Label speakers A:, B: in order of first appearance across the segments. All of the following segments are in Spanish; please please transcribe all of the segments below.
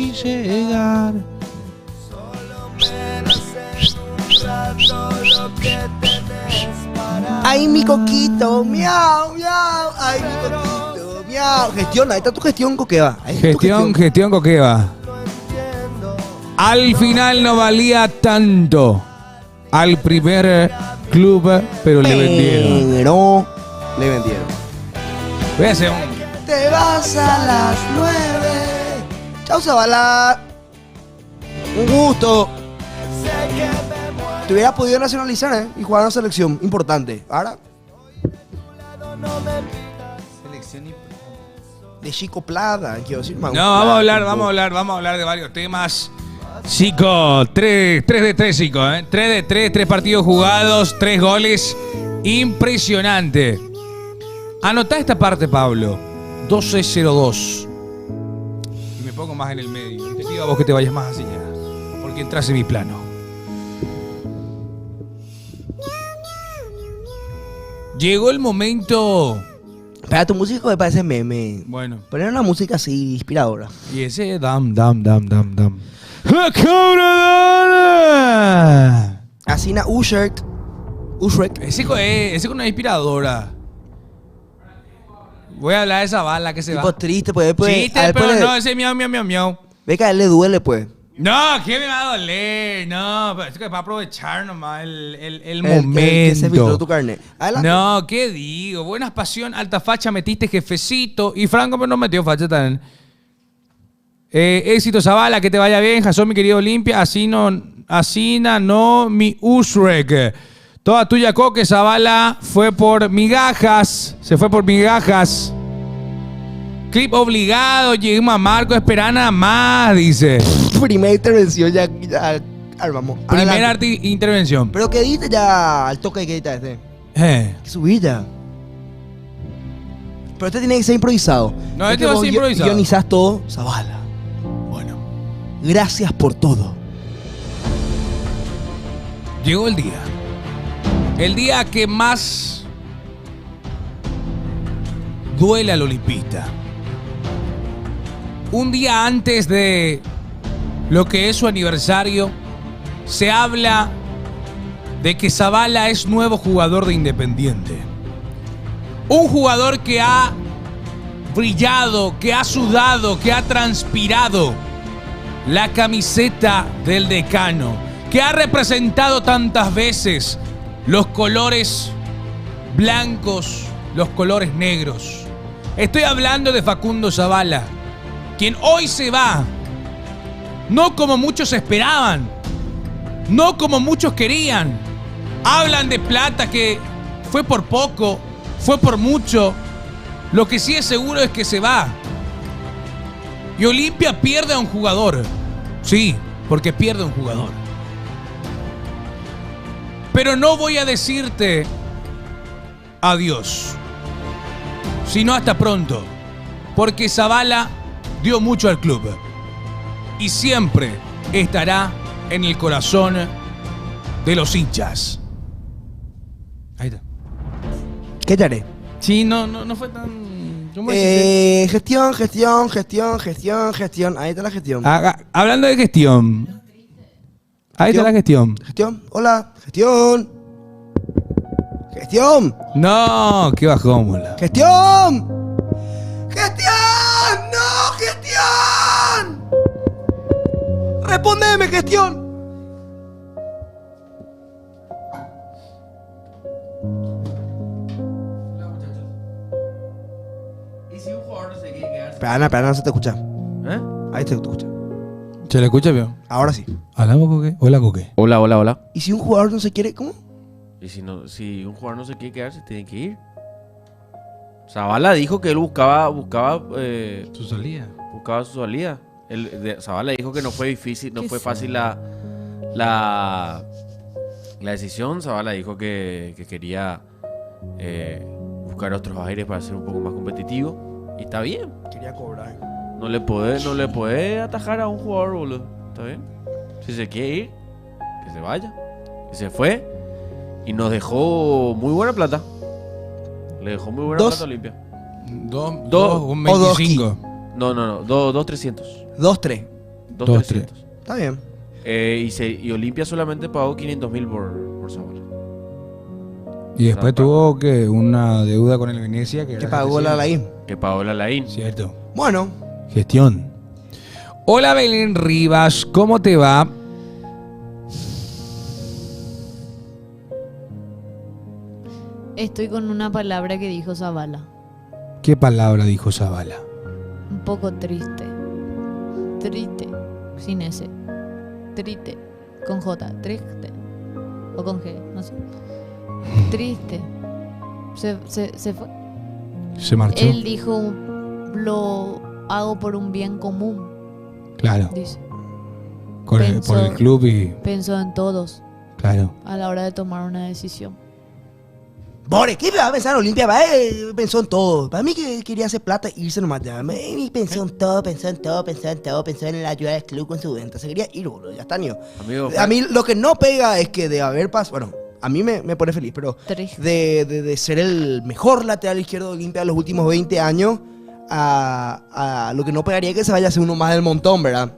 A: vi llegar.
B: Ay, mi coquito, miau, miau. Ay, mi coquito, miau. Gestión, ahí está tu gestión, Coqueva. Ahí está tu
A: Gestión Coqueva. Al final no valía tanto al primer club, pero le vendieron.
B: Pero le vendieron.
A: Voy a hacer un...
B: Te vas a las 9. Chau, Zavala. Un gusto. Te hubiera podido nacionalizar, y jugar en una selección importante. Ahora.
A: Selección
B: de Chico Plata, quiero decir.
A: No, vamos a hablar de varios temas. Chico, 3 de 3, Chico, 3 de 3, 3 partidos jugados, 3 goles. Impresionante. Anotá esta parte, Pablo. 12-0-2. Y me pongo más en el medio. Y te pido a vos que te vayas más hacia allá, porque entras en mi plano. Llegó el momento.
B: Espera, tu música me parece meme.
A: Bueno.
B: Poner una música así inspiradora.
A: Y ese dam.
B: Así na Ushrek.
A: Ese con una inspiradora. Voy a hablar de esa bala que se
B: tipo
A: va.
B: triste, pues después.
A: Chiste, pero no, ese miau.
B: Ve que a él le duele, pues.
A: No, ¿qué me va a doler? No, pero es que para aprovechar nomás el momento.
B: Que se filtró tu carnet. Adelante.
A: No, ¿qué digo? Buenas pasión, alta facha, metiste jefecito. Y Franco pero no metió facha también. Éxito, Zavala, que te vaya bien. Jasón, mi querido Olimpia. Asina, no, mi Ushrek. Toda tuya, Coque. Zavala fue por migajas. Se fue por migajas. Clip obligado. Llegamos a Marco. Espera nada más, dice.
B: Primera intervención, ya armamos.
A: Primera intervención.
B: Pero que edite ya al toque que edita este. Que subida. Pero este tiene que ser improvisado.
A: No,
B: Es
A: este
B: que
A: va a
B: vos
A: ser improvisado.
B: Guionizás todo, Zavala.
A: Bueno.
B: Gracias por todo.
A: Llegó el día. El día que más duele al olimpista. Un día antes de lo que es su aniversario, se habla de que Zavala es nuevo jugador de Independiente. Un jugador que ha brillado, que ha sudado, que ha transpirado la camiseta del Decano, que ha representado tantas veces los colores blancos, los colores negros. Estoy hablando de Facundo Zavala, quien hoy se va, no como muchos esperaban, no como muchos querían. Hablan de plata que fue por poco, fue por mucho. Lo que sí es seguro es que se va. Y Olimpia pierde a un jugador. Sí, porque pierde a un jugador. Pero no voy a decirte adiós, sino hasta pronto, porque Zavala dio mucho al club y siempre estará en el corazón de los hinchas. Ahí está.
B: ¿Qué te haré?
A: Sí, no fue tan... ¿Cómo
B: Gestión. Ahí está la gestión.
A: Hablando de gestión. Ahí está la gestión.
B: Gestión. Hola. Gestión.
A: No, qué bajón, mola.
B: ¡Gestión! ¡No, gestión! ¡Respondeme, gestión!
C: ¿Y si un jugador no se quiere quedar?
B: Espera, no se te escucha.
C: ¿Eh?
B: Ahí se te escucha.
A: ¿Se le escucha, vio?
B: Ahora sí.
A: ¿Hablamos, Coque? Hola, Coque.
C: Hola.
B: ¿Y si un jugador no se quiere? ¿Cómo?
C: Y si un jugador no se quiere quedar, se tiene que ir. Zavala dijo que él buscaba
A: Su salida.
C: su salida. Zavala dijo que no fue difícil, no fue fácil la decisión. Zavala dijo que quería buscar otros aires para ser un poco más competitivo. Y está bien.
B: Quería cobrar.
C: No le puede atajar a un jugador, boludo. Está bien. Si se quiere ir, que se vaya. Y se fue. Y nos dejó muy buena plata. Le dejó muy buena plata a Olimpia.
A: Un 25.
C: No, 2.300.
B: 2-3.
C: 2.300.
B: Está bien.
C: Y Olimpia solamente pagó 500.000 por Zavala.
A: Y después tuvo que una deuda con el Venecia que
B: Que
A: era
B: pagó la
A: 700.
B: Alain.
C: Que pagó la Laín.
A: Cierto.
B: Bueno,
A: Gestión. Hola Belén Rivas, ¿cómo te va?
D: Estoy con una palabra que dijo Zavala.
A: ¿Qué palabra dijo Zavala?
D: Un poco triste. Triste. Sin S. Triste. Con J. Triste. O con G. No sé. Triste. Se fue.
A: Se marchó.
D: Él dijo, lo hago por un bien común.
A: Claro.
D: Dice.
A: Por el club y...
D: Pensó en todos
A: Claro.
D: a la hora de tomar una decisión.
B: Bore, ¿qué me va a pensar Olimpia? Pensó en todo. Para mí que quería hacer plata e irse nomás ya. Pensó en todo, pensó en la ayuda del club con su venta. Se quería ir, boludo. Ya está, niño.
C: Amigo,
B: A mí lo que no pega es que de haber pasado... Bueno, a mí me pone feliz, pero
D: Triste.
B: de ser el mejor lateral izquierdo de Olimpia de los últimos 20 años a lo que no pegaría es que se vaya a ser uno más del montón, ¿verdad?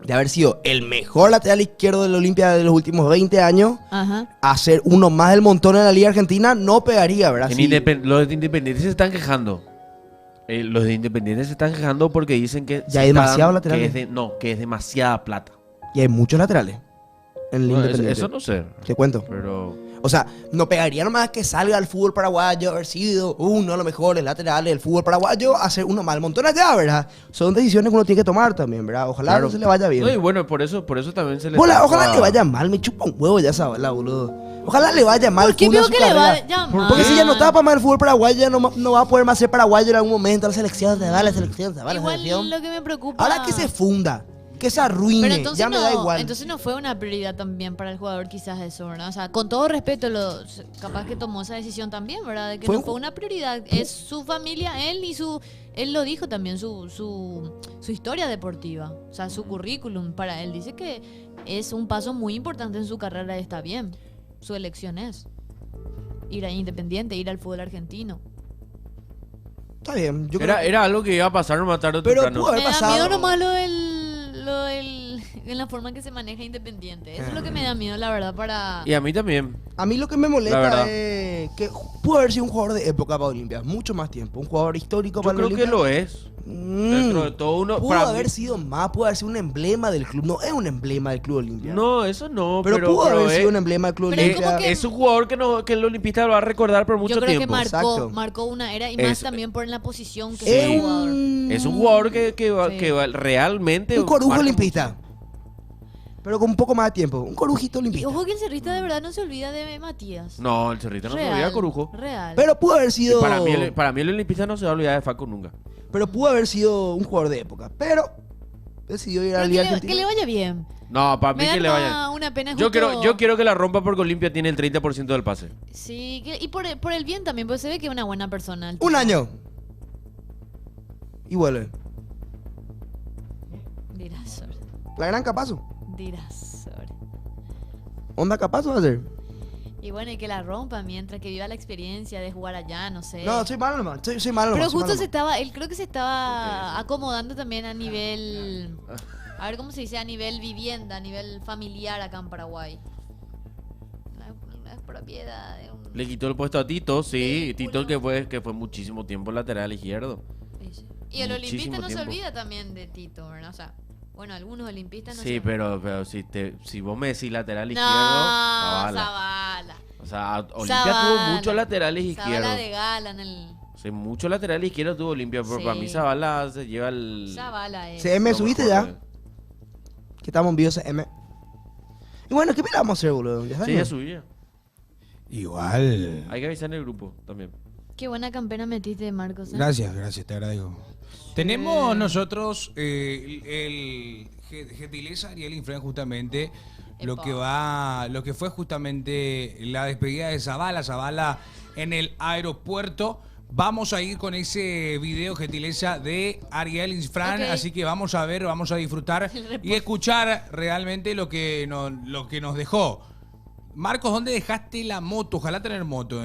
B: De haber sido el mejor lateral izquierdo de la Olimpia de los últimos 20 años
D: Ajá.
B: a ser uno más del montón en la Liga Argentina, no pegaría, ¿verdad? Sí.
C: Los de Independiente se están quejando. Los de Independiente se están quejando porque dicen que...
B: Ya hay demasiados laterales.
C: Que es demasiada plata.
B: Y hay muchos laterales en el
C: No,
B: Independiente.
C: eso no sé.
B: Te cuento.
C: Pero...
B: O sea, no pegaría nomás que salga al fútbol paraguayo, haber sido uno de los mejores laterales del fútbol paraguayo, hacer uno más del montón allá, ¿verdad? Son decisiones que uno tiene que tomar también, ¿verdad? Ojalá
C: Claro.
B: no se le vaya bien.
C: No, y bueno, por eso también se le...
B: Ojalá le vaya mal, me chupa un huevo ya esa bala, boludo. Ojalá le vaya mal.
D: ¿Por qué
B: fútbol a
D: veo
B: su
D: que le
B: carrera.
D: vaya
B: Porque si ya no
D: mal?
B: tapa más el fútbol paraguayo, ya no va a poder más ser paraguayo en algún momento. La selección, se va la selección, se va la
D: Igual
B: selección.
D: lo que me preocupa...
B: Ahora que se funda, que se arruine,
D: Pero entonces
B: ya me da
D: no,
B: igual.
D: entonces no fue una prioridad también para el jugador quizás eso, ¿verdad? O sea, con todo respeto, capaz que tomó esa decisión también, ¿verdad? De que no fue una prioridad. Es su familia, él lo dijo también, su historia deportiva, o sea, su currículum para él. Dice que es un paso muy importante en su carrera y está bien. Su elección es ir a Independiente, ir al fútbol argentino.
B: Está bien, yo creo que...
C: Era algo que iba a pasar más tarde o
B: Pero
C: temprano.
B: pudo haber
D: Me da
B: pasado.
D: miedo nomás en la forma en que se maneja Independiente. Eso es lo que me da miedo, la verdad, para...
C: Y a mí también.
B: A mí lo que me
C: La
B: molesta
C: verdad.
B: es que pudo haber sido un jugador de época para Olimpia, mucho más tiempo. Un jugador histórico
C: Yo
B: para
C: creo
B: Olimpia.
C: que lo es. Dentro de todo uno...
B: Pudo
C: para
B: haber
C: mí-
B: sido más, pudo haber sido un emblema del club. No es un emblema del club Olimpia.
C: No, eso no.
B: pero pudo
C: pero
B: haber
C: es,
B: sido un emblema del club
D: Pero es
B: Olimpia.
D: como que-
C: es un jugador que el olimpista lo va a recordar por mucho
D: Yo creo
C: tiempo.
D: que
B: Exacto.
D: marcó una era y
C: Es-
D: más también por la posición que
C: Sí.
D: es
B: Es
D: el jugador.
C: Es un jugador que va,
D: Sí.
C: que va realmente...
B: un corujo
C: marca
B: olimpista. Pero con un poco más de tiempo. Un corujito
D: Y
B: olimpista.
D: ojo que el cerrista de verdad no se olvida de Matías.
C: No, el Cerrito no se
D: Real,
C: olvida de Corujo.
D: Real.
B: Pero pudo haber
C: Y
B: sido.
C: para mí el olimpista no se va a olvidar de Facu nunca.
B: Pero pudo haber sido un jugador de época. Pero decidió ir a la
D: Pero
B: Liga
D: que
B: Argentina.
D: le vaya bien.
C: No, para mí
D: Me
C: que le
D: da
C: vaya...
D: una pena
C: Yo
D: justo-
C: quiero que la rompa porque Olimpia tiene el 30% del pase.
D: Sí, y por el bien también, porque se ve que es una buena persona. el
B: Un
D: tipo.
B: año. Y vuelve.
D: Dirás, sobre.
B: La gran Capazo.
D: Dirás, sobre.
B: Onda Capazo va a ser.
D: Y bueno, y que la rompa mientras que viva la experiencia de jugar allá, no sé.
B: No, soy malo nomás. Soy malo
D: Pero
B: nomás. soy
D: justo
B: malo
D: él creo que se estaba acomodando también a nivel, a ver cómo se dice, a nivel vivienda, a nivel familiar acá en Paraguay. Una propiedad de un...
C: Le quitó el puesto a Tito, sí.
D: Sí,
C: Tito
D: uno.
C: que fue muchísimo tiempo lateral izquierdo.
D: Y el
C: Muchísimo
D: olimpista no se
C: tiempo.
D: olvida también de Tito, ¿verdad? O sea, bueno, algunos olimpistas no
C: Sí,
D: se
C: pero si vos me decís lateral
D: No,
C: izquierdo, Zavala.
D: Zavala.
C: O sea, Olimpia tuvo muchos laterales izquierdos.
D: Zavala de gala en el...
C: Sí, muchos laterales izquierdos tuvo Olimpia, pero
D: Sí.
C: para mí Zavala se lleva el...
D: Zavala es...
B: CM,
C: lo
B: ¿subiste
C: mejor
B: ya?
C: de-
B: Que estamos en vivo CM. Y bueno, ¿qué vamos a hacer, boludo? Ya está,
C: Sí,
B: ¿no?
C: ya subía.
A: Igual.
C: Hay que avisar en el grupo también.
D: Qué buena campera metiste, Marcos. ¿eh?
A: Gracias, te agradezco. Tenemos nosotros el Gentileza Ariel Infran justamente lo que fue justamente la despedida de Zavala en el aeropuerto. Vamos a ir con ese video gentileza de Ariel Infran,
D: Ok.
A: así que vamos a ver, vamos a disfrutar
D: El reporte.
A: y escuchar realmente lo que nos dejó. Marcos, ¿dónde dejaste la moto? Ojalá tener moto,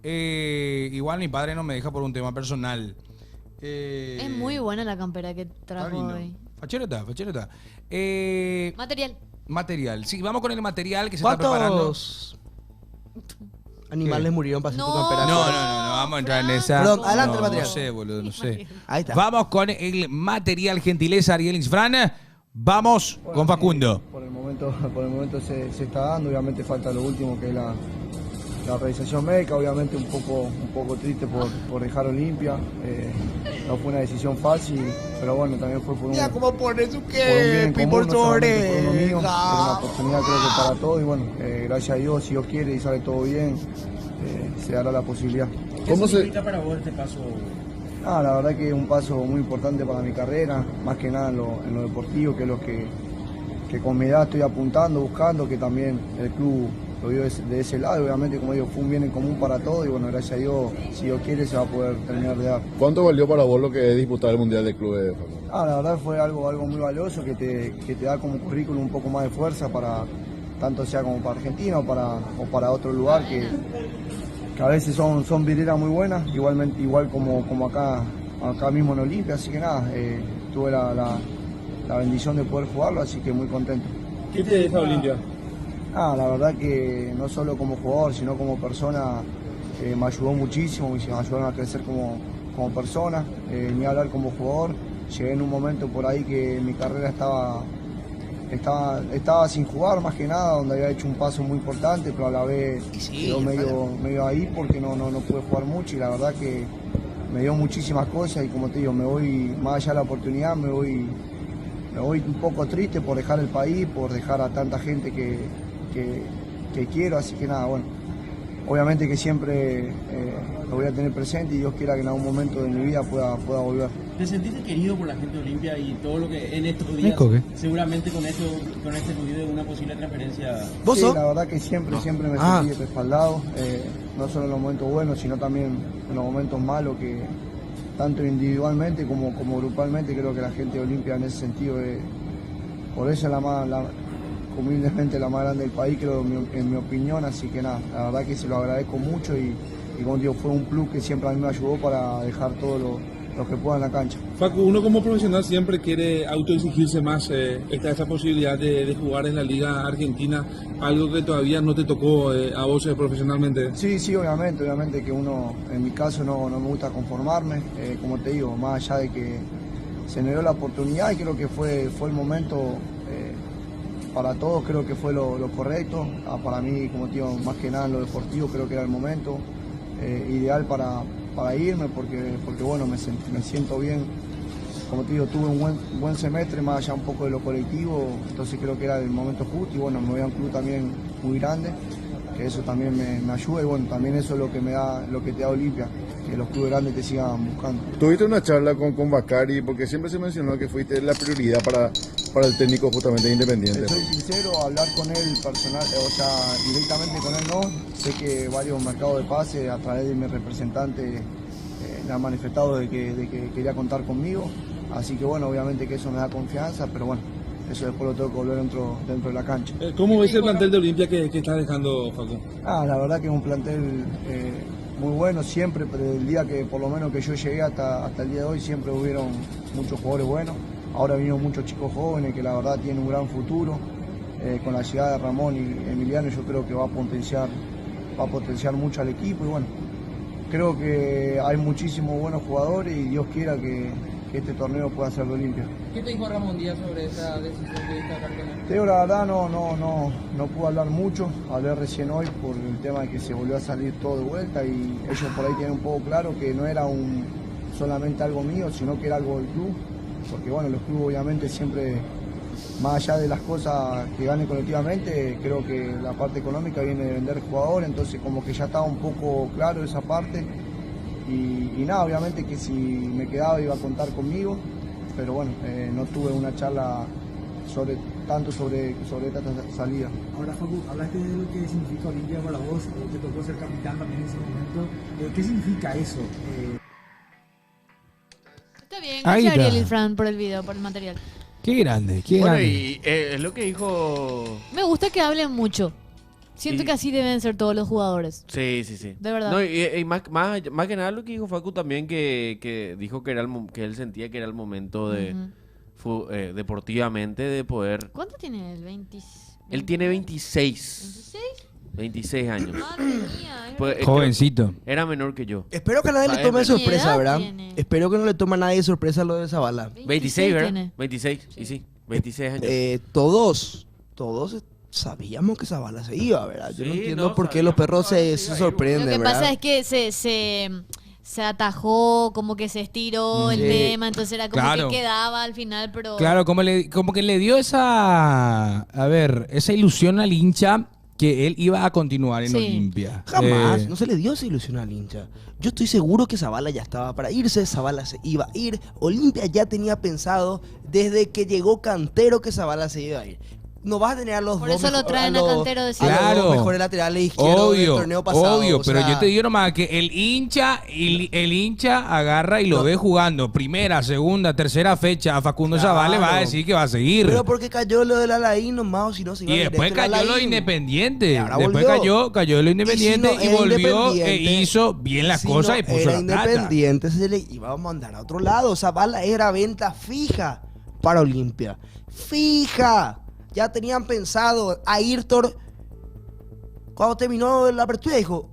A: igual mi padre no me deja por un tema personal.
D: Es muy buena la campera que trajo
A: lindo.
D: hoy.
A: Fachero está.
D: Material.
A: Sí, vamos con el material que se está preparando.
B: ¿Cuántos animales murieron para hacer tu
D: No.
B: campeonato?
A: No, vamos a entrar en esa.
B: Perdón, adelante el
A: No
B: material.
A: sé, boludo, no sé.
B: Ahí está.
A: Vamos con el material, gentileza, Ariel Insfran. Vamos con Facundo.
E: Por el momento se está dando, obviamente falta lo último que es la realización médica, obviamente un poco triste por dejar Olimpia, no fue una decisión fácil, pero bueno, también fue por un,
B: Mira cómo pone su
E: por un bien
B: que
E: en
B: por
E: común,
B: su
E: no solamente por uno mío, era una
B: oreja.
E: oportunidad creo que para todos y bueno, gracias a Dios, si Dios quiere y sale todo bien, se dará la posibilidad.
F: ¿Qué significa para vos este paso?
E: La verdad que es un paso muy importante para mi carrera, más que nada en lo deportivo, que es lo que con mi edad estoy apuntando, buscando, que también el club lo vio de ese lado. Obviamente, como digo, fue un bien en común para todos y bueno, gracias a Dios, si Dios quiere, se va a poder terminar de dar.
G: ¿Cuánto valió para vos lo que es disputar el Mundial de Clubes, Facundo?
E: La verdad fue algo muy valioso que te da como currículum un poco más de fuerza para, tanto sea como para Argentina o para otro lugar que a veces son vidrieras muy buenas, igual como acá mismo en Olimpia, así que nada, tuve la bendición de poder jugarlo, así que muy contento.
F: ¿Qué te deja Olimpia?
E: La verdad que no solo como jugador, sino como persona, me ayudó muchísimo, me ayudaron a crecer como persona, ni hablar como jugador. Llegué en un momento por ahí que mi carrera estaba sin jugar más que nada, donde había hecho un paso muy importante, pero a la vez quedó medio ahí porque no pude jugar mucho y la verdad que me dio muchísimas cosas y como te digo, me voy más allá de la oportunidad, me voy un poco triste por dejar el país, por dejar a tanta gente que quiero, así que nada, bueno, obviamente que siempre lo voy a tener presente y Dios quiera que en algún momento de mi vida pueda volver.
F: ¿Te sentiste querido por la gente de Olimpia y todo lo que en estos días, seguramente con este ruido de una posible transferencia?
B: ¿Vos
E: Sí,
B: sos?
E: la verdad que siempre me sentí respaldado, no solo en los momentos buenos, sino también en los momentos malos, que tanto individualmente como grupalmente creo que la gente de Olimpia en ese sentido, por eso es humildemente la más grande del país, creo, en mi opinión, así que nada, la verdad que se lo agradezco mucho y como digo, fue un club que siempre a mí me ayudó para dejar todo lo que pueda en la cancha.
H: Facu, uno como profesional siempre quiere autoexigirse más, está esa posibilidad de jugar en la Liga Argentina, algo que todavía no te tocó a vos profesionalmente.
E: Sí, obviamente que uno, en mi caso no me gusta conformarme, como te digo, más allá de que se me dio la oportunidad y creo que fue el momento para todos, creo que fue lo correcto, para mí, como te digo, más que nada en lo deportivo creo que era el momento ideal para irme porque bueno, me siento bien, como te digo, tuve un buen semestre, más allá un poco de lo colectivo, entonces creo que era el momento justo y bueno, me voy a un club también muy grande, que eso también me ayuda y bueno, también eso es lo que te da Olimpia, que los clubes grandes te sigan buscando.
G: Tuviste una charla con Bacari, porque siempre se mencionó que fuiste la prioridad para el técnico justamente de Independiente.
E: Soy sincero, hablar con él personal, directamente con él no. Sé que varios mercados de pase a través de mi representante le han manifestado de que quería contar conmigo. Así que bueno, obviamente que eso me da confianza, pero bueno, eso después lo tengo que volver dentro de la cancha.
H: ¿Cómo ves el plantel de Olimpia que estás dejando, Facu?
E: La verdad que es un plantel muy bueno siempre, pero el día que por lo menos que yo llegué hasta el día de hoy siempre hubieron muchos jugadores buenos. Ahora vinieron muchos chicos jóvenes que la verdad tienen un gran futuro. Con la llegada de Ramón y Emiliano yo creo que va a potenciar mucho al equipo y bueno, creo que hay muchísimos buenos jugadores y Dios quiera que este torneo pueda ser de Olimpia.
I: ¿Qué te dijo Ramón Díaz sobre esa decisión de destacar con él?
E: Te digo la verdad, no pude hablar mucho, hablé recién hoy por el tema de que se volvió a salir todo de vuelta y ellos por ahí tienen un poco claro que no era solamente algo mío, sino que era algo del club, porque bueno, los clubes obviamente siempre, más allá de las cosas que ganen colectivamente, creo que la parte económica viene de vender jugadores, entonces como que ya estaba un poco claro esa parte y nada, obviamente que si me quedaba iba a contar conmigo, pero bueno, no tuve una charla sobre esta salida.
J: Ahora, Facu, hablaste de lo que significa Olimpia para vos, te tocó ser capitán también en ese momento. ¿Qué significa eso?
D: Está bien,
A: Ahí
D: gracias
A: está.
D: Ariel y Fran por el video, por el material.
A: Qué grande, qué
C: Bueno,
A: grande.
C: y es lo que dijo...
D: Me gusta que hablen mucho. Siento
C: Y-
D: que así deben ser todos los jugadores.
C: Sí.
D: De verdad.
C: No, y más que nada lo que dijo Facu también, que dijo que él sentía que era el momento de deportivamente de poder.
D: ¿Cuánto tiene él?
C: Él tiene 26.
D: ¿26?
C: 26 años.
D: Madre mía.
C: Pues,
A: Jovencito.
C: Era menor que yo.
B: Espero que a nadie le tome de
D: ¿Qué
B: sorpresa,
D: edad
B: ¿verdad?
D: tiene?
B: Espero que no le tome a nadie de sorpresa lo de Zavala.
C: 26, ¿verdad?
D: tiene.
C: 26, y sí, 26 años.
B: Todos sabíamos que Zavala se iba, ¿verdad? Yo no
C: Sí,
B: entiendo
C: no,
B: por qué los perros se
C: iba a ir.
B: sorprenden,
D: Lo que
B: ¿verdad?
D: pasa es que se atajó, como que se estiró el
B: Sí.
D: tema, entonces era como
A: Claro.
D: que quedaba al final, pero...
A: Claro, como que le dio esa ilusión al hincha que él iba a continuar en
D: Sí.
A: Olimpia.
B: Jamás, no se le dio esa ilusión al hincha. Yo estoy seguro que Zavala ya estaba para irse, Zavala se iba a ir. Olimpia ya tenía pensado desde que llegó Cantero que Zavala se iba a ir. No vas a tener a los
D: Por
B: dos
D: eso lo traen a Cantero de
B: a
D: siempre.
B: los
A: Claro.
B: dos mejores laterales izquierdos del
A: Obvio,
B: torneo pasado.
A: obvio,
B: o
A: pero
B: sea,
A: yo te digo nomás que el hincha agarra y lo
B: No.
A: ve jugando primera, segunda, tercera fecha a Facundo
B: Claro.
A: Zavala, va a decir que va a seguir.
B: Pero porque cayó lo del Alain nomás, o si no se iba
A: Y después
B: directo al
A: cayó lo
B: Alain.
A: Independiente.
B: Y ahora
A: Después
B: volvió.
A: cayó lo Independiente
B: Y si
A: y,
B: no era
A: volvió e
B: Independiente,
A: hizo bien las
B: si
A: cosas
B: no
A: y puso
B: era
A: la plata.
B: Independiente, se le iba a mandar a otro lado. Zavala era venta fija para Olimpia. Fija. Ya tenían pensado. Ayrton, cuando terminó la apertura, dijo: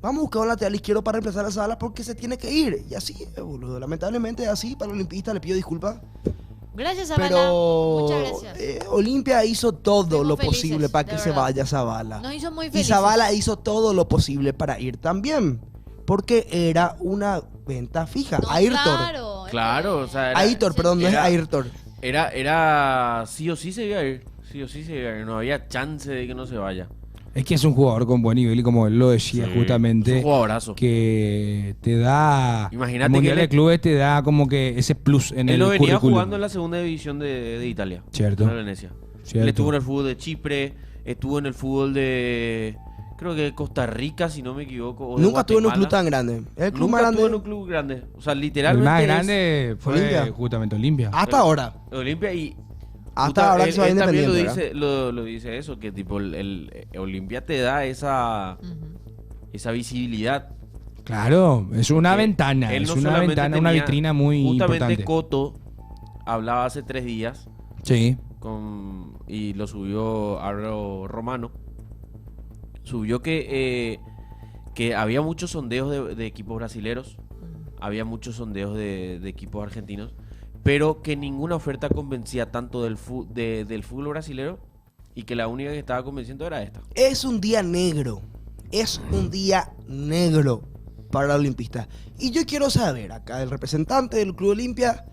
B: vamos a buscar un lateral izquierdo para reemplazar a Zavala porque se tiene que ir. Y así, boludo. Lamentablemente, así para el olimpista le pido disculpas.
D: Gracias, Zavala.
B: Pero
D: Muchas gracias.
B: Olimpia hizo todo
D: Estamos
B: lo
D: felices,
B: posible para
D: de
B: que se
D: verdad.
B: vaya Zavala.
D: Nos hizo muy
B: Y
D: felices.
B: Zavala hizo todo lo posible para ir también. Porque era una venta fija.
D: No,
B: Ayrton.
C: Claro, o sea,
B: Ayrton, perdón, no es
C: era-
B: Ayrton.
C: Era sí o sí se iba a ir. Sí o sí se iba a ir. No había chance de que no se vaya.
A: Es que es un jugador con buen nivel y como él lo decía
C: Sí,
A: justamente,
C: es un jugadorazo.
A: que te da,
C: Imagínate
A: el Mundial
C: que
A: de
C: él-
A: Clubes te da como que ese plus en
C: Él
A: el
C: lo venía
A: currículum.
C: jugando en la segunda división de Italia.
A: Cierto.
C: En la Venecia.
A: Cierto.
C: Él estuvo en el fútbol de Chipre, estuvo en el fútbol de, creo que Costa Rica, si no me equivoco. O de
B: Nunca estuvo en un club
C: Guatemala.
B: tan grande. El club
C: Nunca
B: más grande.
C: estuvo en un club grande. O sea,
A: El
C: literalmente.
A: más
C: es
A: grande fue
B: Olimpia.
A: justamente Olimpia.
B: Hasta ahora.
C: Olimpia y.
B: Hasta ahora que
C: él,
B: se va
C: él también lo
B: Independiente,
C: dice, lo dice eso, que tipo el Olimpia te da esa visibilidad.
A: Claro, es una
C: Que
A: ventana,
C: él
A: es
C: no
A: una
C: solamente
A: ventana, una
C: tenía-
A: vitrina muy
C: justamente
A: importante.
C: Coto hablaba hace 3 días
A: Sí.
C: y lo subió Aro Romano. Subió que había muchos sondeos de equipos brasileros, había muchos sondeos de equipos argentinos, pero que ninguna oferta convencía tanto del fútbol brasilero y que la única que estaba convenciendo era esta.
B: Es un día negro. Es un día negro para la olimpista. Y yo quiero saber, acá el representante del Club Olimpia,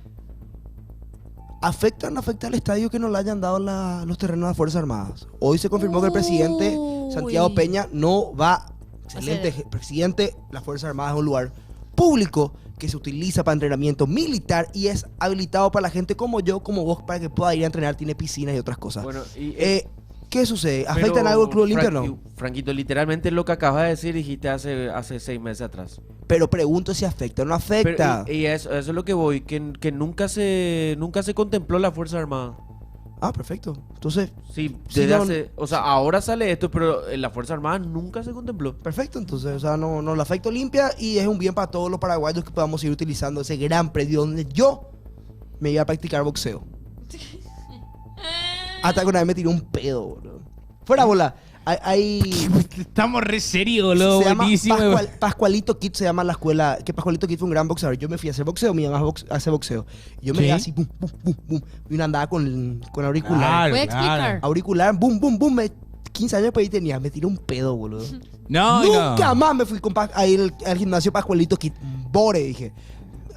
B: ¿afecta o no afecta al estadio que nos le hayan dado los terrenos de las Fuerzas Armadas? Hoy se confirmó que el presidente Santiago Peña no va. Excelente, presidente, las Fuerzas Armadas es un lugar público que se utiliza para entrenamiento militar y es habilitado para la gente como yo, como vos, para que pueda ir a entrenar, tiene piscinas y otras cosas.
C: Bueno,
B: ¿Qué sucede? ¿Afecta en algo el Club Olimpia o no?
C: Franquito, literalmente lo que acabas de decir dijiste hace 6 meses atrás.
B: Pero pregunto si afecta o no afecta.
C: Pero, y eso es lo que voy, que nunca se contempló la Fuerza Armada.
B: Ah, perfecto. Entonces,
C: Sí,
B: sí,
C: desde
B: no-
C: hace, o sea, ahora sale esto, pero en la Fuerza Armada nunca se contempló.
B: perfecto. Entonces, o sea, no le afecta Olimpia y es un bien para todos los paraguayos que podamos ir utilizando ese gran predio donde yo me iba a practicar boxeo. Hasta que una vez me tiré un pedo, boludo. Fuera bola. Hay
A: Estamos re serios, boludo.
B: se llama
A: Buenísimo.
B: Pascualito Kid, se llama la escuela. Que Pascualito Kid fue un gran boxeador. Yo me fui a hacer boxeo, mi mamá hace boxeo. Y yo me
A: Sí.
B: iba así, pum, pum, pum, pum. Y una andaba con auricular.
A: Claro,
D: ¿Puede
A: claro.
D: explicar?
B: Auricular, boom, boom, boom. 15 años por ahí tenía. Me tiré un pedo, boludo.
A: No,
B: Nunca
A: no.
B: más me fui a ir al gimnasio Pascualito Kid. Bore, dije.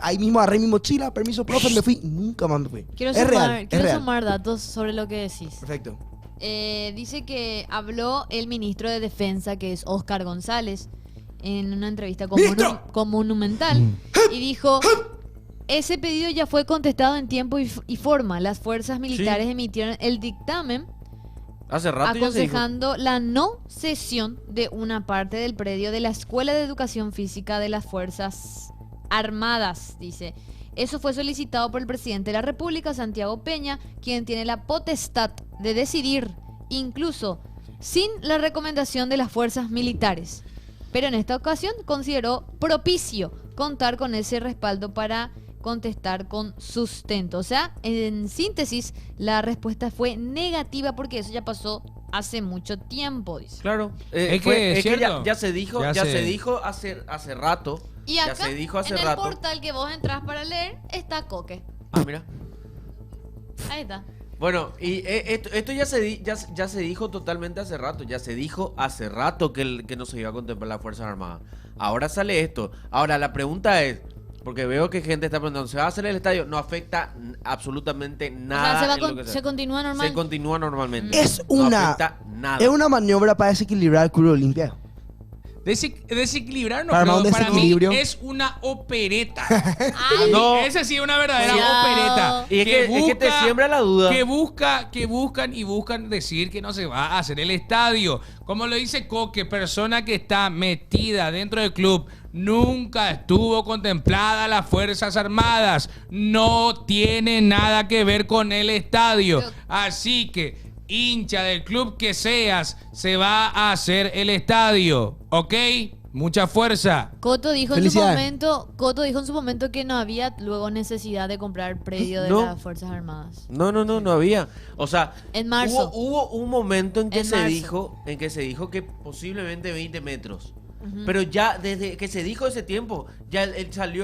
B: Ahí mismo agarré mi mochila, permiso, profe, me fui. Nunca más me fui.
D: Quiero
B: es real, es
D: quiero
B: real.
D: sumar datos sobre lo que decís.
B: Perfecto.
D: Dice que habló el ministro de Defensa, que es Óscar González, en una entrevista con, con Monumental, y dijo: ese pedido ya fue contestado en tiempo y forma. Las fuerzas militares emitieron el dictamen
C: Hace rato ya se dijo.
D: aconsejando la no cesión de una parte del predio de la Escuela de Educación Física de las Fuerzas Armadas, dice. Eso fue solicitado por el presidente de la República, Santiago Peña, quien tiene la potestad de decidir, incluso sin la recomendación de las fuerzas militares. Pero en esta ocasión consideró propicio contar con ese respaldo para contestar con sustento. O sea, en síntesis, la respuesta fue negativa porque eso ya pasó hace mucho tiempo, dice.
C: Claro.
A: Es que
C: ya se dijo, se dijo hace rato.
D: Y acá,
C: ya se dijo hace
D: en el
C: rato.
D: portal que vos entras para leer, está Coque.
C: Ah, mira.
D: Ahí está.
C: Bueno, y esto ya se dijo totalmente hace rato. Ya se dijo hace rato que no se iba a contemplar las Fuerzas Armadas. Ahora sale esto. Ahora, la pregunta es, porque veo que gente está preguntando, ¿se va a hacer el estadio? No afecta absolutamente nada.
D: O sea, se continúa normal.
C: Se continúa normalmente.
B: Es
C: No
B: una,
C: afecta nada.
B: es una maniobra para desequilibrar el Club Olimpia.
A: Desequilibrar no
B: Para
A: creo.
B: un
A: Para mí
B: desequilibrio.
A: es una opereta.
D: Ay,
C: No.
A: Esa sí es una verdadera
D: Cuidado.
A: opereta.
C: Y es que te siembra la duda.
A: Que buscan decir que no se va a hacer el estadio. Como lo dice Coque, persona que está metida dentro del club, nunca estuvo contemplada las Fuerzas Armadas. No tiene nada que ver con el estadio. Así que, hincha del club que seas, se va a hacer el estadio. ¿Ok? Mucha fuerza.
D: Coto dijo
B: Felicidades.
D: en su momento que no había luego necesidad de comprar predio de
C: No.
D: las Fuerzas Armadas.
C: No había. O sea,
D: En marzo.
C: hubo un momento en que
D: En
C: se
D: marzo.
C: dijo que posiblemente 20 metros. Pero ya desde que se dijo ese tiempo, ya salió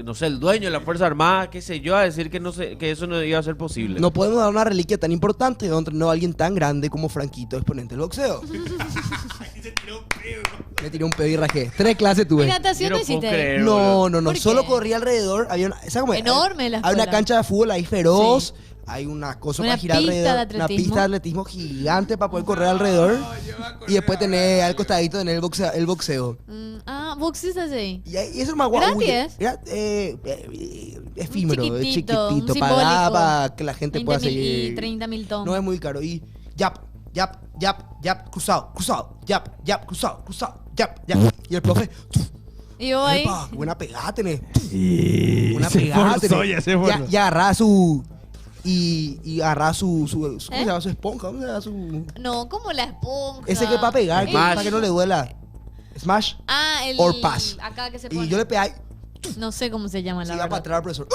C: no sé, el dueño de la Fuerza Armada, qué sé yo, a decir que eso no iba a ser posible.
B: No podemos dar una reliquia tan importante donde entrenó a alguien tan grande como Franquito, exponente del boxeo. Le tiré un pedo y rajé. 3 clases
D: ¿Y
B: tuve.
D: natación
C: Yo
D: no
C: no puedo
D: hiciste?
C: creer.
B: No.
D: ¿Por
B: Solo
D: qué?
B: corrí alrededor. Había una, ¿sabes cómo es?
D: Enorme la
B: Hay una
D: escuela.
B: cancha de fútbol ahí feroz. Hay una cosa
D: Una
B: para girar
D: pista
B: alrededor.
D: de atletismo.
B: Una pista de atletismo gigante para poder correr alrededor. Y después tener al costadito tener el boxeo.
D: Boxes así.
B: Y eso es más guapo.
D: ¿Gratis es?
B: Era efímero,
D: Un
B: chiquitito.
D: un
B: Pagaba
D: simbólico.
B: para que la gente pueda
D: 20.000 y
B: seguir.
D: 30.000 tomos.
B: No es muy caro. Y yap, cruzado, yap, cruzado, yap. Y el profe,
D: Y vos ahí.
B: epa, buena pegada tenés.
A: Y
B: Buena
A: se
B: pegada
A: esforzó,
B: tenés.
A: ya se esforzó.
B: Y agarrá su. Y agarrá su ¿cómo se llama? Su esponja. ¿Cómo se llama su?
D: No, como la esponja.
B: Ese que es para pegar,
C: Smash.
B: para que no le duela. Smash.
D: El.
B: Or pass.
D: Acá que se pone.
B: Y yo le pegaba y
D: No sé cómo se llama
B: se
D: la
B: iba para
D: verdad.
B: atrás al profesor.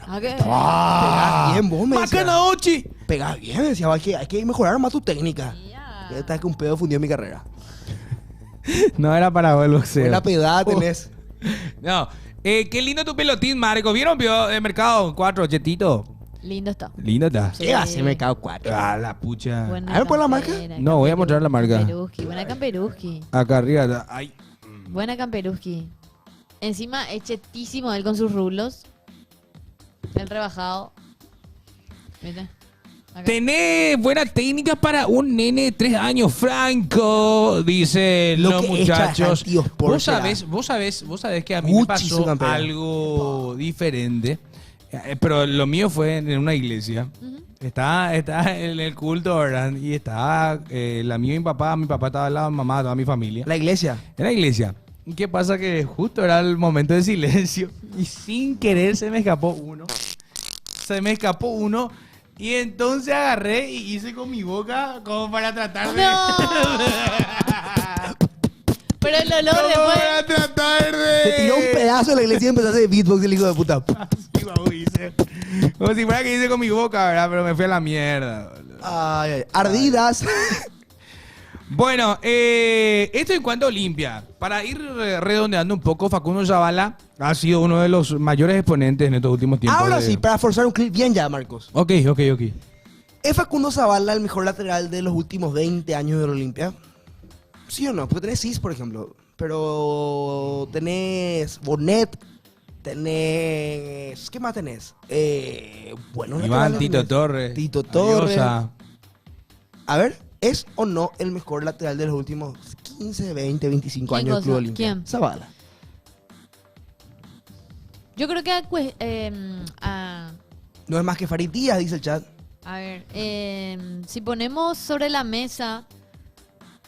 D: ¿A qué?
B: Pegás bien, vos me decías.
A: Macanaochi.
B: Pegás bien, me decía, hay que mejorar más tu técnica.
D: Ya.
B: Ya está que un pedo fundió mi carrera.
A: No era para el boxeo.
B: Buena pegada tenés.
A: No. Qué lindo tu pelotín, Marco. ¿Vieron de mercado 4, Chetito?
D: Lindo está.
A: Lindo está.
D: Sí.
B: ¿Qué hace Mercado 4?
A: Ah, la pucha.
D: Buena
B: A ver, pon la marca.
D: campera,
A: No, voy a mostrar la marca.
D: Camperuski, buena Camperuski.
A: Acá arriba. Ay.
D: Buena Camperuski. Encima es chetísimo él con sus rulos. El rebajado. ¿Viste? Acá.
A: Tenés buena técnica para un nene de 3 años, Franco, dice
B: Lo
A: los
B: que echa
A: muchachos.
B: Santi Ospor
A: Vos sabés que a mí me
B: Gucci su
A: pasó
B: campera.
A: algo diferente. Pero lo mío fue en una iglesia. Está en el culto, ¿verdad? Y estaba la mía y mi papá estaba al lado, mi mamá, toda mi familia.
B: La iglesia.
A: En la iglesia. ¿Y qué pasa? Que justo era el momento de silencio y sin querer se me escapó uno. Y entonces agarré y hice con mi boca como para tratar de...
D: No. Pero el olor
A: Como
D: después.
A: para tratar de...
B: Se tiró un pedazo de la iglesia y empezó a hacer beatbox el hijo de puta.
A: Así, babu, hice. Como si fuera que hice con mi boca, ¿verdad? Pero me fui a la mierda, boludo.
B: Ay. Ardidas.
A: Bueno, esto en cuanto a Olimpia. Para ir redondeando un poco, Facundo Zavala ha sido uno de los mayores exponentes en estos últimos tiempos.
B: Ahora sí, para forzar un clip bien ya, Marcos.
A: Ok.
B: ¿Es Facundo Zavala el mejor lateral de los últimos 20 años de la Olimpia? ¿Sí o no? Porque tenés Cis, por ejemplo. Pero tenés Bonet. Tenés... ¿Qué más tenés? Bueno,
A: Iván,
B: laterales
A: Tito
B: tenés.
A: Torres.
B: Tito Torres.
A: Ariosa.
B: A ver, ¿es o no el mejor lateral de los últimos 15, 20, 25 años del Club Olimpia?
D: ¿Quién?
B: Zavala.
D: Yo creo que
B: No es más que Farid Díaz, dice el chat.
D: a ver, si ponemos sobre la mesa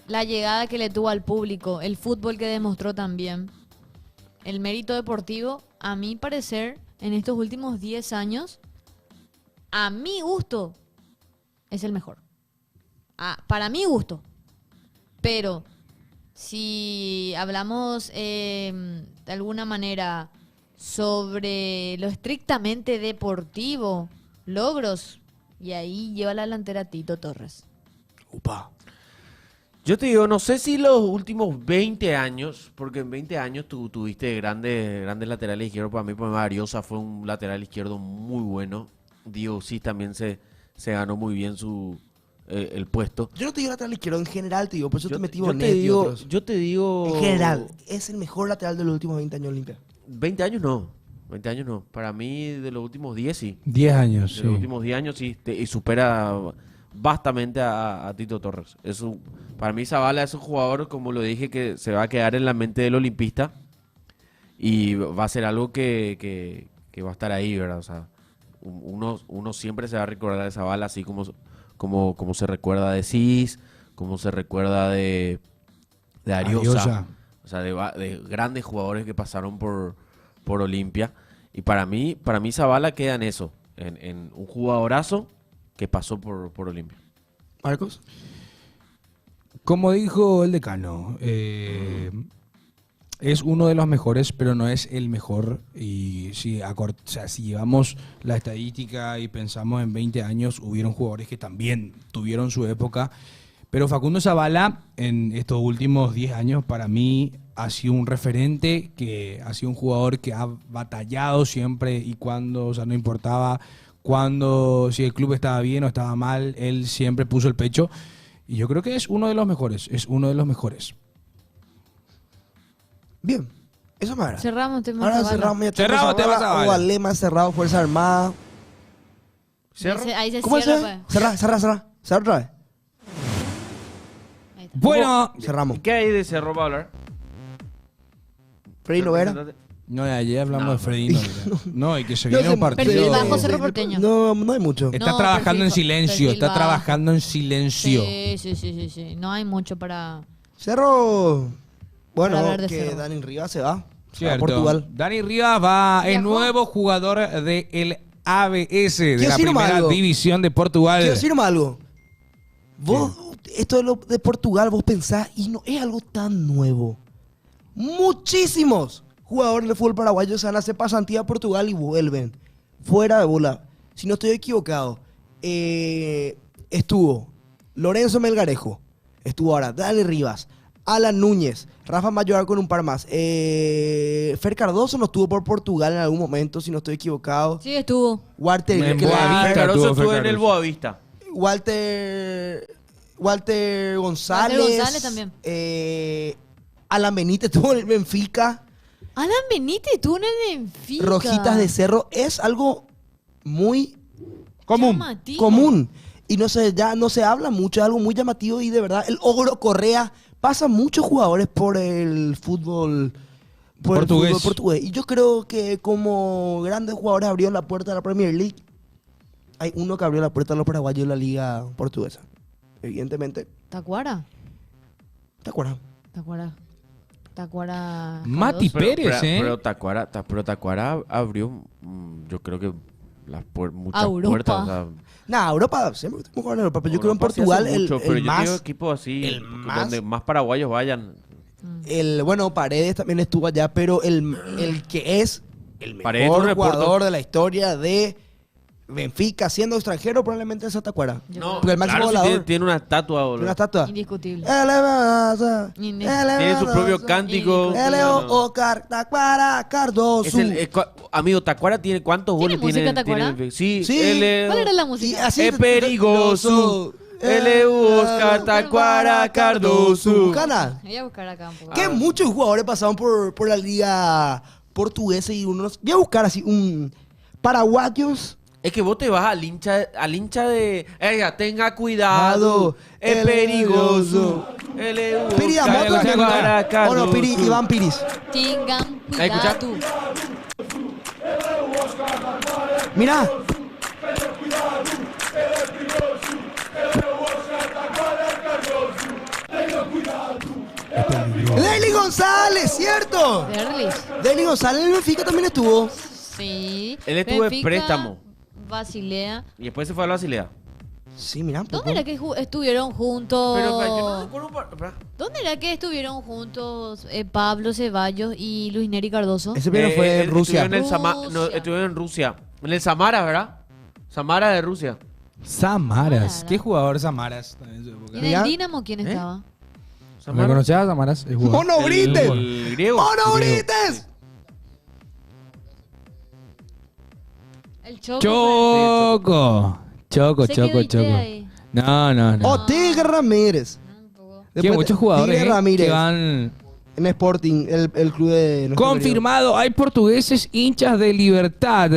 D: la llegada que le tuvo al público, el fútbol que demostró también, el mérito deportivo, a mi parecer, en estos últimos 10 años, a mi gusto, es el mejor. Para mi gusto. Pero, si hablamos de alguna manera sobre lo estrictamente deportivo, logros, y ahí lleva la delantera Tito Torres.
B: Upa.
C: Yo te digo, no sé si los últimos 20 años, porque en 20 años tú tuviste grandes laterales izquierdos. Para mí, Ariosa fue un lateral izquierdo muy bueno. Diego sí también se ganó muy bien el puesto.
B: Yo no te digo lateral izquierdo, en general te digo, por eso te metí
C: yo
B: Bonet
C: te
B: y
C: digo,
B: otros.
C: yo te digo...
B: En general, es el mejor lateral de los últimos 20 años Olimpia.
C: 20 años no. 20 años no. Para mí, de los últimos 10 sí.
A: 10 años,
C: De
A: sí.
C: los últimos 10 años sí. Y supera bastante a Tito Torres. Para mí, Zabala es un jugador, como lo dije, que se va a quedar en la mente del olimpista. Y va a ser algo que va a estar ahí, ¿verdad? O sea, uno siempre se va a recordar de Zabala, así como se recuerda de Cis, como se recuerda de Ariosa. O sea, de grandes jugadores que pasaron por Olimpia. Y para mí Zabala queda en eso, en un jugadorazo que pasó por Olimpia.
B: Marcos.
A: Como dijo el decano, es uno de los mejores, pero no es el mejor. Y si llevamos la estadística y pensamos en 20 años, hubieron jugadores que también tuvieron su época. Pero Facundo Zabala, en estos últimos 10 años, para mí ha sido un referente, que ha sido un jugador que ha batallado siempre y cuando, o sea, no importaba si el club estaba bien o estaba mal, él siempre puso el pecho. Y yo creo que es uno de los mejores,
B: Bien, eso me agrada.
D: Cerramos tema
B: Ahora
D: Zabala.
B: cerramos tema Zabala. Gualema cerrado, Fuerza Armada.
D: Ahí se
B: ¿Cómo es
D: cierra,
B: eso? Cerra otra vez.
A: Bueno,
B: cerramos.
C: ¿Qué hay de Cerro para hablar?
B: Freddy Novera.
A: No, ayer hablamos de Freddy Novera. No, y que se viene
B: sé,
A: un partido.
D: Perfil bajo Cerro Porteño.
B: No hay mucho.
A: Está
D: No,
A: trabajando en
D: perfil
A: silencio, está
D: bajo.
A: trabajando en silencio.
D: Sí. No hay mucho para...
B: Cerro. Bueno,
D: Para hablar de
B: que
D: Cerro.
B: Dani Rivas se va. A
A: Cierto.
B: Portugal.
A: Dani Rivas va, el
D: Viajó.
A: nuevo jugador del ABS, de
B: Quiero
A: la
B: decir
A: primera
B: algo.
A: división de Portugal.
B: Quiero decir algo. Vos, esto de Portugal, vos pensás, y no es algo tan nuevo. Muchísimos jugadores de fútbol paraguayo se van a hacer pasantía a Portugal y vuelven. Fuera de bola. Si no estoy equivocado, estuvo Lorenzo Melgarejo, estuvo ahora Dani Rivas, Alan Núñez, Rafa Mayoral con un par más. Fer Cardoso no estuvo por Portugal en algún momento, si no estoy equivocado.
D: Sí, estuvo.
B: Walter
A: En
B: Clark,
A: Boavista
C: Caroso
A: tuvo
C: estuvo
A: Fer
C: en el
A: Cardoso.
C: Boavista.
B: Walter González.
D: Walter González también.
B: Alan Benítez estuvo en el Benfica.
D: Alan Benítez estuvo en el Benfica.
B: Rojitas de Cerro. Es algo muy
D: Llamativo.
B: común. Y ya no se habla mucho, es algo muy llamativo. Y de verdad, el Ogro Correa pasa muchos jugadores por el fútbol portugués. Y yo creo que como grandes jugadores abrieron la puerta de la Premier League, hay uno que abrió la puerta a los paraguayos en la liga portuguesa. Evidentemente.
D: ¿Tacuara?
B: ¿Te acuerdas?
D: Tacuara.
A: Mati
D: Cardoso.
A: Pérez,
C: Pero Tacuara abrió, yo creo que muchas
D: A Europa.
C: puertas. O sea,
B: Europa, siempre tenemos jugadores en Europa, pero yo creo en
C: Europa sí hace
B: Portugal
C: mucho, pero
B: el
C: yo
B: más...
C: digo equipos así,
B: el más-
C: donde más paraguayos vayan.
B: Bueno, Paredes también estuvo allá, pero el que es el
C: Paredes,
B: mejor
C: un reporte.
B: jugador de la historia de Benfica, siendo extranjero, probablemente es Tacuara.
C: No,
B: Porque el máximo
C: claro, sí
B: volador.
C: tiene una estatua, boludo.
B: Tiene una estatua.
D: Indiscutible.
C: Tiene su propio cántico.
B: Oscar Tacuara Cardoso.
C: Amigo, Tacuara tiene ¿cuántos
D: ¿Tiene
C: goles
D: música
C: tiene?
D: Tacuara?
C: Sí,
B: Sí.
D: ¿Cuál era la
B: Y
D: música?
B: así
C: Es perigoso. Oscar Tacuara Cardoso.
B: Buscana.
D: Voy a buscar acá un poco.
B: Que muchos jugadores pasaron por la liga portuguesa y unos... Voy a buscar así un... Paraguayos...
C: Es que vos te vas al hincha de... tenga cuidado, es peligroso.
B: Piri Damoto también, escuchá. Oh, no, Iván Piris.
D: Tengan
C: escuchá.
D: cuidado.
B: Mira. Deli González, ¿cierto?
D: Derlis.
B: Deli González en el Benfica también estuvo.
D: Sí.
C: Él estuvo de
D: Benfica,
C: préstamo.
D: Basilea.
C: Y después se fue a la Basilea.
B: Sí, mira.
D: ¿Dónde era que estuvieron juntos?
C: Pero yo no me acuerdo.
D: ¿Dónde era que estuvieron juntos Pablo Ceballos y Luis Neri Cardoso?
B: Ese primero fue en Rusia.
C: Estuvieron en Rusia. En el Samara, ¿verdad? Samara de Rusia.
A: Samaras. ¿Qué jugador Samaras?
D: ¿Y en el Dinamo quién estaba?
A: ¿Me conocías, Samaras?
B: ¡Mono Brites!
C: El griego.
B: ¡Mono Brites!
D: El Choco.
A: Choco. No.
B: ¡Oh, Tigre Ramírez!
A: Que muchos jugadores
B: Tigre Ramírez.
A: que van...
B: En Sporting, el club de... nuestro
A: Confirmado, hay portugueses hinchas de Libertad.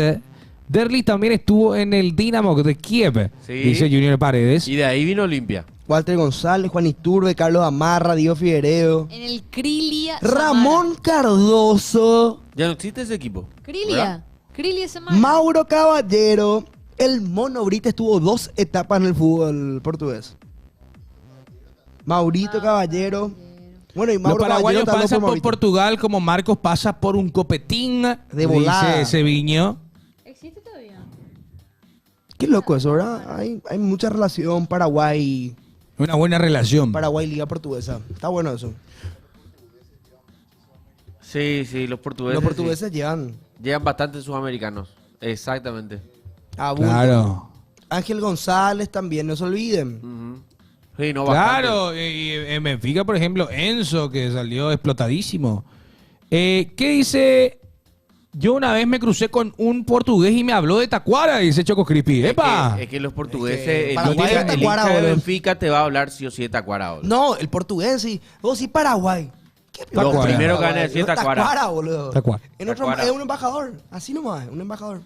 A: Derli también estuvo en el Dinamo de Kiev,
C: Sí.
A: dice Junior Paredes.
C: Y de ahí vino Olimpia.
B: querido. Walter González, Juan Iturbe, Carlos Amarra, Diego Figueiredo.
D: En el Krilia.
B: Ramón Cardoso.
C: Ya no existe ese equipo.
D: Krilia Samara.
B: Mauro Caballero. El Mono Brites tuvo 2 etapas en el fútbol portugués. Maurito Caballero. Bueno, y
A: Los
B: Mauro
A: paraguayos
B: Caballero
A: pasan por
B: Maurito.
A: Portugal como Marcos pasa por un copetín
B: De volada.
A: dice Seviño.
D: ¿Existe todavía?
B: Qué loco eso, ¿verdad? Hay mucha relación Paraguay,
A: Una buena relación.
B: Liga Portuguesa. Está bueno eso.
C: Sí, los portugueses.
B: Los portugueses llegan
C: Llegan bastantes sudamericanos. Exactamente.
B: a bulto.
A: Claro.
B: Ángel González también, no se olviden.
C: Ujú. Sí, no,
A: Claro, y en Benfica, por ejemplo, Enzo, que salió explotadísimo. ¿Qué dice? Yo una vez me crucé con un portugués y me habló de Tacuara, dice Choco Crispy. ¡Epa!
C: Es que los portugueses,
B: Es que
C: el
B: Paraguay
C: hincha
B: es Tacuara,
C: de
B: boludo.
C: Benfica te va a hablar sí o sí de Tacuara, boludo.
B: No, el portugués sí. Vos sí Paraguay. ¿Qué
C: Lo
A: Tacuara.
C: primero que van a decir es Tacuara.
B: Tacuara, boludo.
A: Tacuara.
B: Es un embajador. Así nomás, un embajador.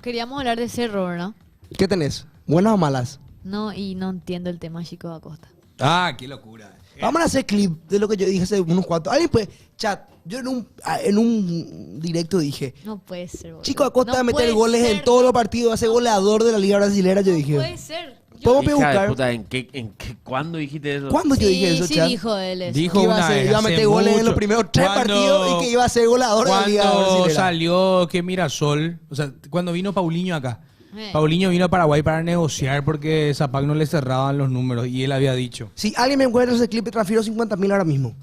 D: Queríamos hablar de Cerro, ¿verdad?
B: ¿Qué tenés? ¿Buenas o malas?
D: No, y no entiendo el tema Chico da Costa.
A: Ah, qué locura.
B: Vamos a hacer clip de lo que yo dije hace unos cuantos. Alguien pues, chat, yo en un directo dije,
D: No puede ser, boludo.
B: Chico Acosta va a
D: No
B: meter
D: puede
B: goles en
D: ser,
B: todos los partidos, va a ser goleador de la Liga Brasilera, yo dije.
D: Puede ser.
B: ¿Podemos
C: Hija de
B: buscar?
C: puta, ¿cuándo dijiste eso?
B: ¿Cuándo yo dije eso,
D: Sí,
B: chat?
D: dijo él eso.
A: Dijo
B: Que iba a,
A: una
B: ser-
A: vez,
B: iba a
A: hace
B: meter goles en los
A: mucho.
B: primeros 3
A: Cuando-
B: partidos y que iba a ser goleador de la Liga
A: Cuando
B: Brasilera.
A: salió que Mirasol, o sea, cuando vino Paulinho acá.
D: Eh.
A: Paulinho vino a Paraguay para negociar porque Zapac no le cerraban los números y él había dicho.
B: Si alguien me encuentra ese clip, te transfiero 50.000 ahora mismo.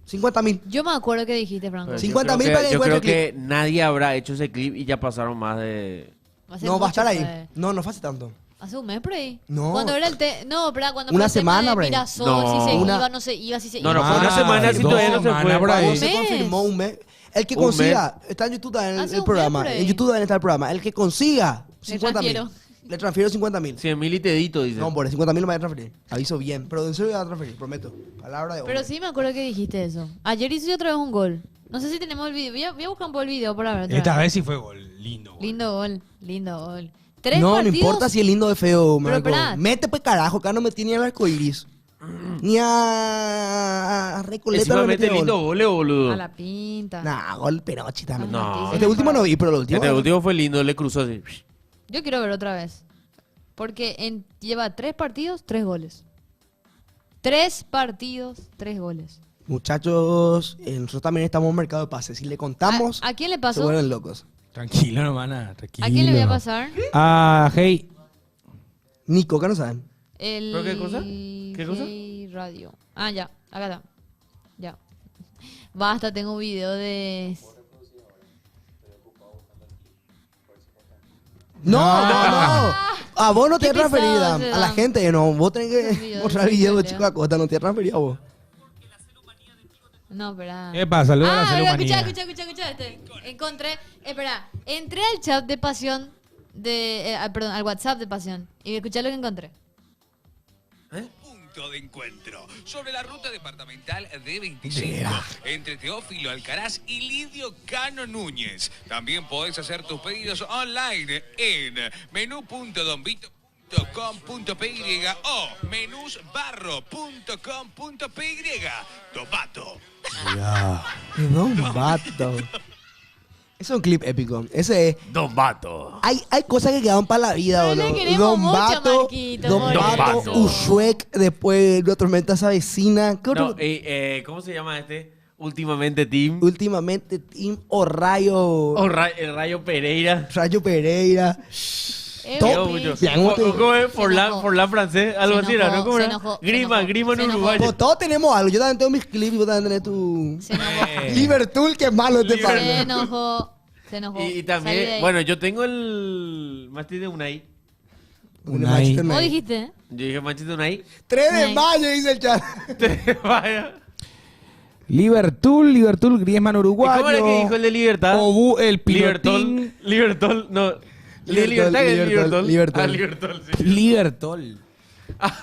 B: 50.000.
D: Yo me acuerdo que dijiste, Franco.
C: Pero
B: 50.000
C: yo
B: para que
C: creo
B: encuentre
C: que nadie habrá hecho ese clip y ya pasaron más de...
D: Hace
B: No, va a
D: mucho
B: estar ahí.
D: fue.
B: No, no fue hace tanto.
D: Hace un mes por ahí.
B: No.
D: Cuando era el No, pero cuando
B: Una
D: fue el tema
B: semana,
D: de
B: por ahí.
D: Mirasol,
C: No.
D: si se
B: Una-
D: iba, no se iba, si se
C: No,
D: iba.
C: no, fue una semana si
A: dos
C: todavía no se
A: semanas
C: fue.
A: por ahí.
B: Cuando se
D: mes.
B: confirmó un mes. El que
C: Un
B: consiga, está en YouTube en
D: Hace
B: el
D: un
B: programa.
D: mes por ahí.
B: En YouTube también está el programa. El que consiga
D: Le
B: 50.000.
D: transfiero.
B: Le transfiero 50.000.
C: 100.000 y tedito, dice.
B: No, por 50.000 no me voy a transferir. Aviso bien. Pero en serio voy a transferir, prometo. Palabra de hombre.
D: Pero sí me acuerdo que dijiste eso. Ayer hice otra vez un gol. No sé si tenemos el video. Voy a buscar un poco el video para ver. otra
A: Esta
D: vez.
A: vez sí fue gol, lindo. Gol.
D: Lindo gol. 3
B: No,
D: partidos.
B: no importa si es lindo o es feo,
D: Pero
B: Marco.
D: esperá.
B: Mete pues carajo, acá no metí ni al arco iris. Ni a Recoleta
C: Encima
B: no
C: mete
B: metí
C: lindo
B: gol.
C: gole, boludo.
D: A la pinta.
B: Nah, gol Perochi también.
C: No.
B: Este último no vi, pero el último.
C: Este último fue lindo, le cruzó así.
D: Yo quiero ver otra vez. Porque lleva 3 partidos, 3 goles. 3 partidos, 3 goles.
B: Muchachos, nosotros también estamos en mercado de pases. Si le contamos,
D: ¿A quién le
B: se
D: pasó?
B: vuelven locos.
A: Tranquilo, hermana, tranquilo.
D: ¿A quién le voy a pasar?
A: Ah, hey.
B: Nico, ¿qué no saben?
D: El
C: ¿Pero qué cosa? ¿Qué cosa?
D: Hey Radio. Ah, ya, acá está. Ya. Basta, tengo un video de...
B: No. A vos no te
D: ¿Qué
B: has transferido.
D: pesado
B: A
D: se
B: la
D: da?
B: gente no. Vos tenés
D: Qué
B: que
D: video
B: mostrar
D: de
B: video de
D: historia.
B: Chico Acosta. No te has transferido a vos.
D: No, espera.
A: Epa, saluda a la
D: Ah,
A: celumanía.
D: escucha este. Encontré, espera, entré al chat de Pasión, perdón, al WhatsApp de Pasión, y escuché lo que encontré.
K: Punto de encuentro sobre la ruta departamental D25 entre Teófilo Alcaraz y Lidio Cano Núñez. También podés hacer tus pedidos online en menú.donvito.com.py o menusbarro.com.py. Tomato.
B: Don Vato. Ese es un clip épico. Ese es.
C: Don Vato.
B: Hay cosas que quedan para la vida,
D: No le
B: boludo.
D: queremos
B: Don
D: mucho,
B: Vato.
D: Marquito,
B: Don
D: por
B: Vato.
C: eso.
B: Ushuec. Después la tormenta se avecina. ¿Qué otro?
C: No, ¿cómo se llama este? Últimamente Team.
B: Últimamente, Team o Rayo.
C: El Rayo Pereira.
B: Rayo Pereira.
C: Forlán francés, algo así, ¿no? ¿Cómo era? Grima en uruguayo.
B: Pues todos tenemos algo. Yo también tengo mis clips y vos también tenés tu... Liverpool, qué malo este padre.
D: Se enojó.
C: Y también, bueno, yo tengo el Manchester Unai.
B: Unai.
D: ¿Vos dijiste?
C: Yo dije Manchester Unai.
B: 3 de mayo, dice el chat.
C: 3 de mayo.
A: Liverpool, Griezmann uruguayo.
C: ¿Y cómo era que dijo el de Libertad?
A: Obu, el pilotín.
C: Libertol, no. Libertad. Libertol, sí.
A: Libertol.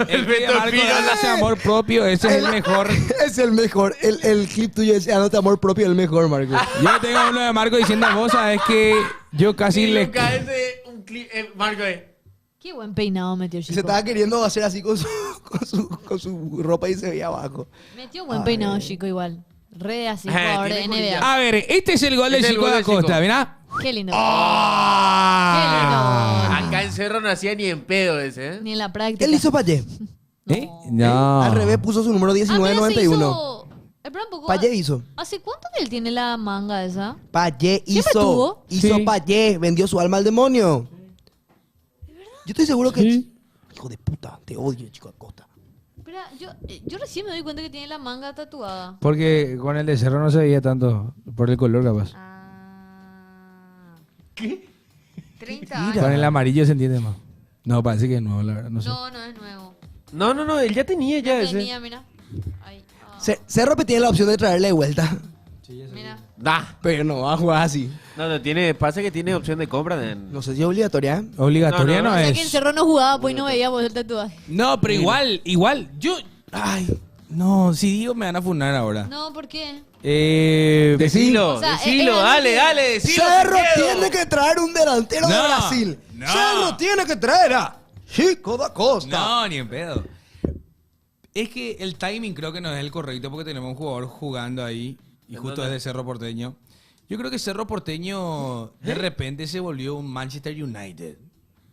A: El Beto Marco hace amor propio, ese es el mejor.
B: Es el mejor. El clip tuyo dice, anota amor propio, el mejor, Marco.
A: Yo tengo uno de Marco diciendo, vos sabés que yo casi
C: sí,
A: le...
C: ese un clip, Marco,
D: Qué buen peinado metió Chico.
B: Se estaba queriendo hacer así con su ropa y se veía abajo.
D: Metió buen peinado Chico igual. Re así, jugador de NBA.
A: A ver, este es el gol de Chico da Costa, mirá.
D: Qué lindo.
A: Qué lindo.
C: Acá en Cerro no hacía ni en pedo ese, ¿eh?
D: Ni en la práctica.
B: Él hizo Payet.
A: No.
B: Al revés puso su número 1991. Payet hizo.
D: ¿Hace cuánto que él tiene la manga esa?
B: Payet
D: ¿Siempre tuvo?
B: hizo
A: Sí.
B: Payet, vendió su alma al demonio. Yo estoy seguro que...
A: Sí.
B: Hijo de puta, te odio, Chico Acosta.
D: Espera, yo recién me doy cuenta que tiene la manga tatuada.
A: Porque con el de Cerro no se veía tanto por el color capaz.
C: ¿Qué?
D: 30 años.
A: Con el amarillo se entiende más. No, parece que es nuevo, la verdad, no sé.
D: No es nuevo.
C: No, él ya tenía ese.
D: Tenía, mira. Ahí.
B: Cerro tiene la opción de traerle de vuelta.
D: Mira.
B: Pero no va a jugar así.
C: No, pasa que tiene opción de compra.
B: No sé si es obligatoria, ¿eh?
A: Obligatoria no
D: O sea
A: es.
D: que en Cerro no jugaba, pues no veíamos el tatuaje.
A: No, pero igual, yo... Ay, no, si digo me van a funar ahora.
D: No, ¿por qué?
C: Decilo,
D: O sea,
C: decilo,
D: es
C: dale, decilo.
B: Cerro
C: sin miedo.
B: tiene que traer un delantero de
A: No,
B: Brasil.
A: no.
B: Cerro tiene que traer a Chico da Costa.
A: No, ni en pedo. Es que el timing creo que no es el correcto porque tenemos un jugador jugando ahí y justo es de Cerro Porteño. Yo creo que Cerro Porteño de repente se volvió un Manchester United,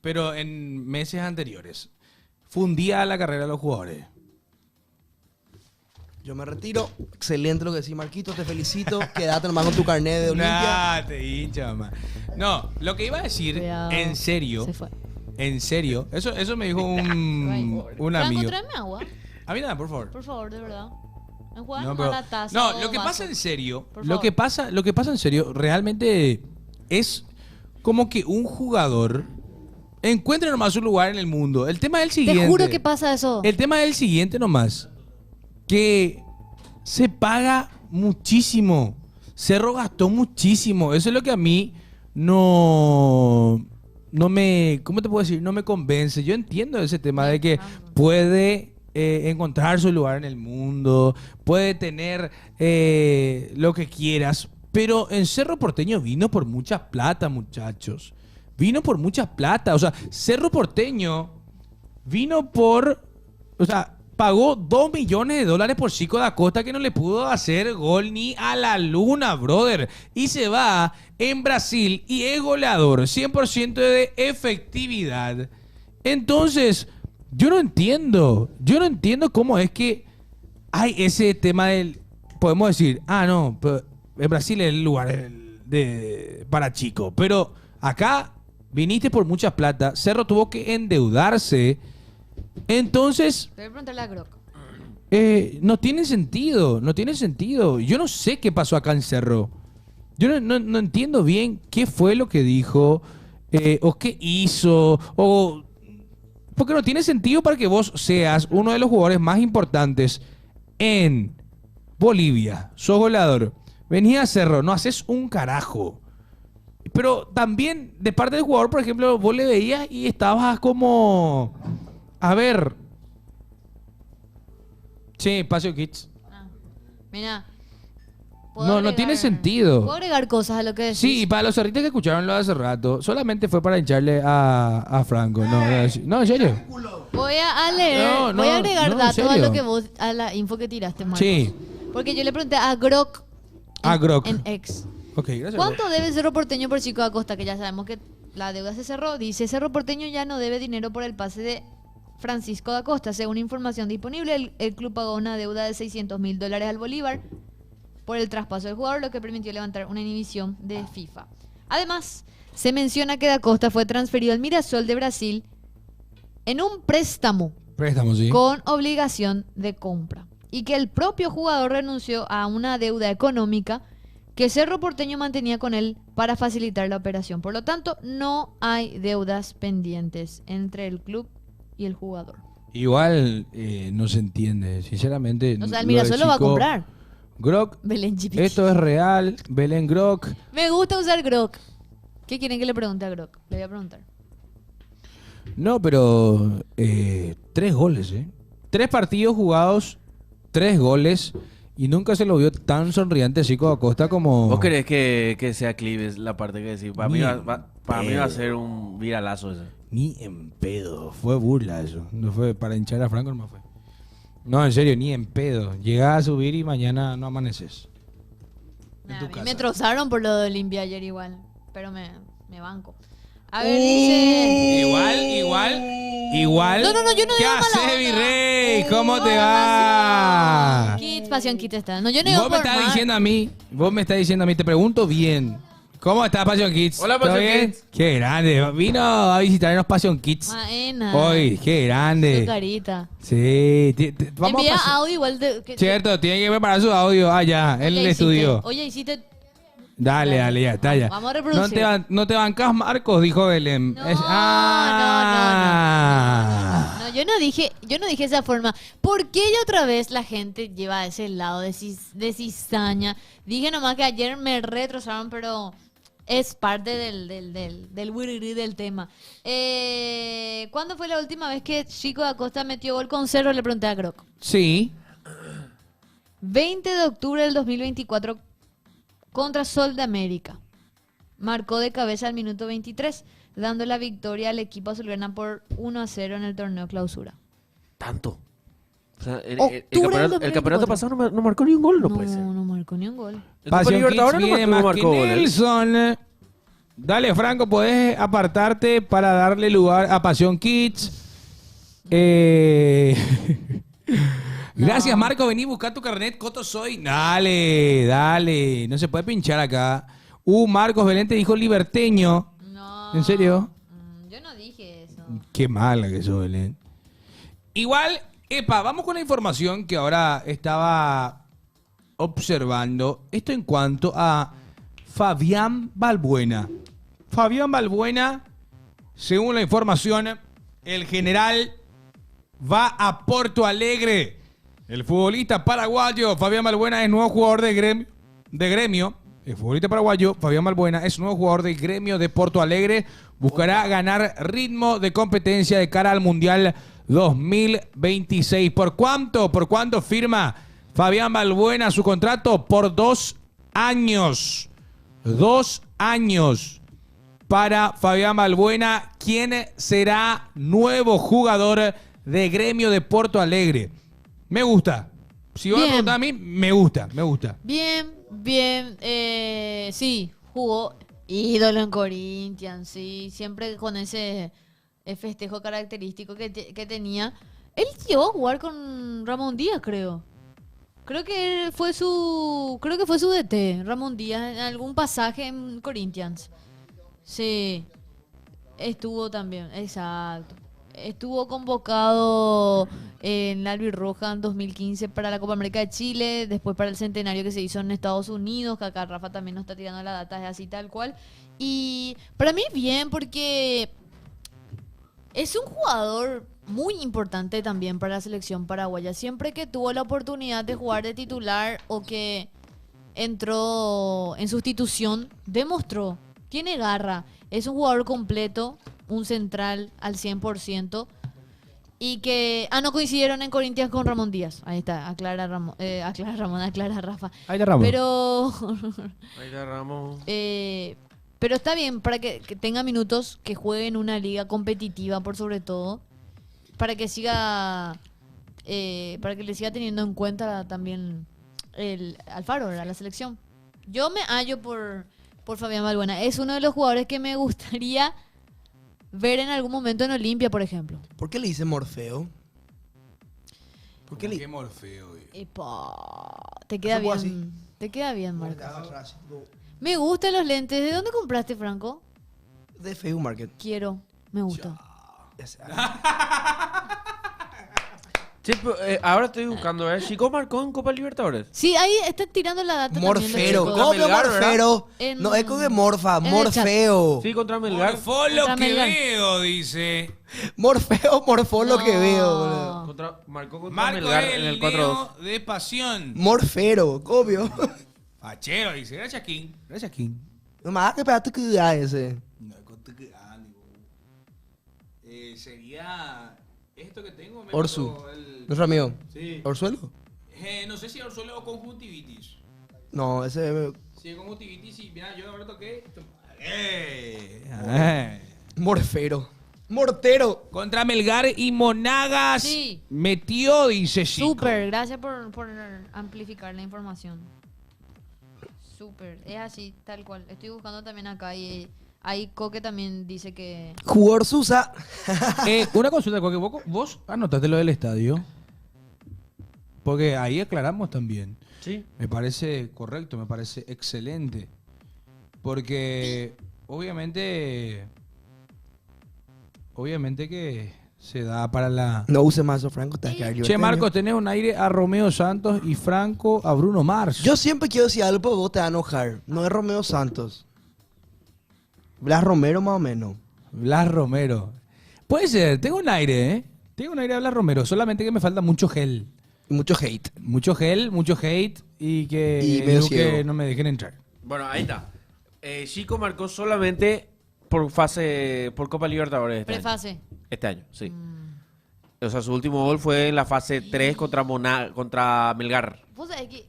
A: pero en meses anteriores. Fundía la carrera de los jugadores.
B: Yo me retiro. Excelente lo que decís, Marquito. Te felicito. Quédate nomás con tu carnet de Olimpia.
A: Nah, te hincha, mamá. No, lo que iba a decir,
D: Cuidado.
A: en serio,
D: Se fue.
A: en serio, eso me dijo un
D: Franco,
A: amigo.
D: tráeme agua.
A: A mí nada, por favor.
D: Por favor, de verdad. Me juegan
A: No,
D: nomás
A: pero-
D: la taza
A: no,
D: o
A: lo que
D: vaso.
A: pasa en serio,
D: Por
A: lo que pasa en serio, realmente es como que un jugador encuentre nomás su lugar en el mundo. El tema es el siguiente.
D: Te juro que pasa eso.
A: El tema es el siguiente nomás. Que se paga muchísimo. Cerro gastó muchísimo. Eso es lo que a mí no me... ¿Cómo te puedo decir? No me convence. Yo entiendo ese tema de que puede encontrar su lugar en el mundo, puede tener lo que quieras, pero en Cerro Porteño vino por mucha plata, muchachos. Vino por mucha plata. O sea, Cerro Porteño vino por... O sea, pagó $2 millones por Chico da Costa que no le pudo hacer gol ni a la luna, brother. Y se va en Brasil y es goleador, 100% de efectividad. Entonces, yo no entiendo cómo es que hay ese tema del... Podemos decir, no, pero en Brasil es el lugar para Chico. Pero acá viniste por mucha plata, Cerro tuvo que endeudarse. Entonces,
D: Te voy a preguntarle a Grok.
A: no tiene sentido. Yo no sé qué pasó acá en Cerro. Yo no entiendo bien qué fue lo que dijo, o qué hizo, porque no tiene sentido para que vos seas uno de los jugadores más importantes en Bolivia. Sos goleador. Venís a Cerro, no haces un carajo. Pero también, de parte del jugador, por ejemplo, vos le veías y estabas como... A ver. Sí, Espacio Kids.
D: Mira.
A: No tiene sentido.
D: ¿Puedo agregar cosas a lo que decís?
A: Sí, y para los cerritos que escucharon lo de hace rato, solamente fue para hincharle a Franco. No, en serio.
D: Voy a leer,
A: No,
D: voy a agregar
A: en
D: datos a
A: serio.
D: lo que vos, a la info que tiraste, Marcos.
A: Sí.
D: Porque yo le pregunté a Grok.
A: A Grok.
D: En X.
A: Ok, gracias.
D: ¿Cuánto debe Cerro Porteño por Chico da Costa? Que ya sabemos que la deuda se cerró. Dice, Cerro Porteño ya no debe dinero por el pase de Francisco da Costa. Según información disponible, el club pagó una deuda de $600.000 al Bolívar por el traspaso del jugador, lo que permitió levantar una inhibición de FIFA. Además, se menciona que Da Costa fue transferido al Mirassol de Brasil en un préstamo
A: Sí.
D: con obligación de compra y que el propio jugador renunció a una deuda económica que Cerro Porteño mantenía con él para facilitar la operación. Por lo tanto, no hay deudas pendientes entre el club y el jugador.
A: Igual no se entiende, sinceramente.
D: O sea, el Mirassol lo va a comprar.
A: Grok,
D: Belén Chipiqui.
A: esto es real. Belén Grok.
D: Me gusta usar Grok. ¿Qué quieren que le pregunte a Grok? Le voy a preguntar.
A: No, pero 3 goles, ¿eh? 3 partidos jugados, 3 goles. Y nunca se lo vio tan sonriente Chico Acosta como...
C: ¿Vos querés que sea Clives la parte que decís? Para mí
A: Ni
C: va a ser un viralazo ese.
A: Ni en pedo. Fue burla eso. No fue para hinchar a Franco, no fue. No, en serio, ni en pedo. Llegás a subir y mañana no amaneces.
D: Nah, a mí me trozaron por lo de Olimpia ayer igual. Pero me banco. A ver, dice...
A: Igual.
D: No, yo no
A: ¿Qué
D: digo mala
A: haces,
D: onda.
A: virrey? ¿Cómo te va?
D: Pasión Kids está. No, yo no digo
A: Vos me
D: por
A: estás
D: mal.
A: diciendo a mí, te pregunto bien. ¿Cómo está Passion Kids?
C: Hola,
A: ¿Todo
C: Passion
A: bien?
C: Kids.
A: Qué grande. Vino a visitarnos Passion Kids.
D: Maena.
A: Hoy, qué
D: Su
A: grande.
D: carita.
A: Sí. Vamos
D: Envía
A: a pasar.
D: audio igual de...
A: Cierto, tiene que preparar su audio allá, en el estudio.
D: Oye, hiciste...
A: Dale, ya está ya.
D: Vamos a reproducir.
A: No te bancas, Marcos, dijo Belén.
D: No,
A: Ah.
D: No, yo no dije de esa forma. ¿Por qué ya otra vez la gente lleva a ese lado de cizaña? Dije nomás que ayer me retrozaron, pero es parte del wirirí del tema. ¿Cuándo fue la última vez que Chico da Costa metió gol con Cerro? Le pregunté a Grok.
A: Sí.
D: 20 de octubre del 2024 contra Sol de América. Marcó de cabeza al minuto 23, dando la victoria al equipo azulgrana por 1-0 en el torneo clausura.
C: ¿Tanto? O sea, el
D: Octubre del
C: campeonato pasado no marcó ni un gol, no puede ser.
D: No marcó ni un gol.
C: El Copa Libertadores no marcó gol.
A: Nelson. Dale, Franco, podés apartarte para darle lugar a Pasión Kids. Gracias, Marco. Vení, buscar tu carnet. Coto soy. Dale. No se puede pinchar acá. Marcos Belén te dijo liberteño.
D: No.
A: ¿En serio?
D: Yo no dije eso.
A: Qué mala que sos, Belén. Igual, vamos con la información que ahora estaba observando. Esto en cuanto a Fabián Balbuena. Fabián Balbuena, según la información, el general va a Porto Alegre. El futbolista paraguayo Fabián Balbuena es nuevo jugador de gremio. El futbolista paraguayo Fabián Balbuena es nuevo jugador del gremio de Porto Alegre. Buscará ganar ritmo de competencia de cara al Mundial 2026. ¿Por cuánto? ¿Por cuánto firma Fabián Balbuena su contrato? Por 2 años. 2 años para Fabián Balbuena, quien será nuevo jugador de gremio de Porto Alegre. Me gusta. Si vas a preguntar a mí, me gusta.
D: Bien. Sí, jugó ídolo en Corinthians, sí. Siempre con ese festejo característico que tenía. Él llegó a jugar con Ramón Díaz, creo. Creo que fue su DT, Ramón Díaz, en algún pasaje en Corinthians. Sí. Estuvo también, exacto. Estuvo convocado en la Albirroja en 2015 para la Copa América de Chile, después para el centenario que se hizo en Estados Unidos, que acá Rafa también nos está tirando la data, es así tal cual. Y para mí bien, porque es un jugador muy importante también para la selección paraguaya. Siempre que tuvo la oportunidad de jugar de titular o que entró en sustitución, demostró, tiene garra, es un jugador completo, un central al 100%, y que no coincidieron en Corinthians con Ramón Díaz. Ahí está, aclara Rafa.
A: Ahí está Ramón.
D: Pero
C: Ahí está Ramón.
D: pero está bien para que tenga minutos, que juegue en una liga competitiva por sobre todo, para que le siga teniendo en cuenta también el Alfaro, ¿verdad? La selección. Yo me hallo por Fabián Balbuena. Es uno de los jugadores que me gustaría ver en algún momento en Olimpia, por ejemplo.
B: ¿Por qué le dice Morfeo? ¿Por qué le
A: Morfeo?
D: Te queda
B: ¿Cómo
D: bien.
B: así?
D: Te queda bien, Marcos. Me gustan los lentes. ¿De dónde compraste, Franco?
B: De Facebook Market.
D: Quiero, me gusta.
C: Sí, pero, ahora estoy buscando, Chico marcó en Copa Libertadores.
D: Sí, ahí está tirando la data.
B: Morfero,
D: también,
B: ¿cómo
C: Melgar,
B: Morfero?
D: En-
B: No, es con que Morfa,
D: en el
B: Morfeo.
C: Sí, contra Melgar.
A: Morfolo
D: Contra
A: que
D: Melgar.
A: veo, dice.
B: Morfeo, morfolo que
D: No.
B: veo, boludo.
C: Marcó contra
A: Marco
C: Melgar en
A: el
C: el 4-2.
A: Neo de pasión.
B: Morfero, obvio.
A: Fachero, dice. Gracias, King. Gracias, King.
B: Nomás que pedazo que da ese.
A: No, sería esto que tengo. me
B: Orsu.
A: mató el-
B: Nuestro amigo.
A: Sí.
B: ¿Orsuelo?
A: No sé si Orsuelo o conjuntivitis.
B: No, ese.
A: Si es conjuntivitis, y mira, yo ahora toqué.
B: Morfero. Mortero.
A: Contra Melgar y Monagas.
D: Sí.
A: Metió, dice Chico.
D: Súper, gracias por amplificar la información. Súper, es así, tal cual. Estoy buscando también acá y ahí Coque también dice que...
B: Jugador Susa.
A: Una consulta, Coque. ¿Vos anotaste lo del estadio? Porque ahí aclaramos también.
C: Sí.
A: Me parece correcto, me parece excelente. Porque obviamente que se da para la...
B: No use más eso, Franco. Te vas a quedar
A: Che,
B: libertario.
A: Marcos, tenés un aire a Romeo Santos y Franco a Bruno Mars.
B: Yo siempre quiero decir algo, pero vos te vas a enojar. No es Romeo Santos. Blas Romero, más o menos.
A: Blas Romero. Puede ser, tengo un aire, ¿eh? Tengo un aire a Blas Romero, solamente que me falta mucho gel.
B: Y mucho hate.
A: Mucho gel, mucho hate y que
B: Y medio
A: digo que
B: ciego.
A: no me dejen entrar.
C: Bueno, ahí está. Chico marcó solamente por Copa Libertadores
D: Prefase.
C: este año, sí. O sea, su último gol fue en la fase 3 contra Melgar.
D: Vos sabés que...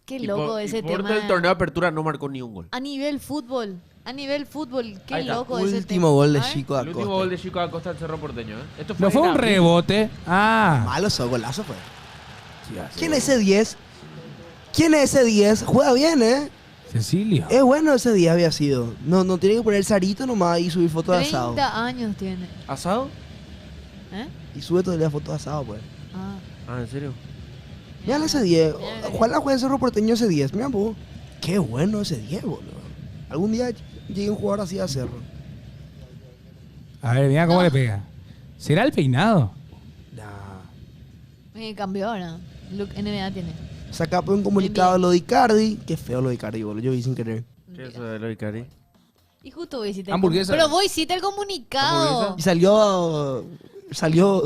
D: Qué
C: Y
D: loco
C: por-
D: ese
C: y por
D: tema.
C: el torneo de apertura no marcó ni un gol.
D: A nivel fútbol, qué
C: Ahí está.
D: loco ese tema.
B: Último gol de
D: A ver.
B: Chico
C: El último
B: Acosta.
C: gol de Chico Acosta al Cerro Porteño. Esto
A: No fue
C: en
A: un
C: abril.
A: rebote. Ah.
B: Malo ese golazo fue. ¿Quién es ese 10? ¿Quién es ese 10? Juega bien, ¿eh?
A: Cecilio.
B: Es bueno ese 10 había sido. No tiene que poner el sarito nomás y subir fotos de asado.
D: 30 años tiene.
C: ¿Asado?
D: ¿Eh?
B: Y sube todo el día fotos de asado, pues.
D: Ah.
C: Ah, ¿en serio?
B: Miren ese 10. Ojalá juegue en Cerro Porteño ese 10. Mira, vos. Qué bueno ese 10, boludo. Algún día llegue un jugador así a Cerro.
A: A ver, mira cómo le pega. ¿Será el peinado?
D: Cambió ahora. Look, NBA tiene.
B: Saca un comunicado de lo de Icardi. Qué feo lo de Icardi, boludo. Yo vi sin querer.
C: ¿Qué es eso de lo Icardi?
D: Y justo vos hiciste
A: Hamburguesa.
D: Pero vos hiciste el comunicado.
B: Y salió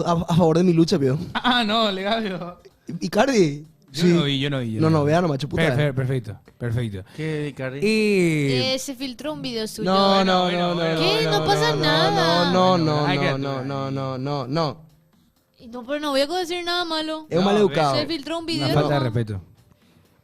B: a favor de mi lucha, pío.
A: Ah, no, legal.
B: Icardi.
A: Yo no vi, yo no vi.
B: No, vea nomás, chuputa.
A: Perfecto.
C: ¿Qué de Icardi?
A: Y...
D: Se filtró un video suyo.
B: No.
D: ¿Qué? No pasa nada.
B: No.
D: No, pero no voy a decir nada malo.
B: Es un maleducado.
D: Se filtró un video.
A: Una falta de
D: nomás.
A: respeto.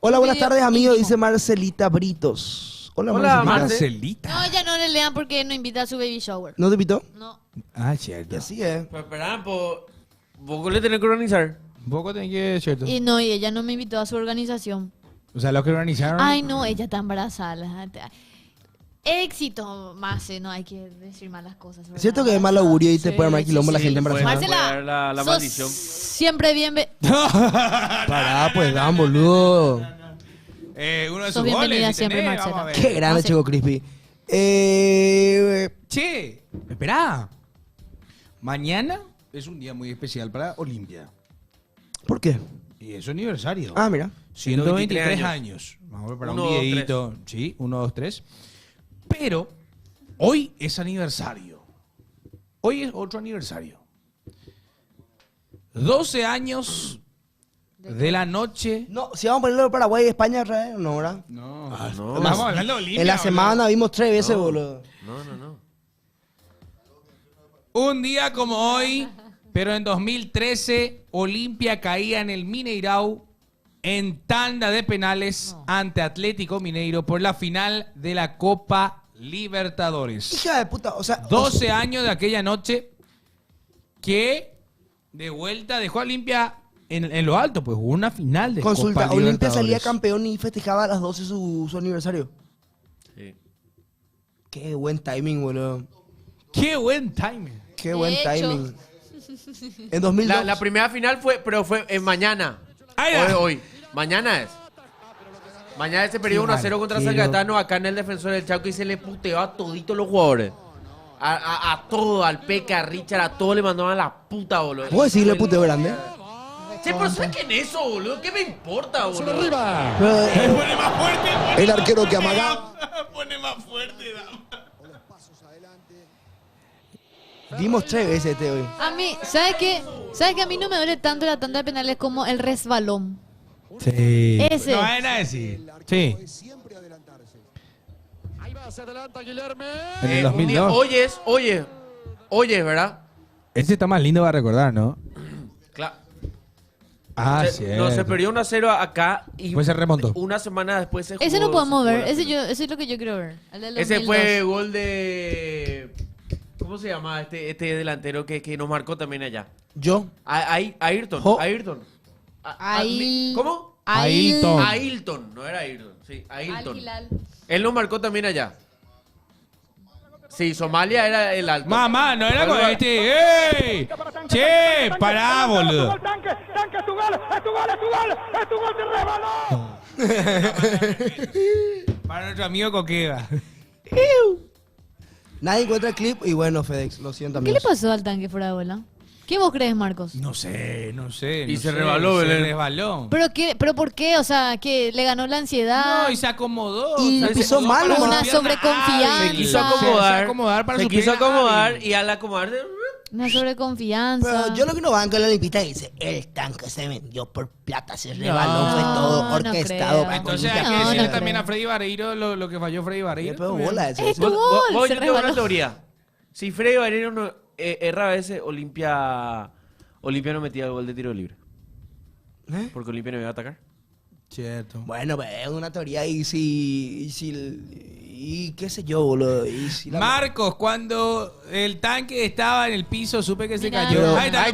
B: Hola, buenas
D: Video
B: tardes, amigos.
D: íntimo.
B: Dice Marcelita Britos. Hola,
C: Hola,
B: Marcelita.
A: Marcelita.
D: No, ya no le lean porque no invita a su baby shower.
B: ¿No te invitó?
D: No.
A: Ah, cierto.
B: Y así es.
C: Pues esperá, vos le tenés que organizar.
A: Un poco tenés que, cierto.
D: Y no, y ella no me invitó a su organización.
A: O sea, lo que organizaron.
D: Ay, no, ella está embarazada. Éxito, más, no hay que decir malas cosas. ¿verdad?
B: Es cierto que es mal augurio y te
D: Sí,
B: puede armar quilombo la
C: sí,
B: gente
C: puede-
B: embarazada.
D: Marcela,
C: puede dar la
D: sos
C: maldición.
D: siempre bien...
B: Pará, pues, dan, boludo.
A: Uno de
D: Sos
A: sus
D: bienvenida
A: goles. si
D: siempre,
A: tenés,
D: Marcela.
A: vamos a ver.
B: Qué grande,
D: sí.
B: Chico Crispy.
A: Che, esperá. Mañana es un día muy especial para Olimpia.
B: ¿Por qué?
A: Y es su aniversario.
B: Ah, mira.
A: 123 años. Vamos a preparar un
C: 1, 2,
A: videito. Sí, 1, 2, 3. Pero hoy es aniversario. Hoy es otro aniversario. 12 años de la noche.
B: No, si vamos a ponerlo Paraguay y España otra vez, no, ¿verdad?
A: No,
C: no.
A: Estamos hablando de Olimpia.
B: En la
A: boludo.
B: semana vimos 3 veces, boludo.
C: No.
A: Un día como hoy, pero en 2013, Olimpia caía en el Mineirao en tanda de penales ante Atlético Mineiro por la final de la Copa Libertadores.
B: Hija de puta, o sea...
A: 12 años de aquella noche que de vuelta dejó a Olimpia en lo alto, pues hubo una final de
B: Consulta,
A: Copa
B: Olimpia
A: Libertadores.
B: salía campeón y festejaba a las 12 su aniversario.
C: Sí.
B: Qué buen timing, boludo.
A: Qué buen timing.
B: Qué buen
D: De hecho.
B: timing. En 2002.
C: La primera final fue mañana.
A: Ahí va.
C: Hoy. Mañana es. Mañana se perdió 1-0 contra San Cayetano acá en el Defensor del Chaco y se le puteó a toditos los jugadores. A todo, al Peca, a Richard, a todos le mandaban la puta, boludo.
B: ¿Puedo decirle puteo grande?
C: Che, pero ¿sabes quién es eso, boludo? ¿Qué me importa, boludo?
A: Pone más fuerte.
L: El arquero que amaga.
A: Pone más fuerte.
B: Dimos 3 veces este hoy.
D: A mí, ¿sabes qué? ¿Sabes que a mí no me duele tanto la tanda de penales como el resbalón?
A: Sí.
D: Ese.
A: No hay nada que decir. Sí. En el 2002.
C: Oyes, ¿verdad?
A: Ese está más lindo para recordar, ¿no?
C: Claro.
A: Ah, sí.
C: No, se perdió 1-0 acá y
A: Después se remontó.
C: una semana después se jugó.
D: Ese no podemos ver.
C: se jugó
D: Ese es lo que yo quiero ver. El del
C: Ese
D: 2002.
C: fue gol de... ¿Cómo se llama este delantero que nos marcó también allá?
B: Yo.
C: Ayrton.
B: Jo.
C: Ayrton. ¿Cómo?
A: Ailton.
C: Ailton, no era Ayrton. Sí, Ailton.
D: Al-Hilal.
C: Él nos marcó también allá. Sí, Somalia era el alto.
A: Mamá, no era con este. ¡Ey! Che, pará, boludo.
M: Tanque, es tu gol, es tu gol de resbalón.
A: Para nuestro amigo Coqueva.
B: Nadie encuentra el clip y bueno, FedEx, lo siento,
D: ¿Qué
B: amigos.
D: le pasó al tanque fuera de bola? ¿Qué vos crees, Marcos?
A: No sé.
C: Y
A: no
C: se
A: sé,
C: resbaló,
A: Se
C: Belén.
A: resbaló.
D: ¿Pero por qué? O sea, que le ganó la ansiedad.
A: No, y se acomodó.
B: Y
A: Se
B: pisó
A: acomodó
B: mal,
A: para
B: ¿no?
A: su
D: Una
A: pierna
D: sobreconfianza.
A: hábil.
C: Se quiso acomodar.
A: Se acomodar para
C: se
A: su
C: quiso
A: pierna
C: acomodar
A: hábil.
C: y al acomodarse...
D: Una sobreconfianza.
B: Pero yo lo que no banco en la Olimpista dice, el tanque se vendió por plata, se rebaló, fue
D: no,
B: todo
D: no
B: orquestado.
D: creo.
A: Entonces hay que
D: No,
A: decirle
D: no
A: también
D: creo.
A: a Freddy Vareiro lo que falló Freddy
B: Le
A: Vareiro.
B: pegó bola ese.
D: Es tu gol,
C: Vos,
D: se
C: yo tengo una
D: resbaló.
C: teoría. Si Freddy Vareiro no erra a veces, Olimpia no metía el gol de tiro libre. Porque Olimpia no iba a atacar.
A: Cierto.
B: Bueno, pues es una teoría y qué sé yo, boludo.
C: Marcos, cuando el tanque estaba en el piso, supe que se
D: Mira.
C: cayó.
B: Pero-
C: Ahí está.
A: Ahí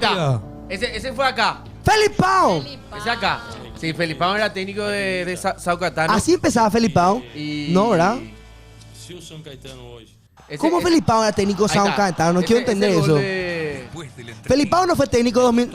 A: está.
C: Ese fue acá.
B: ¡Felipao!
C: Ese acá. Sí, Felipao era técnico de Sao Catano.
B: Así empezaba Felipao.
C: Y-
B: No, ¿verdad? ¿Cómo Felipao era técnico de Sao Catano? No quiero entender eso. Felipao no fue técnico 2000.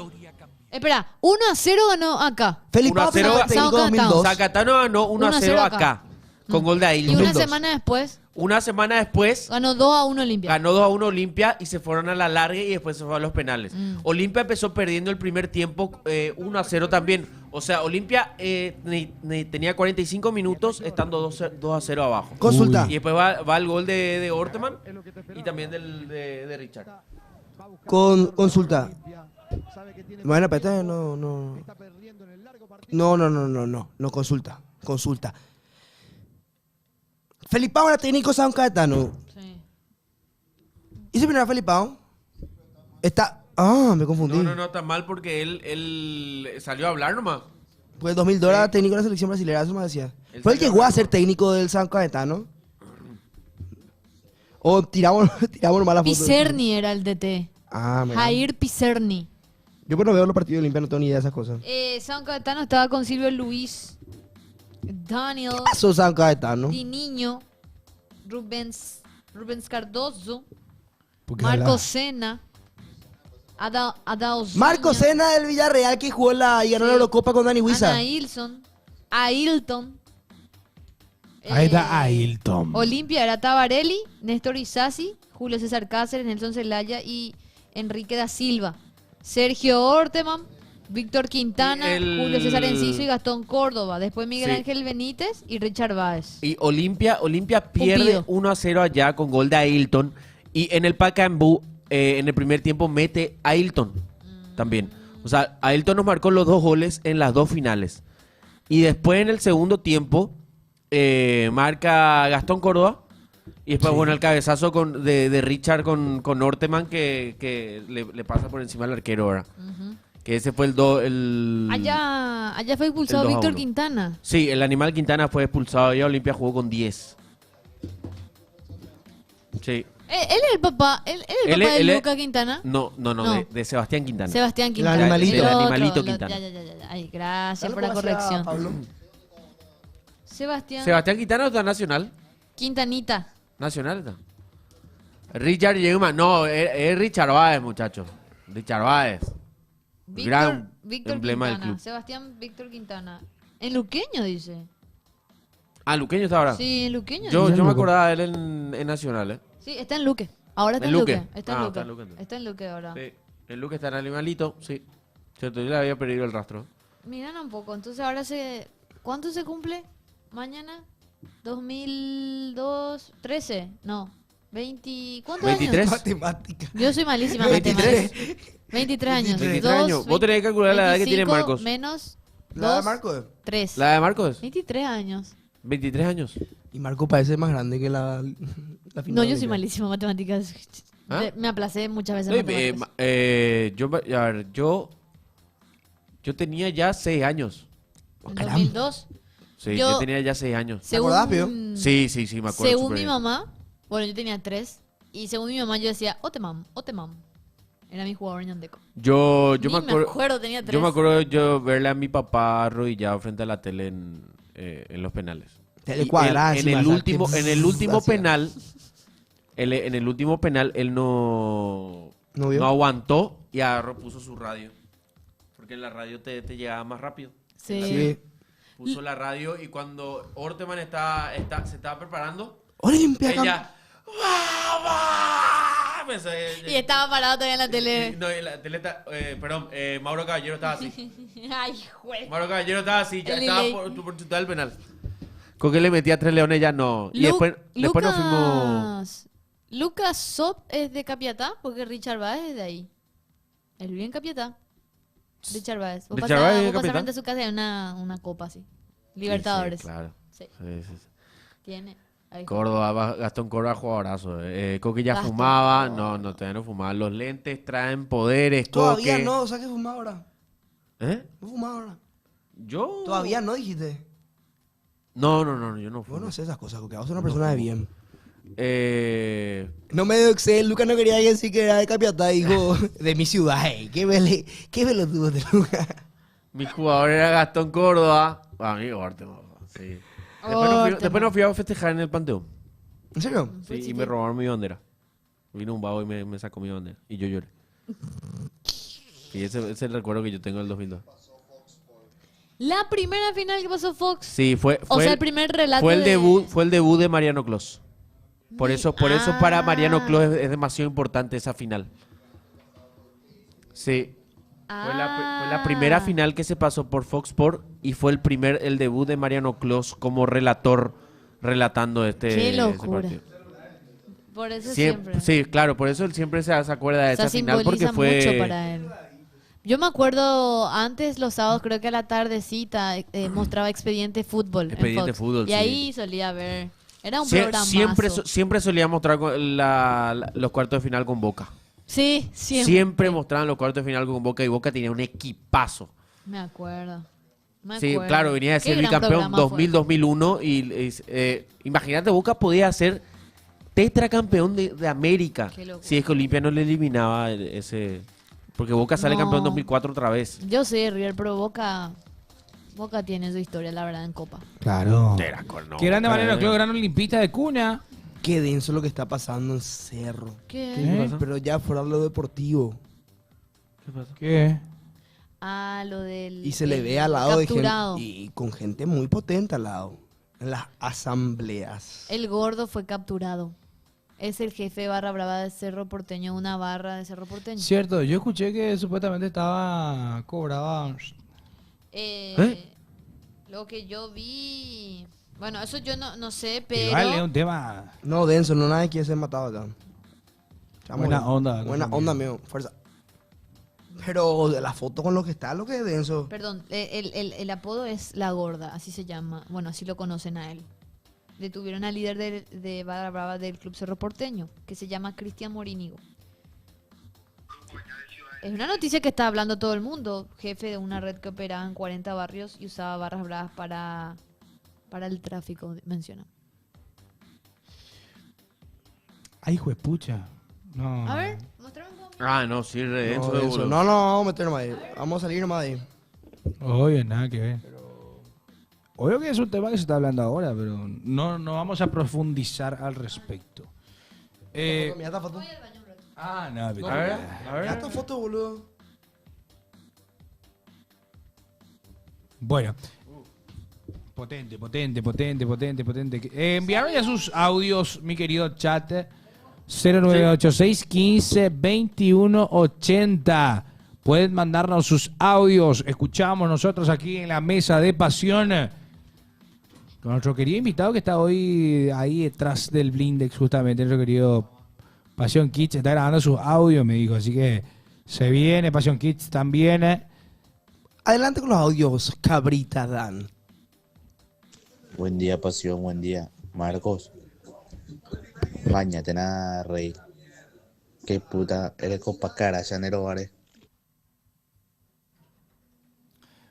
D: Espera, 1-0 ganó acá.
B: Felipao fue técnico 2002.
C: Sao Catano ganó 1-0 acá. Con gol de
D: Y
C: Ailton.
D: una semana después
C: Una semana después
D: ganó 2-1 Olimpia.
C: ganó 2-1 Olimpia y se fueron a la larga y después se fue a los penales. Olimpia empezó perdiendo el primer tiempo 1-0 también. O sea, Olimpia tenía 45 minutos estando 2-0 abajo.
B: Consulta.
C: Y después va el gol de Orteman y también de Richard.
B: Consulta. Bueno, pero no, consulta. Felipao era técnico de San Cayetano.
D: Sí.
B: ¿Y ese primero Felipao? Me confundí.
C: No, está mal porque él salió a hablar nomás.
B: Pues 2002 era técnico de la selección brasileña, eso me decía.
C: Él
B: ¿Fue el que
C: salió
B: llegó
C: a
B: a ser técnico del San Cayetano? O tiramos nomás la foto.
D: Picerni era el DT.
B: Mira.
D: Jair Picerni.
B: Yo pues no veo los partidos de Olimpia, no tengo ni idea de esas cosas.
D: San Cayetano estaba con Silvio Luis, Daniel,
B: ¿Qué pasó San Cayetano?
D: Di Niño, Rubens Cardoso,
A: Porque
D: Marco
A: habla-
D: Sena, Adaosuña,
B: Marco Sena del Villarreal que jugó y ganó la Eurocopa con Dani Huiza.
D: Ana Ilson, Ailton.
A: Ahí está Ailton.
D: Olimpia era Tabarelli, Néstor Isasi, Julio César Cáceres, Nelson Zelaya y Enrique da Silva. Sergio Orteman, Víctor Quintana,
C: Y el-
D: Julio César Enciso y Gastón Córdoba. Después Miguel
C: Sí.
D: Ángel Benítez y Richard Báez.
C: Y Olimpia pierde
D: Pupido.
C: 1-0 allá con gol de Ailton. Y en el Pacaembu, en el primer tiempo, mete a Ailton también. O sea, Ailton nos marcó los 2 goles en las 2 finales. Y después en el segundo tiempo, marca Gastón Córdoba. Y después, bueno, el cabezazo de Richard con Orteman que le pasa por encima al arquero ahora. Que ese fue el...
D: Allá fue expulsado
C: el 2-1.
D: Víctor Quintana.
C: Sí, el Animal Quintana fue expulsado y Olimpia jugó con 10. Sí.
D: Él es el papá, él es el papá de Luca Quintana.
C: No,
D: No.
C: de Sebastián Quintana.
D: Sebastián Quintana.
B: El animalito.
C: El
D: otro,
C: animalito
D: lo-
C: Quintana.
D: Ya. Ay, gracias
B: Dale
D: por la
B: por hacia
D: corrección.
B: Pablo.
D: Sebastián
C: Quintana está nacional.
D: Quintanita.
C: Nacional está. Richard Yeuma. No, es Richard Báez, muchachos. Richard Báez. Gran
D: Víctor
C: emblema del
D: Quintana.
C: club.
D: Sebastián Víctor Quintana. En Luqueño, dice.
C: Ah, Luqueño está ahora.
D: Sí, Luqueño.
C: Yo me acordaba de él en Nacional, ¿eh?
D: Sí, está en Luque. Ahora está
C: ¿En
D: en
C: Luque?
D: Luque. Está en
C: Ah,
D: Luque.
C: está en Luque, entonces.
D: Está en Luque ahora.
C: Sí. El Luque está en Animalito, sí. Cierto, yo le había perdido el rastro.
D: Miran un poco. Entonces ahora ¿cuánto se cumple? Mañana. 2013. No. 20. ¿Cuántos
C: 23.
D: años?
B: Matemática.
D: Yo soy malísima en matemáticas. 23 años.
C: 23
D: Dos,
C: años. Vos tenés que calcular la edad que tiene
D: 25
C: Marcos.
D: Menos
B: ¿La de
D: 2,
B: Marco?
D: 3.
C: ¿La de Marcos?
D: 23 años.
C: 23 años.
B: Y Marco parece más grande que la final.
D: No, yo soy malísima en matemáticas.
C: ¿Ah?
D: Me aplacé muchas veces en
C: Sí,
D: matemáticas.
C: a ver, yo tenía ya 6 años.
D: En 2002.
C: Sí, yo tenía ya 6 años.
B: ¿Te acordás, Pío?
C: Sí, me acuerdo.
D: Según
C: súper
D: mi
C: bien.
D: mamá, bueno, yo tenía 3. Y según mi mamá, yo decía, Otemam. Era mi jugador ñandeco.
C: Yo
D: Ni
C: me acuerdo,
D: tenía 3.
C: yo me acuerdo yo verle a mi papá arrodillado frente a la tele en los penales.
B: Tele
C: Y
B: cuadrada
C: en
B: encima,
C: el
B: o sea,
C: último,
B: que
C: en el último
B: hacía.
C: penal, en el último penal, él no
B: vio?
C: aguantó y agarró, puso su radio. Porque en la radio te llegaba más rápido.
D: Sí.
B: Sí.
C: Puso la radio y cuando Orteman se estaba preparando,
B: Olimpia,
C: ella...
D: Y estaba parado todavía en la tele.
C: No, y la tele perdón, Mauro Caballero estaba así.
D: Ay, juez.
C: Mauro Caballero estaba así, ya
D: El
C: estaba
D: delay.
C: por chutar el penal. Con que le metía 3 leones ya no. Y después nos fuimos...
D: Lucas Sop es de Capiatá, porque Richard Báez es de ahí. Él vive en Capiatá. Richard Báez. Vos
C: Richard Báez es de
D: pasás
C: Capiatá.
D: frente a su casa y hay una copa así. Libertadores.
C: Sí, claro.
D: Sí.
C: Sí.
D: Tiene. Ahí.
C: Córdoba, Gastón Córdoba, jugadorazo. Coque ya
D: Gastón.
C: fumaba. No, todavía no fumaba. Los lentes traen poderes,
B: Todavía
C: Coque.
B: no, o sea que fumaba ahora.
C: ¿Eh?
B: No fumaba ahora.
C: Yo...
B: Todavía no dijiste.
C: No, yo no fumo.
B: Vos no haces esas cosas, porque vos sos una persona de bien.
C: Eh...
B: No me dio Excel, Lucas no quería decir que era de Capiatá, dijo de mi ciudad. Ey. Qué pelotudo de Lucas.
C: Mi jugador era Gastón Córdoba. Amigo Orteman. Sí. Después nos fui a festejar en el Panteón.
B: ¿En serio?
C: Sí, y me robaron mi bandera. Vino un vago y me sacó mi bandera. Y yo lloré. Y ese es el recuerdo que yo tengo del 2002.
D: La primera final que pasó Fox.
C: Sí, fue
D: el primer relato
C: fue el
D: de-
C: debut, fue el debut de Mariano Clos. Por eso para Mariano Clos es demasiado importante esa final. Sí. Fue la primera final que se pasó por Fox Sports y fue el debut de Mariano Clos como relator relatando
D: Qué
C: ese
D: locura.
C: partido.
D: Por eso siempre.
C: Sí, claro, por eso él siempre se acuerda de
D: O sea,
C: esa final porque
D: simboliza
C: fue
D: mucho para él. Yo me acuerdo antes los sábados, creo que a la tardecita, mostraba Expediente Fútbol. en
C: Expediente
D: Fox.
C: Fútbol,
D: Y
C: sí.
D: ahí solía ver. Era un
C: Sie-
D: programa.
C: siempre solía mostrar los cuartos de final con Boca.
D: Sí, siempre.
C: Siempre mostraban los cuartos de final con Boca y Boca tenía un equipazo.
D: Me acuerdo.
C: Sí, claro, venía de
D: Qué
C: ser
D: gran
C: bicampeón
D: programa fue.
C: 2000-2001 y imagínate, Boca podía ser tetracampeón de América
D: Qué locura.
C: si es que Olimpia no le eliminaba ese... Porque Boca sale
D: No.
C: campeón en 2004 otra vez.
D: Yo sé, River, pero Boca tiene su historia, la verdad, en Copa.
B: Claro.
A: Qué grande Mariano Clos, gran olimpista de cuna.
B: Qué denso lo que está pasando en Cerro.
D: ¿Qué?
C: pasa?
B: Pero ya fuera lo deportivo.
C: ¿Qué pasa?
A: ¿Qué?
D: Ah, lo del.
B: Y se le
D: el
B: ve al lado de
D: capturado.
B: gente. Y con gente muy potente al lado. En las asambleas.
D: El gordo fue capturado. Es el jefe barra brava de Cerro Porteño, una barra de Cerro Porteño.
A: Cierto, yo escuché que supuestamente cobraba...
D: Lo que yo vi. Bueno, eso yo no sé,
A: Igual es
D: pero.
A: un tema...
B: No, denso, no nadie quiere ser matado acá. Estamos
A: Buena
B: bien.
A: onda,
B: Buena
A: no,
B: onda, mío. Fuerza. Pero de la foto con lo que está, lo que es denso.
D: Perdón, el apodo es La Gorda, así se llama. Bueno, así lo conocen a él. Detuvieron al líder de barra brava del Club Cerro Porteño, que se llama Cristian Morínigo. Es una noticia que está hablando todo el mundo. Jefe de una red que operaba en 40 barrios y usaba barras bravas para el tráfico, menciona.
A: Ay, juepucha. No.
D: A ver, muéstrame un poco.
C: Ah, no, sí, re denso
B: No,
C: de
B: denso.
C: boludo.
B: No, vamos a meter nomás ahí. Vamos a salir nomás de ahí.
A: Oye, nada que ver. Obvio que es un tema que se está hablando ahora, pero no vamos a profundizar al respecto.
B: Mira esta foto.
A: No, pero...
C: A ver.
B: Mira esta foto, boludo.
A: Bueno. Potente. Enviaron ya sus audios, mi querido chat. 0986 15 21 80. Pueden mandarnos sus audios. Escuchamos nosotros aquí en la mesa de pasión con nuestro querido invitado que está hoy ahí detrás del Blindex, justamente. Nuestro querido Pasión Kids está grabando sus audios, me dijo. Así que se viene Pasión Kids también.
B: Adelante con los audios, cabrita Dan.
L: Buen día, Pasión, buen día. Marcos, bañate nada, rey. Qué puta, eres copa cara, llanero, vale.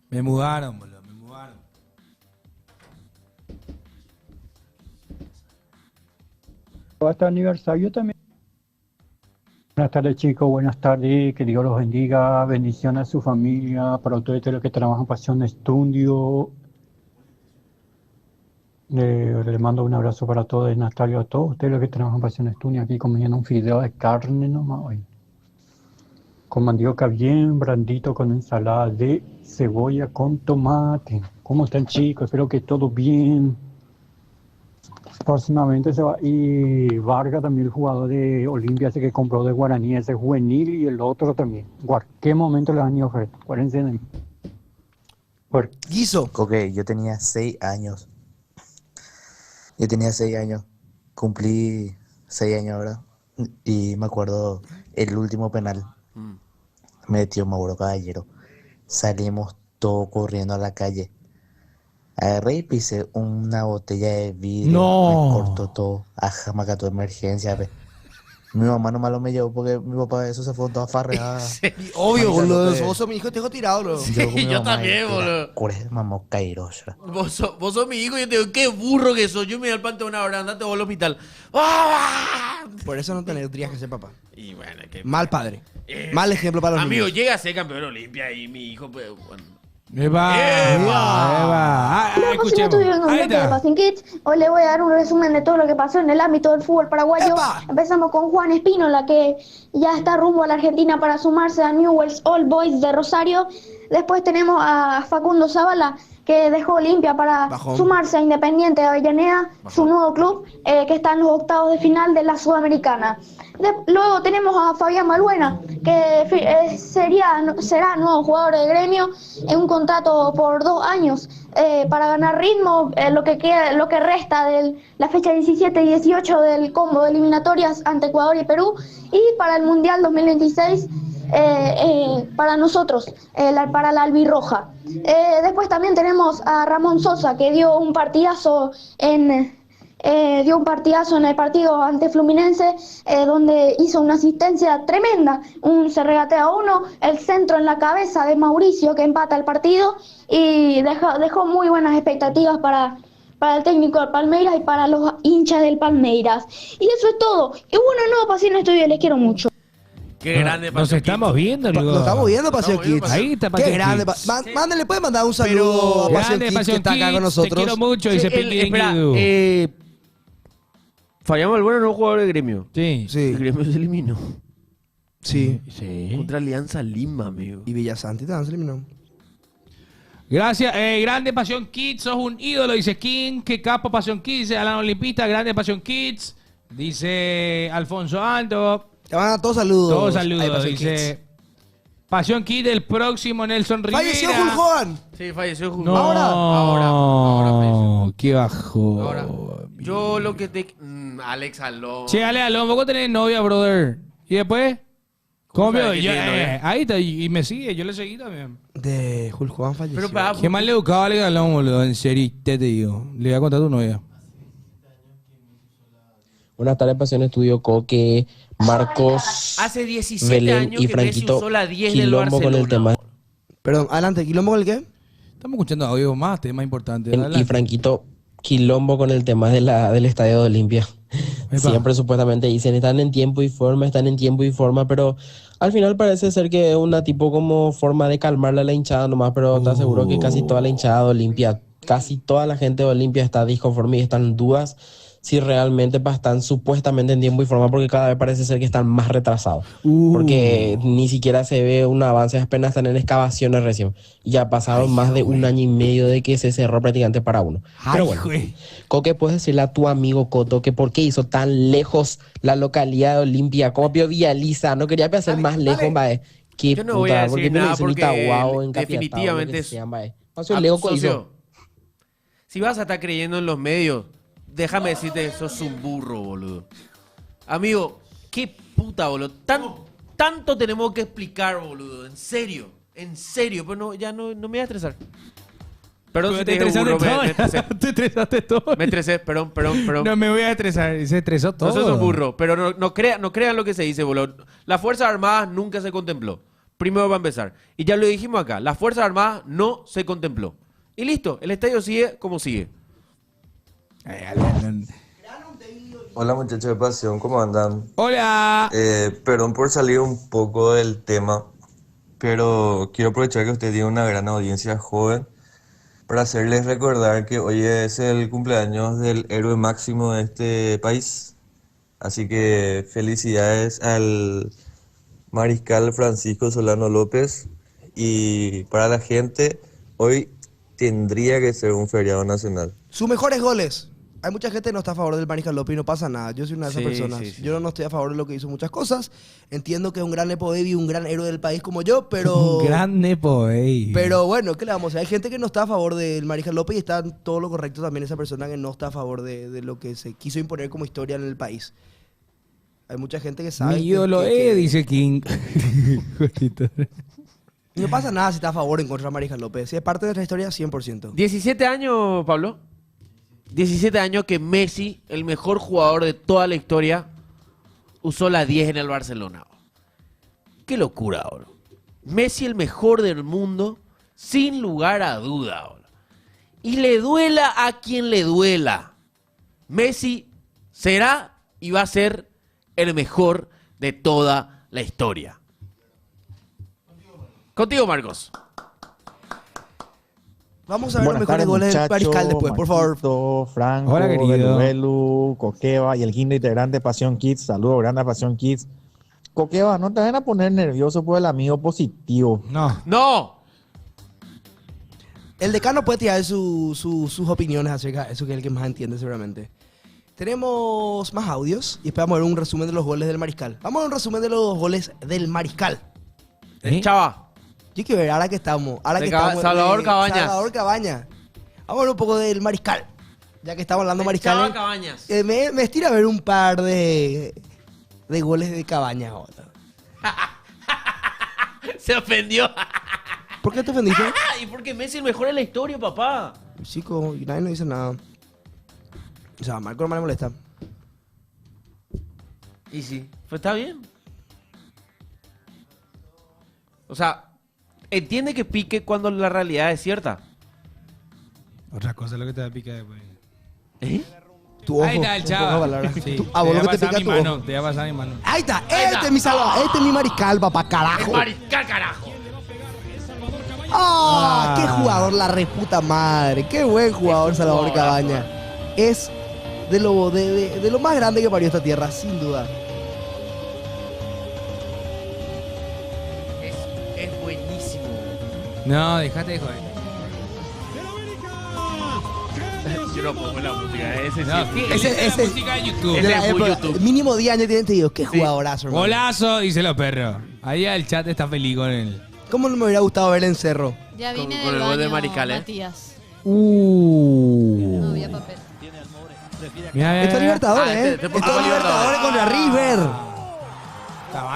A: Me mudaron, boludo, me mudaron.
N: Hasta aniversario también. Buenas tardes, chicos, buenas tardes, que Dios los bendiga, bendiciones a su familia, para ustedes los que trabajan Pasión Estudio. Le mando un abrazo para todos, Natalia, a todos ustedes los que trabajan Pasión Estudio, aquí comiendo un fideo de carne nomás hoy. Con mandioca bien brandito, con ensalada de cebolla con tomate. ¿Cómo están, chicos? Espero que todo bien. Próximamente se va y Vargas también, el jugador de Olimpia, ese que compró de Guaraní, ese juvenil, y el otro también. ¿Qué momento le han ido oferta? Acuérdense de mí.
B: Guiso.
L: Ok, yo tenía 6 años. Cumplí 6 años ahora. Y me acuerdo el último penal. Metió Mauro Caballero. Salimos todos corriendo a la calle. Agarré y pisé una botella de vidrio.
A: No.
L: Me cortó todo. Ajá, me acató de emergencia. Ve. Mi mamá nomás lo me llevó porque mi papá de eso se fue toda farreada.
B: Obvio, boludo. Vos sos mi hijo, te dejo tirado, boludo.
C: Yo también, boludo.
L: Mamá cairosa.
C: Vos sos mi hijo y yo te digo, qué burro que sos. Yo me voy al panteón ahora, andate vos al hospital.
B: Por eso no tendrías que ser papá.
C: Y bueno, que
B: mal padre. Mal ejemplo para los
C: amigo,
B: niños.
C: llega a ser campeón de Olimpia y mi hijo, pues, bueno.
A: Escuchemos. Ahí está.
O: Hoy le voy a dar un resumen de todo lo que pasó en el ámbito del fútbol paraguayo. Empezamos con Juan Espínola, que ya está rumbo a la Argentina para sumarse a Newell's Old Boys de Rosario. Después tenemos a Facundo Zavala, que dejó Olimpia para sumarse a Independiente de Avellaneda, su nuevo club, que está en los octavos de final de la Sudamericana. Luego tenemos a Fabián Balbuena, que será nuevo jugador de Gremio en un contrato por 2 años para ganar ritmo, lo que resta de la fecha 17 y 18 del combo de eliminatorias ante Ecuador y Perú, y para el Mundial 2026 para nosotros, para la albirroja. Después también tenemos a Ramón Sosa, que dio un partidazo en el partido ante Fluminense, donde hizo una asistencia tremenda, se regatea a uno, el centro en la cabeza de Mauricio, que empata el partido, y dejó muy buenas expectativas para el técnico del Palmeiras y para los hinchas del Palmeiras. Y eso es todo. Y bueno, no, Pasión Estudio, les quiero mucho.
C: Qué grande
A: Nos estamos viendo,
B: Nos estamos viendo, Pasión Kids.
A: Ahí está
B: Qué
A: Pasión
B: grande.
A: Kids.
B: Mándale, puede mandar un saludo a Pasión
A: Grande,
B: Kids, que está acá
A: Kids,
B: con nosotros.
A: Te quiero mucho, dice Pinky
C: Espera,
A: Dinguidu.
C: Fabián Balbuena no es jugador de Gremio.
A: Sí.
C: El Gremio se eliminó.
B: Sí.
C: Contra Alianza Lima, amigo.
B: Y Villasanti también se eliminó.
A: Gracias, grande Pasión Kids, sos un ídolo, dice King, qué capo Pasión Kids, dice Alan Olimpista, grande Pasión Kids, dice Alfonso Aldo.
B: Te van a dar todos saludos.
A: Todos saludos,
B: Ay, Pasión
A: dice
B: Kids.
A: Pasión Kids, el próximo Nelson Rivera.
B: Falleció Hulk Hogan.
C: Sí, falleció Hulk
A: No,
C: Hogan. Ahora falleció.
A: Qué bajo.
C: Ahora, yo lo que te... Alex Alón.
A: Che, Ale Alón, vos tenés novia, brother. ¿Y después? ¿Cómo
C: sabes
A: veo?
C: que
A: Yo,
C: tiene novia?
A: ahí está, y me sigue, yo le seguí también.
B: De Hulk Hogan falleció.
A: Qué mal le buscaba Ale Alón, boludo, en serio, te digo. Le voy a contar a tu novia.
P: Buenas tardes, Pasión Estudio, Coque, Marcos,
C: Hace 17
P: Belén
C: años
P: y
C: que Messi
P: Franquito
C: usó la 10 del
P: Quilombo con el
C: Barcelona.
P: tema.
B: Perdón, adelante, ¿Quilombo con el qué?
A: Estamos escuchando audio más, tema importante.
P: Y Franquito Quilombo con el tema del estadio de Olimpia. Siempre supuestamente dicen están en tiempo y forma, pero al final parece ser que es una tipo como forma de calmarle a la hinchada nomás, pero está seguro que casi toda la hinchada de Olimpia, casi toda la gente de Olimpia está disconforme y están en dudas si realmente están supuestamente en tiempo y forma, porque cada vez parece ser que están más retrasados. Porque ni siquiera se ve un avance, apenas están en excavaciones recién. Ya pasaron más de un año y medio de que se cerró prácticamente para uno. Pero bueno, Coque, ¿puedes decirle a tu amigo Coto que por qué hizo tan lejos la localidad de Olimpia? Como Pio Villaliza, no quería hacer más lejos, mae. Qué
C: Yo no voy a decir nada porque
P: definitivamente
C: definitivamente
P: socio,
C: si vas a estar creyendo en los medios, déjame decirte, sos un burro, boludo. Amigo, qué puta, boludo. Tanto tenemos que explicar, boludo. En serio, pero no, ya no me voy a estresar. Perdón si te dije burro, me estresé.
A: Te estresaste todo.
C: Me estresé, perdón.
A: No me voy a estresar, se estresó todo.
C: No sos un burro, pero no crean lo que se dice, boludo. Las Fuerzas Armadas nunca se contempló. Primero va a empezar. Y ya lo dijimos acá, las Fuerzas Armadas no se contempló. Y listo, el estadio sigue como sigue.
Q: Hola muchachos de Pasión, ¿cómo andan?
A: Hola.
Q: Perdón por salir un poco del tema, pero quiero aprovechar que usted tiene una gran audiencia joven para hacerles recordar que hoy es el cumpleaños del héroe máximo de este país. Así que felicidades al mariscal Francisco Solano López. Y para la gente, hoy tendría que ser un feriado nacional.
B: Sus mejores goles. Hay mucha gente que no está a favor del Mariscal López y no pasa nada. Yo soy una de esas personas.
C: Sí.
B: Yo no estoy a favor de lo que hizo muchas cosas. Entiendo que es un gran Nepo Baby, un gran héroe del país como yo, pero...
A: Un gran Nepo Baby.
B: Pero bueno, ¿qué le vamos a hacer? Hay gente que no está a favor del Mariscal López y está en todo lo correcto también esa persona que no está a favor de lo que se quiso imponer como historia en el país. Hay mucha gente que sabe...
A: Mi ídolo dice King.
B: Y no pasa nada si está a favor o en contra de Mariscal López. Si es parte de nuestra historia, 100%.
C: 17 años, Pablo. 17 años que Messi, el mejor jugador de toda la historia, usó la 10 en el Barcelona. Qué locura, bro. Messi, el mejor del mundo, sin lugar a duda, bro. Y le duela a quien le duela. Messi será y va a ser el mejor de toda la historia. Contigo, Marcos.
B: Vamos a ver los mejores goles del Mariscal después, por favor.
R: Franco,
A: Hola, querido.
R: Belu, Coqueva y el quinto integrante de Pasión Kids. Saludos grande a Pasión Kids. Coqueva, no te van a poner nervioso por el amigo positivo.
C: ¡No!
B: El decano puede tirar sus opiniones acerca de eso, que es el que más entiende seguramente. Tenemos más audios y después vamos a ver un resumen de los goles del Mariscal. Vamos a ver un resumen de los goles del Mariscal.
C: Chava.
B: Yo quiero ver, ahora que estamos.
C: Salvador Cabañas.
B: Salvador Cabañas. Vamos a ver un poco del Mariscal. Ya que estamos hablando de Mariscal.
C: Chava Cabañas.
B: Me estira a ver un par de goles de Cabañas.
C: Se ofendió.
B: ¿Por qué te ofendiste?
C: Y porque Messi es el mejor en la historia, papá.
B: Chico, y nadie nos dice nada. O sea, a Marco no me molesta.
C: Y sí, pues está bien. O sea, entiende que pique cuando la realidad es cierta.
A: Otra cosa es lo que te da pica después.
C: ¿Eh?
B: Tu ojo.
A: Ahí está el chava.
B: Sí.
A: Sí.
B: A vos lo que te pica
A: mi
B: tu
A: mano,
B: ojo.
A: te va a pasar mi mano.
B: Ahí está. Este es mi salvador. Este es mi Mariscal, papá, carajo.
C: El Mariscal, carajo.
B: ¡Ah! ¡Qué jugador, la reputa madre! ¡Qué buen jugador Salvador Cabañas! Es de lo más grande que parió esta tierra, sin duda.
C: Es buenísimo.
A: No, déjate de joder.
C: Yo no pongo la música. Ese
A: No,
C: sí.
A: esa es la música de YouTube.
C: Ese es muy YouTube.
B: Mínimo 10 años tienen, te digo. ¡Qué jugadorazo, hermano!
A: Golazo, dice los perros. Ahí el chat está feliz con él.
B: ¿Cómo no me hubiera gustado ver en Cerro?
D: Ya vine
C: con
D: del
C: el gol de
D: baño,
C: Mariscal, ¿eh?
D: Matías. No había papel.
A: Mira,
B: Esto es Libertadores, ¿eh?
C: te
B: Esto es Libertadores contra River.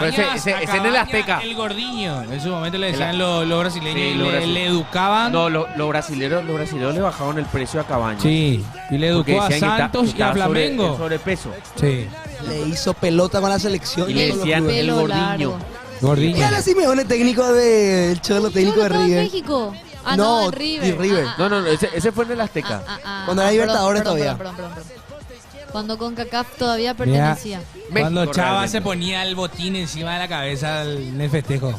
C: Pero ese en el Azteca.
A: El gordiño. En su momento le decían los brasileños
C: Sí,
A: y
C: los brasileños.
A: le educaban.
C: No, los brasileños le bajaron el precio a Cabañas.
A: Sí, y le
C: Porque
A: educó a
C: decían que
A: Santos y a
C: estaba
A: Flamengo.
C: sobrepeso.
A: Sí.
B: Le hizo pelota con la selección.
C: Y le
B: con los
C: decían
B: clubes.
C: el
D: Pelo
C: gordiño.
D: largo.
A: Gordiño.
B: Y ahora Simeone, técnico del Cholo, técnico de
D: ¿Cholo jugó en
B: River.
D: México? Ah,
B: No,
D: no, en River.
B: y River.
C: No, ese fue en el Azteca.
B: Cuando era Libertadores todavía.
D: Perdón. Cuando CONCACAF todavía
A: Mira,
D: pertenecía.
A: cuando
C: México,
A: Chava
C: realmente.
A: se ponía el botín encima de la cabeza en el festejo.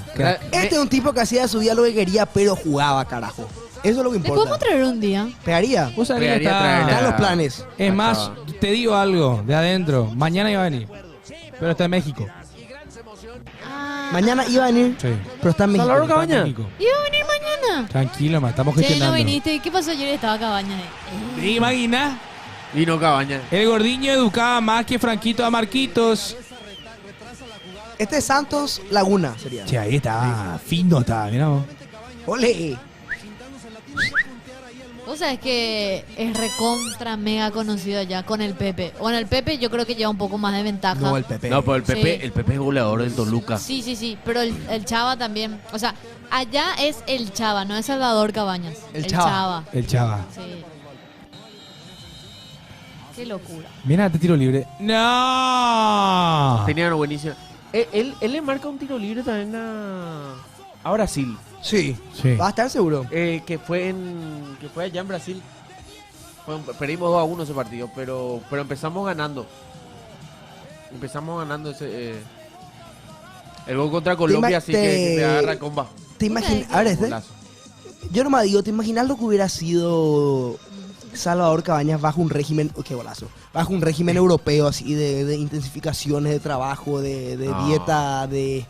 B: Este es un tipo que hacía de su día lo que quería, pero jugaba, carajo. Eso es lo que
D: ¿Le podemos
B: importa.
D: traer un día?
B: Pegaría.
A: Vos sabés que
C: Pegaría
A: está-
C: traerle
B: Están
C: a-
B: los planes.
A: Es más,
C: Chava.
A: te digo algo de adentro. Mañana iba a venir. Pero está en México.
B: Mañana iba a venir,
A: Sí.
B: pero está en México.
C: Salvador Cabañas.
A: México.
D: ¿Iba a venir mañana?
A: Tranquilo, ma, estamos
D: Che, no
A: gestionando.
D: viniste. ¿Qué pasó ayer? Estaba Cabañas.
A: ¿Te imaginas?
C: Vino Cabañas.
A: El gordiño educaba más que Franquito a Marquitos.
B: Este es Santos Laguna sería.
A: Che, ahí está. Fino está, mirá vos.
B: ¡Ole!
D: O sea, es que es recontra mega conocido allá con el Pepe. Bueno, el Pepe yo creo que lleva un poco más de ventaja.
B: No, el Pepe.
C: No, pero el Pepe,
D: Sí.
C: el Pepe es goleador del Toluca.
D: Sí, pero el Chava también. O sea, allá es el Chava, no es Salvador Cabañas.
B: El Chava.
A: El Chava.
D: Sí. Qué locura.
A: Mira, te tiro libre. ¡No!
C: Tenía una buenísima. Él le marca un tiro libre también a Brasil.
B: Sí.
A: Sí.
B: Va a estar seguro.
C: Que fue allá en Brasil. Perdimos 2-1 ese partido, pero empezamos ganando. Empezamos ganando ese el gol contra Colombia, así que me agarra comba.
B: ¿Te imaginas? A ver,
C: Golazo.
B: yo nomás digo, ¿te imaginas lo que hubiera sido Salvador Cabañas bajo un régimen, qué golazo, bajo un régimen europeo así de intensificaciones de trabajo, de
C: No.
B: dieta, de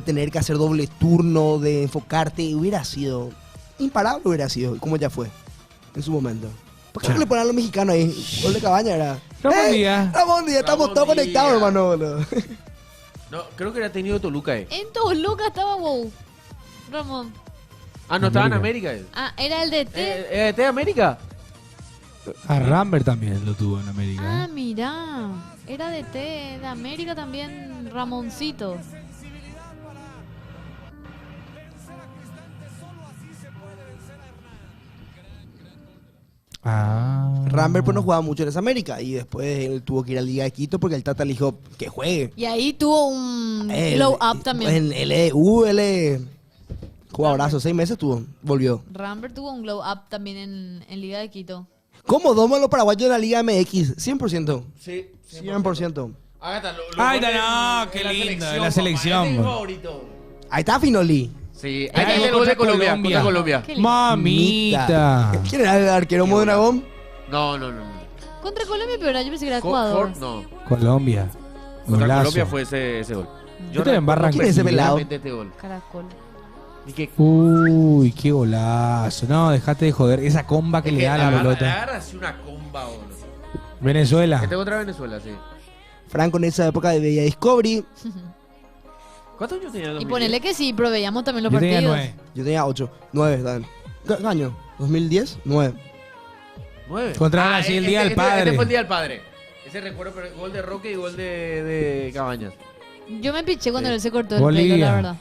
B: tener que hacer doble turno, de enfocarte? Hubiera sido imparable, hubiera sido, como ya fue en su momento. ¿Por qué no le ponen a los mexicanos ahí? Gol de Cabañas era.
A: Ramón Díaz.
B: Ramón Díaz, estamos
C: Ramón
B: todos conectados,
C: Díaz.
B: hermano. Boludo.
C: No, creo que era tenido Toluca.
D: En Toluca estaba wow. Ramón.
C: Ah, no, estaba en América.
D: Ah, era el de T.
C: ¿De América?
A: A Rambert también lo tuvo en América.
D: Ah, mirá. Era de T, de América también, Ramoncito.
B: Rambert pues no jugaba mucho en esa América y después él tuvo que ir a Liga de Quito porque el Tata le dijo que juegue.
D: Y ahí tuvo un glow up también.
B: Él jugadorazo, 6 meses tuvo, volvió.
D: Rambert tuvo un glow up también en Liga de Quito.
B: ¿Cómo doman los paraguayos en la Liga MX? 100%.
C: Sí,
B: 100%.
C: Agatha,
A: Ay, no, qué lindo, de la selección.
C: favorito.
B: Ahí está Finoli.
C: Sí,
A: Ahí
C: ahí
A: está
C: el gol de
A: contra
C: Colombia.
A: Colombia.
C: Contra Colombia.
D: Qué lindo.
A: Mamita.
B: ¿Quién era el arquero Mondragón?
C: No.
D: Contra Colombia, pero yo pensé que era Ecuador.
C: No.
A: Colombia.
C: Contra
A: Golazo.
C: Colombia fue ese gol.
A: Yo te embarran.
B: ¿Quién es ese pelado?
C: Este gol.
D: Caracol.
C: Y que
A: Uy, qué golazo. No, dejate de joder. Esa comba que le da a la pelota.
C: agarra así una comba, boludo.
A: Venezuela.
C: Este contra Venezuela, sí.
B: Franco en esa época de Bella Discovery.
C: ¿Cuántos años tenía?
D: Y ponele que sí, pero veíamos también los
A: Yo tenía
D: partidos.
A: 9.
B: Yo tenía 8, 9, Dan. ¿Qué año? ¿2010? 9.
C: 9.
A: Contra Brasil, el Día del Padre.
C: Este fue el Día del Padre. Ese recuerdo, pero gol de Roque y gol de Cabañas.
D: Yo me piché cuando
C: Sí.
D: él se cortó el
A: Bolivia.
D: pelo, la verdad.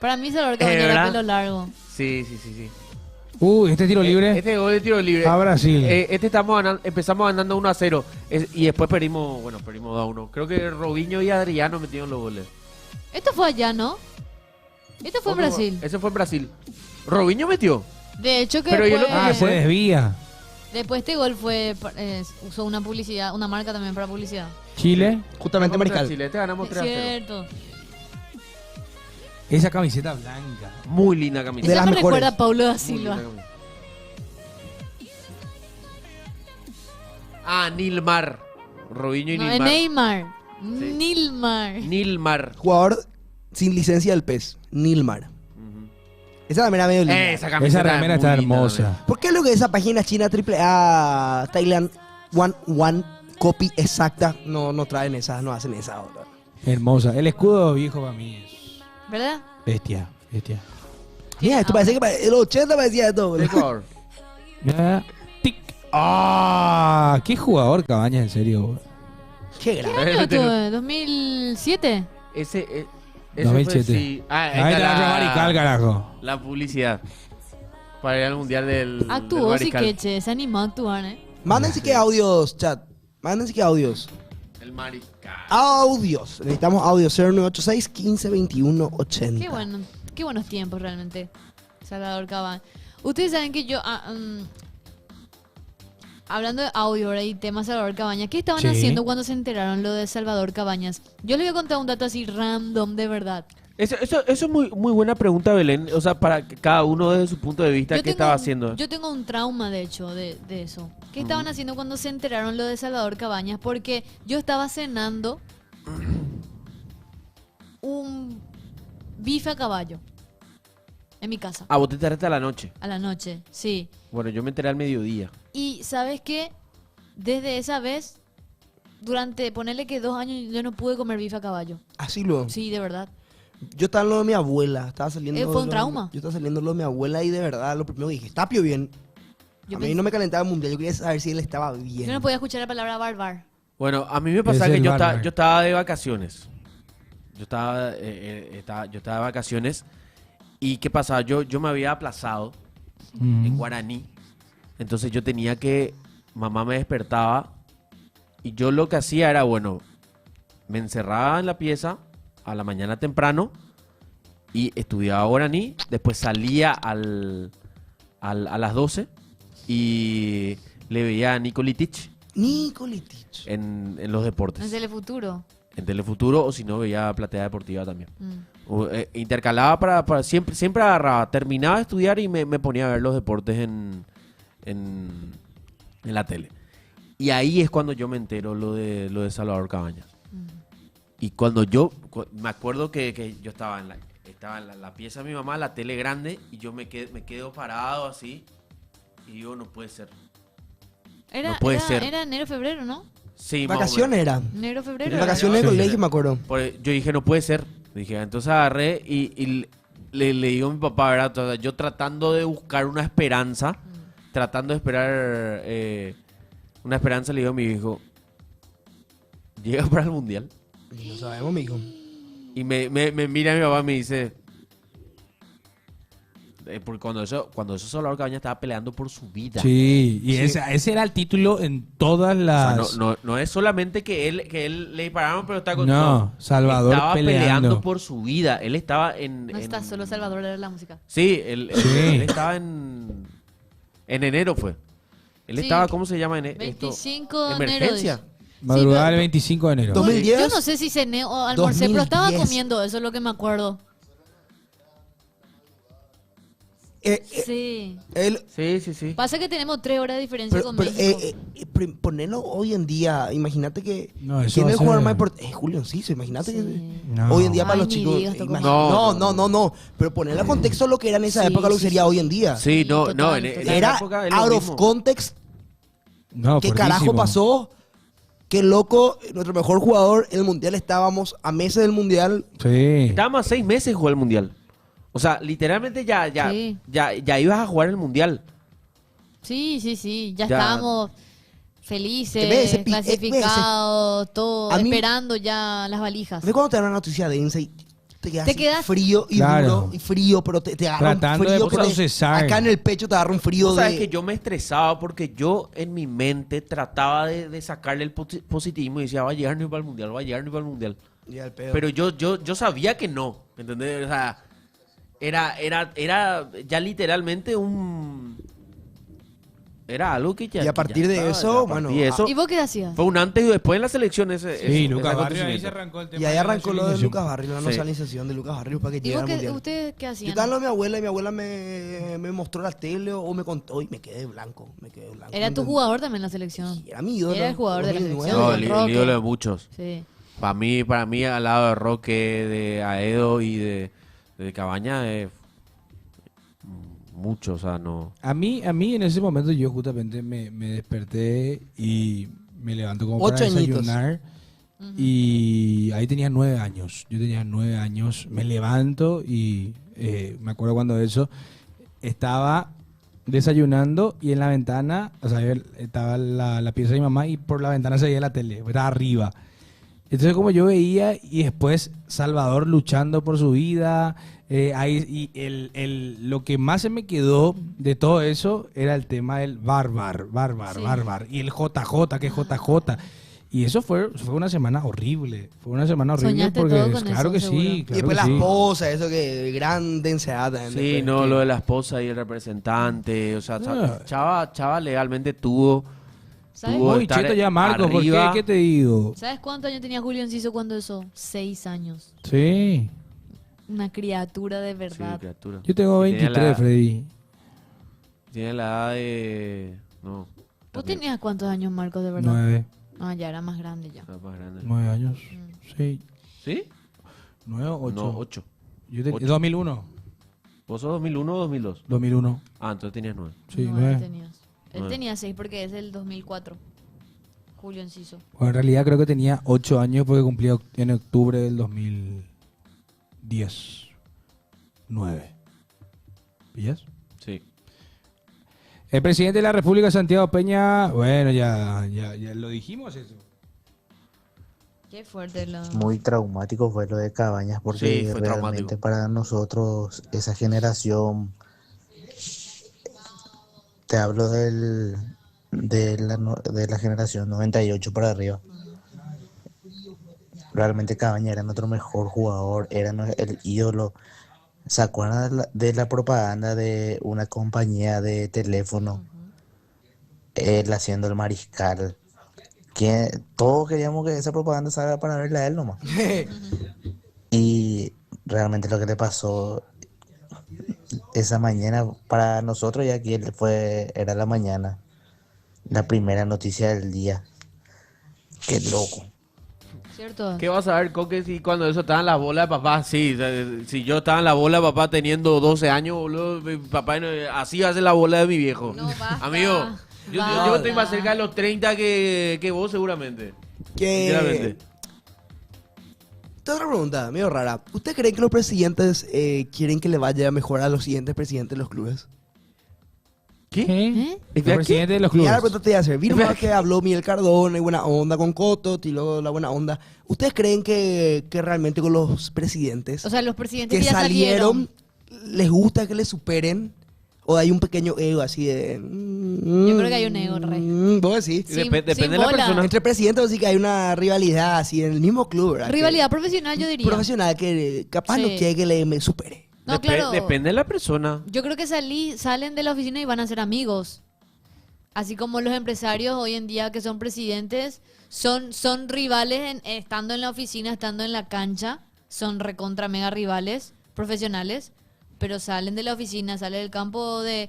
D: Para mí Salvador Cabañas era
C: ¿verdad?
D: pelo largo.
C: Sí.
A: Uy, este tiro libre.
C: Este gol de tiro libre.
A: A Brasil.
C: Empezamos ganando 1-0. Y después perdimos 2-1. Creo que Robinho y Adriano metieron los goles.
D: Esto fue allá, ¿no? Esto fue en Brasil.
C: Ese fue en Brasil. Robinho metió.
D: De hecho que
C: Pero yo
D: después,
C: lo-
A: Se desvía.
D: después este gol fue usó una publicidad, una marca también para publicidad.
A: Chile.
B: Justamente
C: Contra
B: Mariscal.
C: Chile, este ganamos
D: Es
C: 3-0.
D: cierto.
A: Esa camiseta blanca.
C: Muy linda camiseta.
B: De
D: Esa
B: las
D: me
B: mejores.
D: recuerda a Paulo da
C: Muy
D: Silva.
C: linda camiseta. Nilmar. Robinho y
D: No,
C: Nilmar.
D: Neymar. Nilmar.
C: Nilmar.
B: Jugador sin licencia del PES. Nilmar. Esa también era medio linda.
C: Esa camiseta
A: Esa remera
C: es
A: está
C: muy linda
A: hermosa.
B: ¿Por qué es lo que esa página china AAA Thailand One copy exacta no traen esas, no hacen esas ahora?
A: Hermosa. El escudo viejo para mí es
D: ¿Verdad?
A: bestia.
B: Mira, esto parece que el 80 parecía esto.
C: también.
B: boludo.
C: Ecuador.
A: Ya. Tic. ¡Ah! ¿Qué jugador Cabañas, en serio? Bro?
B: Qué
D: ¿Qué
B: grande.
D: año estuvo? ¿2007?
C: Ese
A: 2007.
C: fue, sí.
A: Ahí está la Marical, carajo.
C: La publicidad. Para ir al mundial del
D: Actuó, sí
C: Marical.
D: que che, se animó a actuar, ¿eh?
B: Mándense que audios, chat. Mándense que audios.
C: El Marical.
B: Audios. Necesitamos audios. 0986 15 21 80.
D: Qué buenos tiempos realmente. Salvador Cabañas. Ustedes saben que yo, hablando de audio ahora y tema Salvador Cabañas, ¿qué estaban
A: Sí.
D: haciendo cuando se enteraron lo de Salvador Cabañas? Yo les voy a contar un dato así random de verdad.
C: Eso es muy buena pregunta, Belén. O sea, para cada uno desde su punto de vista, ¿qué estaba haciendo?
D: Yo tengo un trauma, de hecho, de eso. ¿Qué estaban haciendo cuando se enteraron lo de Salvador Cabañas? Porque yo estaba cenando un bife a caballo en mi casa.
C: Ah, vos te enteraste a la noche.
D: A la noche, sí.
C: Bueno, yo me enteré al mediodía.
D: Y ¿sabes qué? Desde esa vez, durante, ponerle que 2 años, yo no pude comer bife a caballo.
B: Así luego.
D: Sí, de verdad.
B: Yo estaba en lo de mi abuela, estaba saliendo.
D: Fue un trauma.
B: Yo estaba saliendo en lo de mi abuela y de verdad lo primero que dije, Tapio bien. A mí no me calentaba el mundial, yo quería saber si él estaba bien.
D: Yo no podía escuchar la palabra barbar.
C: Bueno, a mí me pasaba que yo estaba de vacaciones. Yo estaba de vacaciones. ¿Y qué pasaba? Yo me había aplazado en Guaraní. Entonces yo tenía que... Mamá me despertaba y yo lo que hacía era, bueno, me encerraba en la pieza a la mañana temprano y estudiaba guaraní, después salía a las 12 y le veía a Nicolitich en los deportes.
D: En Telefuturo.
C: En Telefuturo, o si no veía Platea Deportiva también. Intercalaba para siempre agarraba, terminaba de estudiar y me ponía a ver los deportes en la tele. Y ahí es cuando yo me entero lo de Salvador Cabañas. Y cuando me acuerdo que yo estaba en la pieza de mi mamá, la tele grande, y yo me quedo parado así, y digo, no puede ser.
D: Era enero, febrero, ¿no?
C: Sí,
B: vacaciones eran.
D: Enero, febrero.
B: Vacaciones de colegio, me acuerdo.
C: Yo dije, no puede ser. Dije, entonces agarré y le digo a mi papá, ¿verdad? Entonces, yo tratando de buscar una esperanza, tratando de esperar una esperanza, le digo a mi hijo, llega para el mundial.
B: Y no sabemos, mijo.
C: Y me mira mi papá y me dice, porque cuando eso Salvador Cabañas estaba peleando por su vida.
A: Sí, y ese era el título en todas las...
C: O sea, no es solamente que él le dispararon, pero está con...
A: No, Salvador
C: estaba peleando por su vida. Él estaba
D: No está solo Salvador de la música.
C: Sí, él estaba en enero fue. Él estaba, ¿cómo se llama?
D: 25 de
C: emergencia.
D: enero.
A: Madrugada del 25 de enero.
B: 2010.
D: Yo no sé si cené o almorcé, pero estaba comiendo, eso es lo que me acuerdo. Sí.
C: Sí.
D: Pasa que tenemos 3 horas de diferencia con México.
B: Ponerlo hoy en día, imagínate que
A: no,
B: ¿quién es el jugador más importante? Julio Enciso, imagínate que hoy en día para los chicos. No, pero ponerlo a contexto lo que era en esa época lo que sería hoy en día.
C: Sí,
B: total.
C: En
B: era
C: esa época
B: out of context. ¿Qué carajo pasó? Qué loco, nuestro mejor jugador en el mundial, estábamos a meses del mundial.
A: Sí.
C: Estábamos a 6 meses de jugar el mundial. O sea, literalmente ya ibas a jugar el mundial.
D: Sí. Ya estábamos felices, clasificados, todo, esperando ya las valijas.
B: ¿Ves cuando te dan una noticia densa y te quedas frío y duro y frío, pero te agarra un frío acá en el pecho te agarra un frío
C: sabes que yo me estresaba porque yo en mi mente trataba de sacarle el positivismo y decía, va a llegar ni para el mundial. Pero yo sabía que no, ¿entendés? O sea, era ya literalmente era algo que ya...
B: Y a partir de eso, bueno...
D: ¿Y vos qué hacías?
C: Fue un antes y después en la selección ese
A: Lucas Barrios, ahí se arrancó el tema.
B: Y ahí arrancó lo de Lucas Barrios, la nacionalización de Lucas Barrios para que llegue al mundial.
D: ¿Y ustedes qué hacían?
B: Yo estaba con mi abuela y mi abuela me mostró la tele o me contó y me quedé blanco.
D: Era tu jugador también en la selección.
B: Sí, era mi ídolo.
D: Era el jugador de la selección.
C: No, el ídolo de muchos.
D: Sí.
C: Para mí al lado de Roque, de Aedo y de Cabañas mucho, o sea, no...
A: A mí en ese momento yo justamente me desperté y me levanto como para desayunar. Y ahí tenía 9 años. Yo tenía 9 años. Me levanto y me acuerdo cuando eso estaba desayunando y en la ventana, o sea, estaba la pieza de mi mamá y por la ventana se veía la tele, estaba arriba. Entonces como yo veía y después Salvador luchando por su vida, lo que más se me quedó de todo eso era el tema del bárbaro, y el JJ, que es JJ. Y eso fue una semana horrible. Fue una semana horrible.
D: Soñaste
A: porque
D: todo con
A: claro
D: eso,
A: que
D: seguro.
A: sí. Claro
B: Y después
A: que
B: la
A: sí.
B: esposa, eso que gran densidad.
C: Sí, no, lo de la esposa y el representante. O sea, Chava legalmente tuvo...
A: Muy cheto ya, Marco, ¿por qué? ¿Qué te digo?
D: ¿Sabes cuántos años tenía Julio Enciso cuando eso? 6 años.
A: Sí.
D: Una criatura de
C: Sí,
D: verdad.
C: criatura.
A: Yo tengo
C: Y tenía
A: 23, Freddy.
C: Tiene la edad de... No.
D: ¿Vos
C: también.
D: tenías cuántos años, Marcos, de verdad?
A: 9.
D: Ah, ya era más grande ya.
C: Está más grande.
A: 9 años. Sí.
C: ¿Sí?
A: 9 o 8.
C: No, 8.
A: Yo te-
C: Ocho.
A: 2001.
C: ¿Vos sos 2001 o 2002?
A: 2001.
C: Ah, entonces tenías 9.
A: Sí,
D: 9
A: 9.
D: tenías. Él
C: 9.
D: tenía 6 porque es del 2004. Julio Enciso.
A: Bueno, en realidad creo que tenía 8 años porque cumplía en octubre del 2010. 9. ¿Pillas?
C: Sí.
A: El presidente de la República, Santiago Peña, bueno, ya lo dijimos eso.
D: Qué fuerte lo...
L: Muy traumático fue lo de Cabañas porque
C: Sí, fue
L: realmente
C: traumático.
L: para nosotros esa generación, te hablo de la generación 98 para arriba. Realmente Cabañas era nuestro mejor jugador, era el ídolo. ¿Se acuerdan de la propaganda de una compañía de teléfono? Él haciendo el mariscal. Que todos queríamos que esa propaganda salga para verla a él nomás. Y realmente lo que le pasó esa mañana, para nosotros ya que era la mañana, la primera noticia del día. Qué loco.
D: ¿Cierto?
C: ¿Qué vas a ver, Coque, si cuando eso estaba en la bola de papá? Sí, si yo estaba en la bola de papá teniendo 12 años, boludo, mi papá así hace la bola de mi viejo.
D: No, basta.
C: Amigo, yo estoy más cerca de los 30 que vos seguramente. Sinceramente.
B: Otra pregunta, medio rara. ¿Usted cree que los presidentes quieren que le vaya mejor a los siguientes presidentes de los clubes?
C: ¿Qué?
A: El presidente de los clubes.
B: Ya la pregunta te voy a hacer. Vino más que habló Miguel Cardona y buena onda con Coto, y luego la buena onda. ¿Ustedes creen que realmente con los presidentes
D: O sea, los presidentes
B: que
D: que ya salieron.
B: les gusta que les superen? ¿O hay un pequeño ego así de...?
D: Yo creo que hay un ego, re.
B: Vos decís.
D: Sin- Depende sin de la bola. persona.
B: Entre presidentes, vos decís que hay una rivalidad así en el mismo club, ¿verdad?
D: Rivalidad profesional, yo
B: Que-
D: diría.
B: profesional que capaz
D: Sí.
B: no quiere que me supere.
D: No, claro.
C: Depende de la persona.
D: Yo creo que salen de la oficina y van a ser amigos. Así como los empresarios hoy en día que son presidentes, son rivales estando en la oficina, estando en la cancha, son recontra mega rivales profesionales, pero salen de la oficina, salen del campo de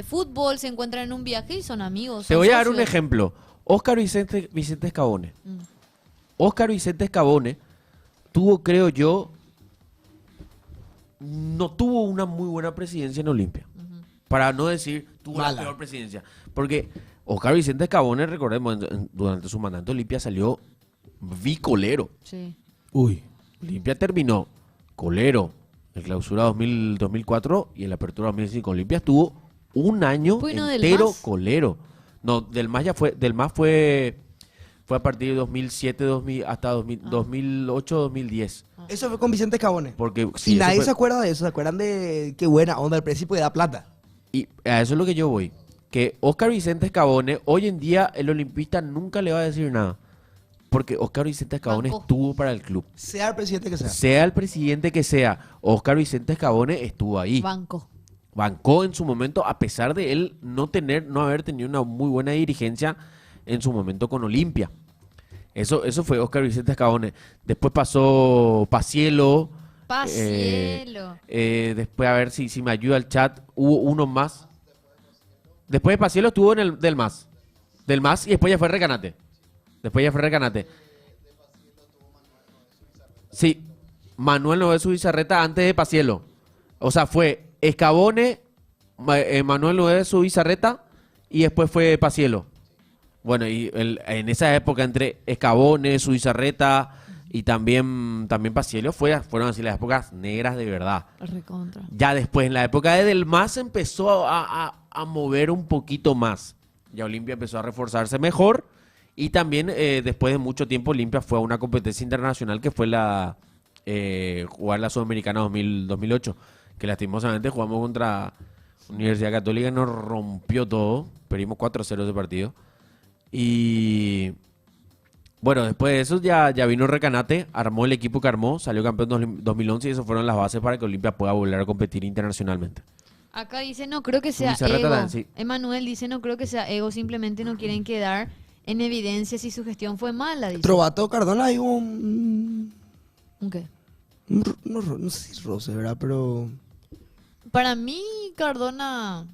D: fútbol, se encuentran en un viaje y son amigos.
C: Te
D: son
C: voy a dar un
D: socios.
C: ejemplo. Óscar Vicente Escabone. Óscar Vicente Escabone tuvo, creo yo, no tuvo una muy buena presidencia en Olimpia. Para no decir tuvo la peor presidencia. Porque Óscar Vicente Escabone, recordemos, durante su mandato Olimpia salió bicolero.
D: Sí.
A: Uy.
C: Olimpia terminó colero en clausura 2004 y en la apertura 2005. Olimpia estuvo un año
D: Bueno, del
C: entero
D: MAS.
C: colero. No, del MAS fue a partir de 2007 hasta 2008, 2010.
B: Eso fue con Vicente Cabone.
C: Porque
B: Y
C: sí, eso
B: nadie
C: fue-
B: se acuerda de eso. ¿Se acuerdan de qué buena onda el principio de da plata?
C: Y a eso es lo que yo voy. Que Óscar Vicente Escabone, hoy en día el olimpista nunca le va a decir nada. Porque Óscar Vicente Escabone estuvo para el club.
B: Sea el presidente que sea.
C: Sea el presidente que sea, Óscar Vicente Escabone estuvo ahí.
D: Banco.
C: Bancó en su momento, a pesar de él no haber tenido una muy buena dirigencia en su momento con Olimpia. Eso fue Óscar Vicente Escabone. Después pasó Pacielo.
D: Pacielo.
C: Después, a ver si me ayuda el chat, hubo uno más. Después de Pacielo estuvo en el del MAS. Del MAS y después ya fue Recanate. Sí, Manuel Noveso Bizarreta antes de Pacielo. O sea, fue Escabone, Manuel Noveso Bizarreta y después fue Pacielo. Bueno, y en esa época entre Escabone, Zubizarreta y también Pacielo fueron así las épocas negras de verdad.
D: Recontra.
C: Ya después, en la época de Del MAS, empezó a mover un poquito más. Ya Olimpia empezó a reforzarse mejor. Y también, después de mucho tiempo, Olimpia fue a una competencia internacional que fue jugar la Sudamericana 2008. Que lastimosamente jugamos contra Universidad Católica y nos rompió todo. Perdimos 4-0 ese partido. Y bueno, después de eso ya vino Recanate, armó el equipo que armó, salió campeón en 2011 y esas fueron las bases para que Olimpia pueda volver a competir internacionalmente.
D: Acá dice, no creo que sea
C: Zubizarreta
D: ego.
C: también, sí.
D: Emanuel dice, no creo que sea ego, simplemente no quieren quedar en evidencia si su gestión fue mala. Dice.
B: Trovato Cardona hay un...
D: ¿Un qué?
B: No sé si roce, ¿verdad? Pero...
D: Para mí, Cardona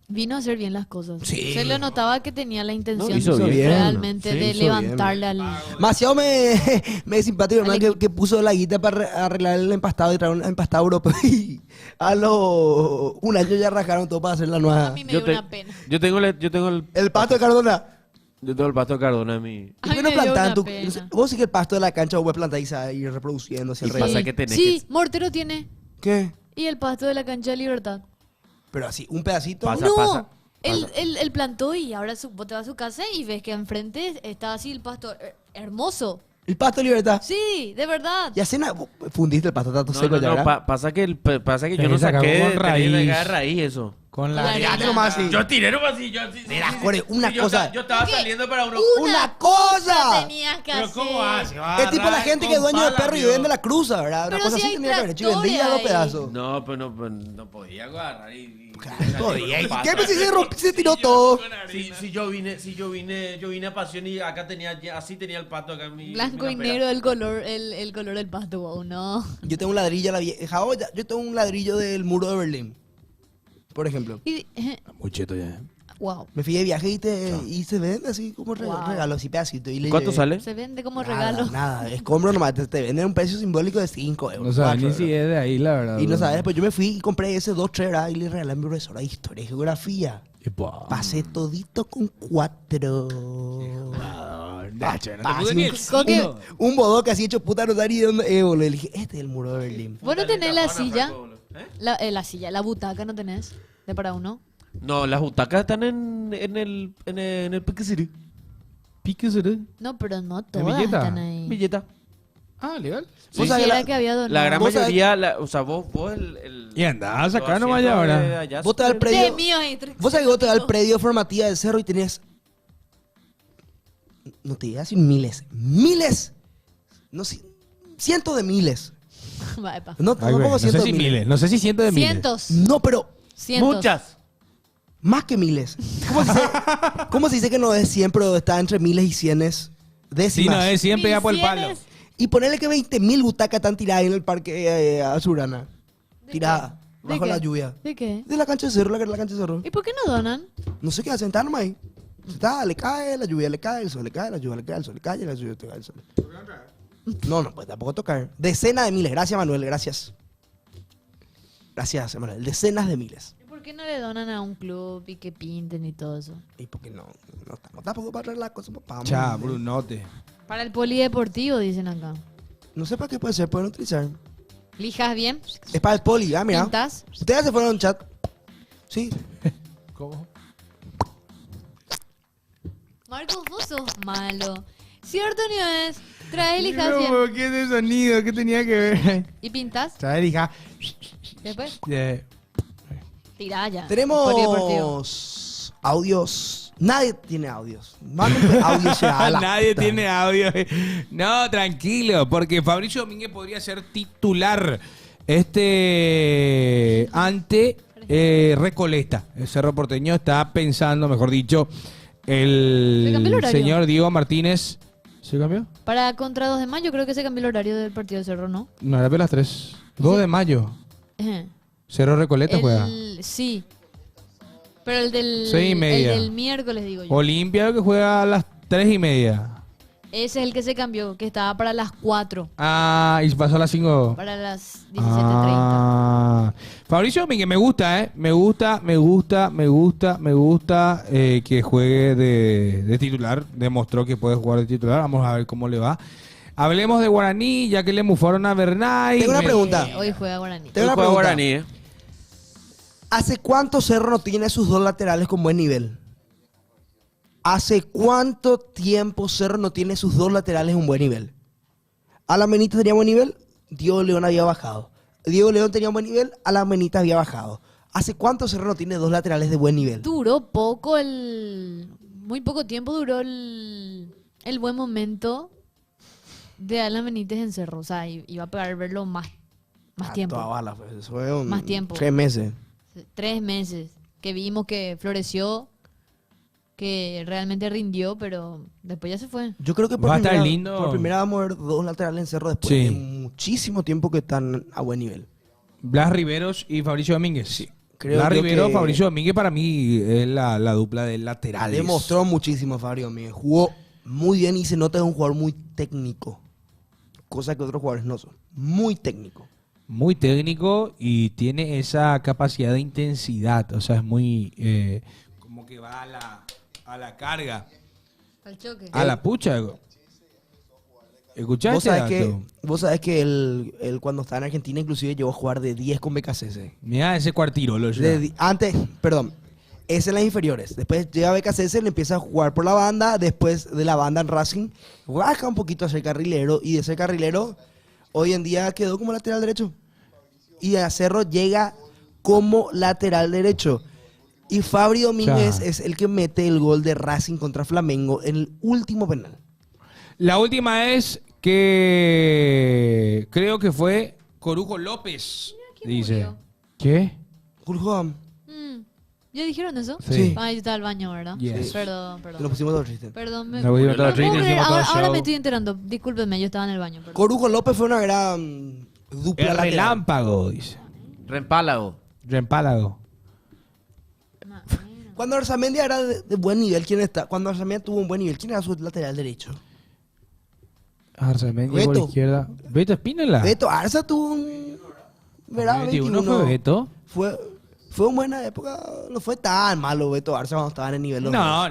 D: vino a hacer bien las cosas.
B: Sí.
D: Se le notaba que tenía la intención
C: hizo bien.
D: realmente
B: Sí,
D: de
B: hizo
D: levantarle al...
B: Demasiado me es simpático, hermano, que puso la guita para arreglar el empastado y traer un empastado europeo. Y a los un año ya rascaron todo para hacer la nueva.
D: A mí me dio una pena.
C: Yo tengo el
B: El pasto de Cardona.
C: Yo tengo el pasto de Cardona en mi...
B: ¿Y por qué no plantan tú? Vos sí que el pasto de la cancha vos puedes plantar y se va a ir reproduciéndose
C: Y
B: alrededor.
C: pasa que tenés
D: Sí, Mortero tiene.
B: ¿Qué?
D: Y el pasto de la cancha de Libertad.
B: Pero así, un pedacito.
D: No, él plantó y ahora vos te vas a su casa y ves que enfrente está así el pasto hermoso.
B: ¿El pasto de Libertad?
D: Sí, de verdad.
B: Ya cena, fundiste el pasto, está todo seco ya, ¿verdad?
C: Pasa que yo no
A: Se acabó
C: saqué
A: con
C: de
A: raíz.
C: raíz eso.
A: Con la...
B: Tírate nomás así.
C: Yo tiré nomás así.
B: Mira, Core, una
C: yo
B: cosa.
C: Yo estaba saliendo para uno.
B: ¡Una cosa!
D: Tenías que
A: Pero
D: hacer.
A: ¿cómo hace? Va a
B: Es tipo la
A: agarrar
B: gente que es
A: con
B: dueño de
A: pala,
B: perro y
A: Dios.
B: vende la cruza, ¿verdad?
D: Pero
B: Una cosa
D: si
B: así
D: hay
B: tenía que haber hecho. Y
D: tractores
B: vendía dos
D: ahí.
B: pedazos.
C: No, pero no podía agarrar y
B: Podía. ¿Y qué si se rompió, se tiró todo?
C: Si yo vine a pasión y acá así tenía el pato acá en mi...
D: Blanco y negro el color del pasto, wow, no.
B: Yo tengo un ladrillo a la vieja olla. Yo tengo un ladrillo del muro de Berlín. Por ejemplo.
A: Muy cheto ya.
D: Wow.
B: Me fui de viaje y se vende así como regalo, así pedacito. Y le
C: ¿Cuánto
B: llevé-
C: sale?
D: Se vende como
B: Nada,
D: regalo.
B: nada, escombro nomás. Te venden un precio simbólico de 5 euros.
A: No sabes
B: 4
A: ni si
B: euros.
A: es de ahí, la verdad.
B: Y no sabes, pues yo me fui y compré ese 2, 3, ¿verdad? Y le regalé a mi profesora de historia y geografía. Pasé todito con 4. Un bodoque así hecho puta, no sabía ni de dónde. Boludo. Le dije, este es el muro de Berlín.
D: ¿Vos no tenés la silla? La silla, la butaca no tenés. ¿De para uno?
C: No, las butacas están en el Pique City.
A: ¿Pique será?
D: No, pero no
A: ¿En
D: todas
A: Villeta?
D: están ahí.
C: Villeta.
A: Ah, legal.
C: Sí.
D: Quisiera que había donado.
C: La gran
B: ¿Vos sabés?
C: mayoría, o sea, vos el
A: Y andá a
C: lo
A: sacar
C: asientos
A: nomás ya
C: de
A: ahora.
C: allá
B: Vos te das el
D: De
B: predio.
D: mío ahí.
B: Vos sabés que vos te das el predio formativa del cerro y tenés. No te digas miles. Miles. No sé. Cientos de miles.
D: Va, epa.
B: No,
A: Ay,
B: tampoco
A: güey, no sé
B: cientos
A: si
B: de miles.
A: miles. No sé si cientos de miles.
D: Cientos.
B: No, pero
D: Cientos.
C: muchas.
B: más que miles. ¿Cómo se dice que no es 100, pero está entre miles y cienes? Décimas.
A: Sí, no es 100 pega por el palo.
D: Cienes.
B: Y ponerle que 20.000 butacas están tiradas ahí en el parque Azurana. Tiradas.
D: ¿De
B: Bajo
D: qué?
B: la lluvia.
D: ¿De qué?
B: De la cancha de cerro, la cancha de cerro.
D: ¿Y por qué no donan?
B: No sé qué hacen, están nomás ahí. Está, le cae la lluvia, le cae el sol, le cae la lluvia, le cae el sol, le cae la lluvia, le cae el sol. No, pues tampoco tocar. Decenas de miles. Gracias, Manuel, gracias. Gracias, Manuel. Decenas de miles.
D: ¿Y por qué no le donan a un club y que pinten y todo eso?
B: ¿Y por qué no? No estamos tampoco para arreglar cosas, papá.
A: Cha, Brunote.
D: Para el polideportivo, dicen acá.
B: No sé para qué puede ser, pueden utilizar.
D: ¿Lijas bien?
B: Es para el poli, mira.
D: ¿Pintas?
B: Ustedes se fueron a un chat. Sí.
A: ¿Cómo?
D: Marcos, vos sos malo. ¿Cierto, Nieves? Trae lijas bien.
A: No, ¿qué es ese sonido? ¿Qué tenía que ver?
D: ¿Y pintas?
A: ¿Sabes, hija?
D: Después,
A: Eh,
D: tirá ya. Polideportivo.
B: Tenemos audios. Nadie tiene audios. Mándenme audios ya a la
A: Nadie
B: puta.
A: tiene audio. No, tranquilo, porque Fabricio Domínguez podría ser titular ante Recoleta. El Cerro Porteño está pensando, mejor dicho,
D: Se cambió el
A: el
D: horario.
A: señor Diego Martínez. ¿Se cambió?
D: Para contra 2 de mayo creo que se cambió el horario del partido de Cerro, ¿no?
A: No, era a las 3. 2 de mayo.
D: Ejé.
A: Cerro Recoleta juega.
D: Sí. Pero el del,
A: 6:30.
D: el del miércoles, digo yo.
A: Olimpia que juega a las 3:30.
D: Ese es el que se cambió, que estaba para las 4.
A: Ah, y pasó a las 5.
D: Para las 17:30.
A: Ah. Fabricio Domínguez, me gusta, ¿eh? Me gusta que juegue de titular. Demostró que puede jugar de titular. Vamos a ver cómo le va. Hablemos de Guaraní, ya que le mufaron a Bernay.
B: Tengo una pregunta.
D: Hoy juega Guaraní.
B: Tengo una
C: Juega
B: pregunta.
C: Guaraní,
B: ¿Hace cuánto Cerro no tiene sus dos laterales con buen nivel? ¿Hace cuánto tiempo Cerro no tiene sus dos laterales en un buen nivel? Alan Benítez tenía buen nivel, Diego León había bajado. Diego León tenía un buen nivel, Alan Benítez había bajado. ¿Hace cuánto Cerro no tiene dos laterales de buen nivel?
D: Duró poco muy poco tiempo duró el buen momento de Alan Benítez en Cerro. O sea, iba a pegar verlo más tiempo.
B: Toda bala, pues. Eso fue
D: Más tiempo.
B: 3 meses.
D: 3 meses que vimos que floreció que realmente rindió, pero después ya se fue.
B: Yo creo que
A: Va a estar lindo.
B: por primera vamos a ver dos laterales en Cerro después
A: Sí.
B: de muchísimo tiempo que están a buen nivel.
A: Blas Riveros y Fabricio Domínguez. Sí.
B: Creo
A: Blas
B: yo
A: Riveros,
B: que-
A: Fabricio Domínguez para mí es la dupla de laterales.
B: Demostró muchísimo Fabio Domínguez. Jugó muy bien y se nota que es un jugador muy técnico. Cosa que otros jugadores no son. Muy técnico.
A: Muy técnico y tiene esa capacidad de intensidad. O sea, es muy... como que va a la carga.
D: Al choque.
A: A la pucha. ¿Escuchaste?
B: Vos sabés que él cuando estaba en Argentina inclusive llegó a jugar de 10 con BKCS.
A: Mira ese cuartirolo.
B: Es en las inferiores. Después llega a BKCS, le empieza a jugar por la banda. Después de la banda en Racing, baja un poquito a ser carrilero. Y de ser carrilero, hoy en día quedó como lateral derecho. Y a Cerro llega como lateral derecho. Y Fabri Domínguez es el que mete el gol de Racing contra Flamengo en el último penal.
A: La última es que creo que fue Corujo López. Dice.
D: murió?
A: ¿Qué?
B: Corujo.
D: ¿Ya dijeron eso?
A: Sí.
D: Ah, yo estaba al baño, ¿verdad?
A: Yes.
D: Perdón.
B: Lo pusimos todo triste.
D: Perdón,
A: Lo pusimos todo triste,
D: ¿puedo creer?
A: hicimos todo
D: Ahora
A: show.
D: me estoy enterando. Discúlpenme, yo estaba en el baño. Perdón.
B: Corujo López fue una gran dupla
A: El
B: lateral.
A: relámpago, dice.
C: Rempálago.
A: Rempálago.
B: Cuando Arzamendia era de buen nivel, ¿quién está? Cuando Arzamendia tuvo un buen nivel, ¿quién era su lateral derecho?
A: Arzamendi por
B: Beto.
A: izquierda. Beto Espínola.
B: Beto Arza tuvo un... ¿Verdad?
A: 21 fue Beto.
B: Fue una buena época, no fue tan malo Beto Arza cuando estaban en nivel.
A: No.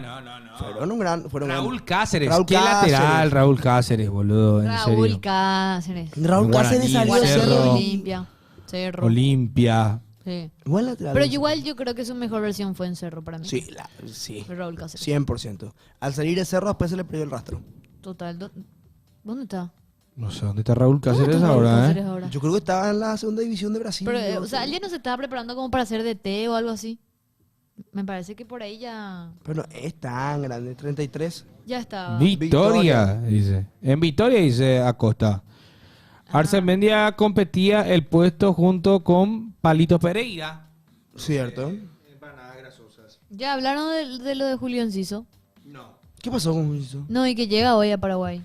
B: Fueron
A: Raúl Cáceres.
B: Raúl
A: ¿Qué
B: Cáceres.
A: lateral Raúl Cáceres, boludo? En
D: Raúl
A: serio.
D: Cáceres.
B: Raúl Cáceres salió de Cerro.
D: Olimpia. Cerro.
A: Olimpia.
D: Sí.
B: Buen lateral.
D: Pero igual yo creo que su mejor versión fue en Cerro para mí.
B: Sí, sí.
D: Raúl Cáceres.
B: 100%. Al salir de Cerro después se le perdió el rastro.
D: Total. ¿Dónde está?
A: No sé dónde está Raúl Cáceres
D: está Raúl
A: ahora,
D: Cáceres ahora?
B: Yo creo que estaba en la segunda división de Brasil.
D: Pero, o sea, ¿alguien no se estaba preparando como para hacer DT o algo así? Me parece que por ahí ya...
B: Pero no es tan grande, 33.
D: Ya estaba.
A: Victoria, dice. En Victoria, dice Acosta. Arcemendia competía el puesto junto con Palito Pereira.
B: Cierto.
D: ¿Ya hablaron de lo de Julio Enciso?
B: ¿Qué pasó con eso?
D: No, y que llega hoy a Paraguay.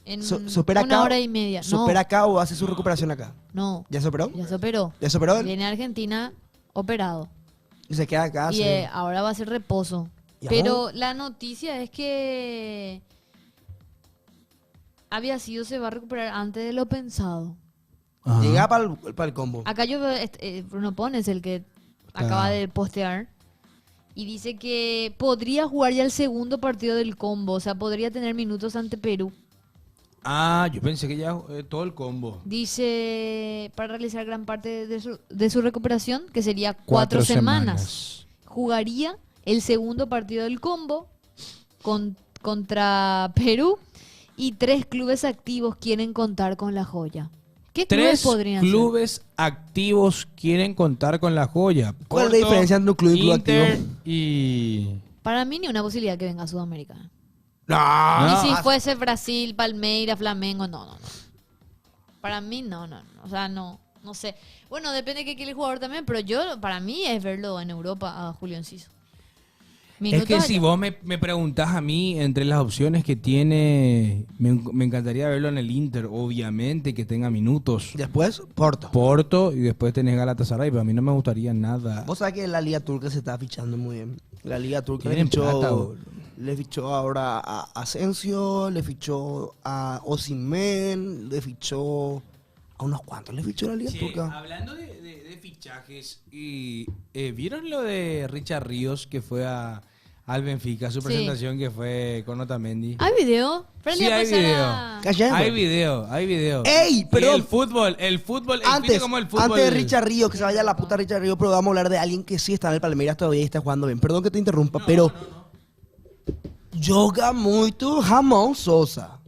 D: En
B: ¿Se opera
D: una
B: acá?
D: hora y media.
B: ¿Se
D: No,
B: opera acá o hace su recuperación acá?
D: no.
B: ¿Ya se operó?
D: Ya se operó.
B: ¿Ya se operó?
D: Viene a Argentina operado.
B: Y se queda acá.
D: Y ahora va a ser reposo.
B: ¿Y
D: Pero la noticia es que se va a recuperar antes de lo pensado.
B: Llega para el combo.
D: Acá yo veo, Bruno Pon es el que acaba de postear. Y dice que podría jugar ya el segundo partido del combo. O sea, podría tener minutos ante Perú.
A: Ah, yo pensé que ya todo el combo.
D: Dice para realizar gran parte de su recuperación, que sería 4 semanas. Jugaría el segundo partido del combo contra Perú. Y 3 clubes activos quieren contar con la joya. ¿Qué clubes
A: 3
D: podrían
A: clubes activos quieren contar con la joya.
B: ¿Cuál es la diferencia entre un club y un club
A: Inter
B: activo?
A: y...
D: ser? Para mí ni una posibilidad que venga a Sudamérica.
B: No.
D: Y si fuese Brasil, Palmeiras, Flamengo, no. Para mí no. O sea, no sé. Bueno, depende de qué quiere el jugador también, pero para mí es verlo en Europa a Julio Enciso.
A: Es que si vos me preguntás a mí, entre las opciones que tiene, me encantaría verlo en el Inter, obviamente, que tenga minutos.
B: Después, Porto.
A: Porto y después tenés Galatasaray, pero a mí no me gustaría nada.
B: Vos sabés que la Liga Turca se está fichando muy bien. La Liga Turca
A: Tienen plata,
B: le fichó ahora a Asensio, le fichó a Osimhen, le fichó a unos cuantos. Le fichó la Liga Turca.
A: Hablando de fichajes, y ¿vieron lo de Richard Ríos que fue al Benfica, su
D: Sí.
A: presentación que fue con Otamendi?
D: ¿Hay video?
A: Sí, hay video. Hay video.
B: ¡Ey!
A: Y
B: Perdón.
A: el fútbol,
B: Antes,
A: como el fútbol.
B: antes de Richard Ríos, que se vaya a la puta Richard Ríos, pero vamos a hablar de alguien que sí está en el Palmeiras todavía y está jugando bien. Perdón que te interrumpa, pero joga muito Ramón Sosa.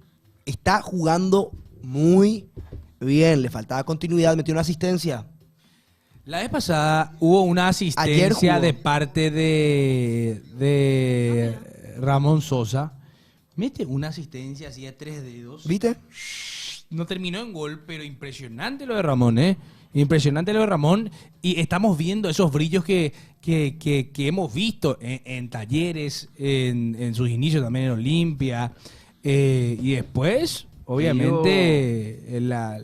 B: Está jugando muy bien. Le faltaba continuidad, metió una asistencia.
A: La vez pasada hubo una
B: Ayer
A: asistencia
B: jugó.
A: de parte de Ramón Sosa. Mete una asistencia así a 3 dedos.
B: ¿Viste?
A: No terminó en gol, pero impresionante lo de Ramón, ¿eh? Impresionante lo de Ramón. Y estamos viendo esos brillos que hemos visto en Talleres, en sus inicios también en Olimpia. Y después, obviamente, la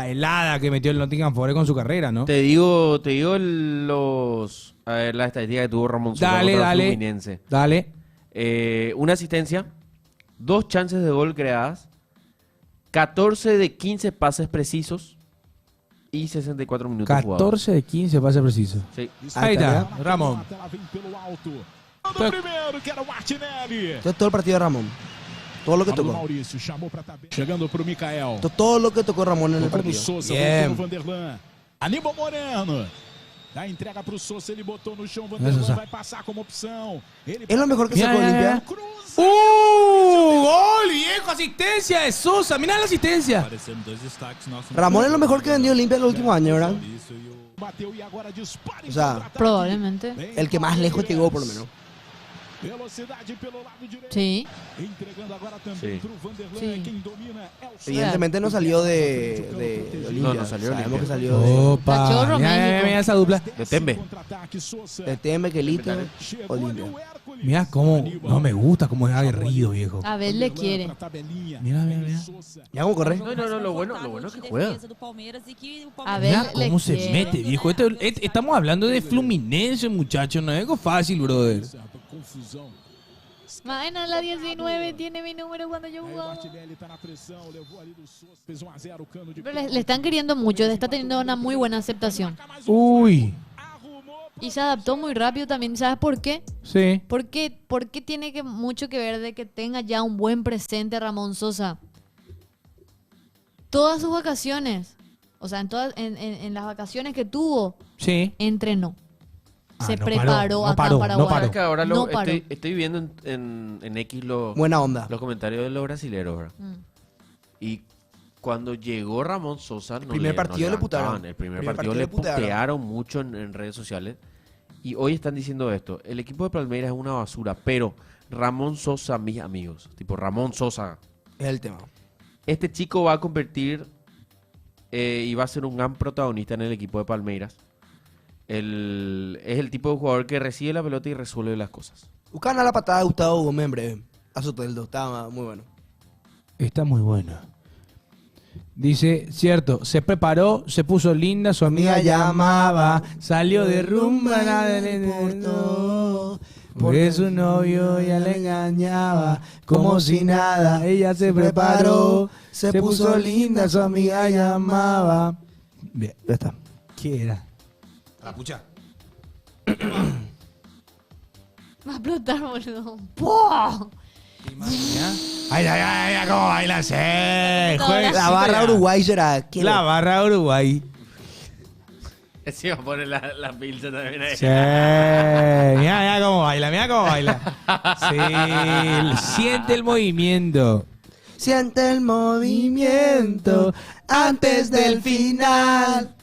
A: helada que metió el Nottingham Forest con su carrera, ¿no?
C: Te digo a ver, la estadística que tuvo Ramón Sosa contra el Fluminense.
A: Dale.
C: Una asistencia, 2 chances de gol creadas, 14 de 15 pases precisos y 64 minutos
A: 14
C: jugados.
A: 14 de 15 pases precisos.
C: Sí.
A: Ahí está, Ramón.
B: Esto es todo el partido de Ramón. Todo lo que tocó.
S: Chegando pro Mikael.
B: Esto es todo lo que tocó Ramón en el
S: Tocou no
B: partido.
S: Sousa,
B: Bien.
S: voltou no Vanderlan. Aníbal Moreno. Da entrega pro Sousa, ele botou no chão, Vanderlan vai passar como opção.
B: Es lo mejor que sacó Olimpia.
A: ¡Gol, viejo! ¡Asistencia de Sosa! ¡Mirá la asistencia!
S: Aparecendo 2 destaques.
B: Ramón es lo mejor que vendió Olimpia en los últimos años, ¿verdad?
S: Bateu e agora dispara.
B: O sea,
D: Probablemente.
B: el que más lejos llegó, por lo menos.
S: Velocidade pelo lado direito.
D: Sí.
S: Entregando agora também pro Vanderlan. Quem domina é o
B: Evidentemente no salió de Olimpia.
C: No salió de
B: Sabemos
C: Olimpia.
B: que salió de...
A: Opa.
D: Cachorro,
A: Mira,
D: México.
A: mira esa dupla.
C: De Tembe.
B: De Tembe, Quelito, Olimpia.
A: Mira cómo... No me gusta cómo es aguerrido, viejo.
D: Abel le quiere.
A: Mira, mira, mira.
B: ¿Ya cómo corre?
C: No, lo bueno es que juega.
D: Abel
A: Mira
D: le
A: cómo se
D: quiere.
A: mete, viejo. Estamos hablando de Fluminense, muchachos. No es algo fácil, brother.
D: Maena, la 19 tiene mi número cuando yo jugaba. Pero le están queriendo mucho, le está teniendo una muy buena aceptación.
A: Uy.
D: Y se adaptó muy rápido también. ¿Sabes por qué?
A: Sí.
D: Porque tiene mucho que ver de que tenga ya un buen presente Ramón Sosa. Todas sus vacaciones, o sea, en las vacaciones que tuvo,
A: Sí.
D: entrenó. Se
A: no
D: preparó
A: paró, no
D: acá
A: paró,
D: en Paraguay.
A: no paró.
C: Es que ahora
D: No paró.
C: estoy viendo en X
B: Buena onda.
C: los comentarios de los brasileros, ¿verdad?
D: Mm.
C: Y cuando llegó Ramón Sosa, no
B: primer partido le
C: levantaban.
B: putearon.
C: El primer
B: Primer
C: partido
B: partido
C: le
B: le putearon.
C: putearon mucho en redes sociales. Y hoy están diciendo esto. El equipo de Palmeiras es una basura, pero Ramón Sosa, mis amigos, tipo Ramón Sosa,
B: Es el tema.
C: este chico va a convertir y va a ser un gran protagonista en el equipo de Palmeiras. Es el tipo de jugador que recibe la pelota y resuelve las cosas.
B: Buscan a la patada de Gustavo Gómez en breve. A Soteldo. Estaba muy bueno.
A: Está muy buena. Dice, cierto, se preparó, se puso linda, su amiga llamaba, salió de rumba, nada le importó. Porque su novio ya le engañaba, como si nada, ella se preparó, se puso linda, su amiga llamaba. Bien, ya está. ¿Qué era?
B: Ah, pucha.
D: Va a explotar, boludo. ¡Pua!
A: Ay, cómo baila, sí.
B: La barra Uruguay será.
A: La barra Uruguay.
C: Sí, va a poner la pilsa también ahí.
A: Sí, mira cómo baila, mira cómo baila. Sí, siente el movimiento.
B: Siente el movimiento antes del final.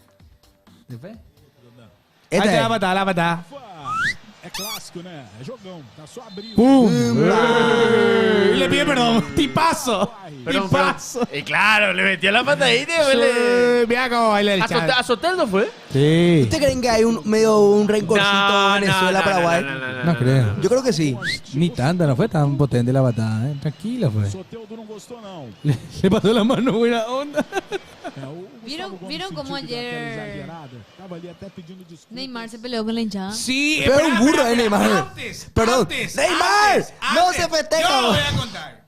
A: Ahí está la patada, la patada.
S: É clássico, né? É jogão. Tá só abrindo.
A: ¡Pum! Y le pide perdón. ¡Tipazo! ¡Tipazo!
C: Y claro, le metió la patadita.
A: Mira cómo baila el chat.
C: ¿A Soteldo fue?
A: Sí.
B: ¿Ustedes creen que hay un rencorcito Venezuela-Paraguay?
A: No creo.
B: Yo creo que sí.
A: Ni tanta, no fue tan potente la patada, ¿eh? Tranquila fue.
S: Soteldo não gostou, não.
A: Le pasó la mano buena onda.
D: ¿Vieron cómo ayer Neymar se peleó con la hinchada?
A: Sí,
B: Pero un burro de Neymar. Perdón.
A: Antes,
B: ¡Neymar!
A: antes,
B: ¡No
A: antes.
B: se festeja!
A: Yo voy a contar.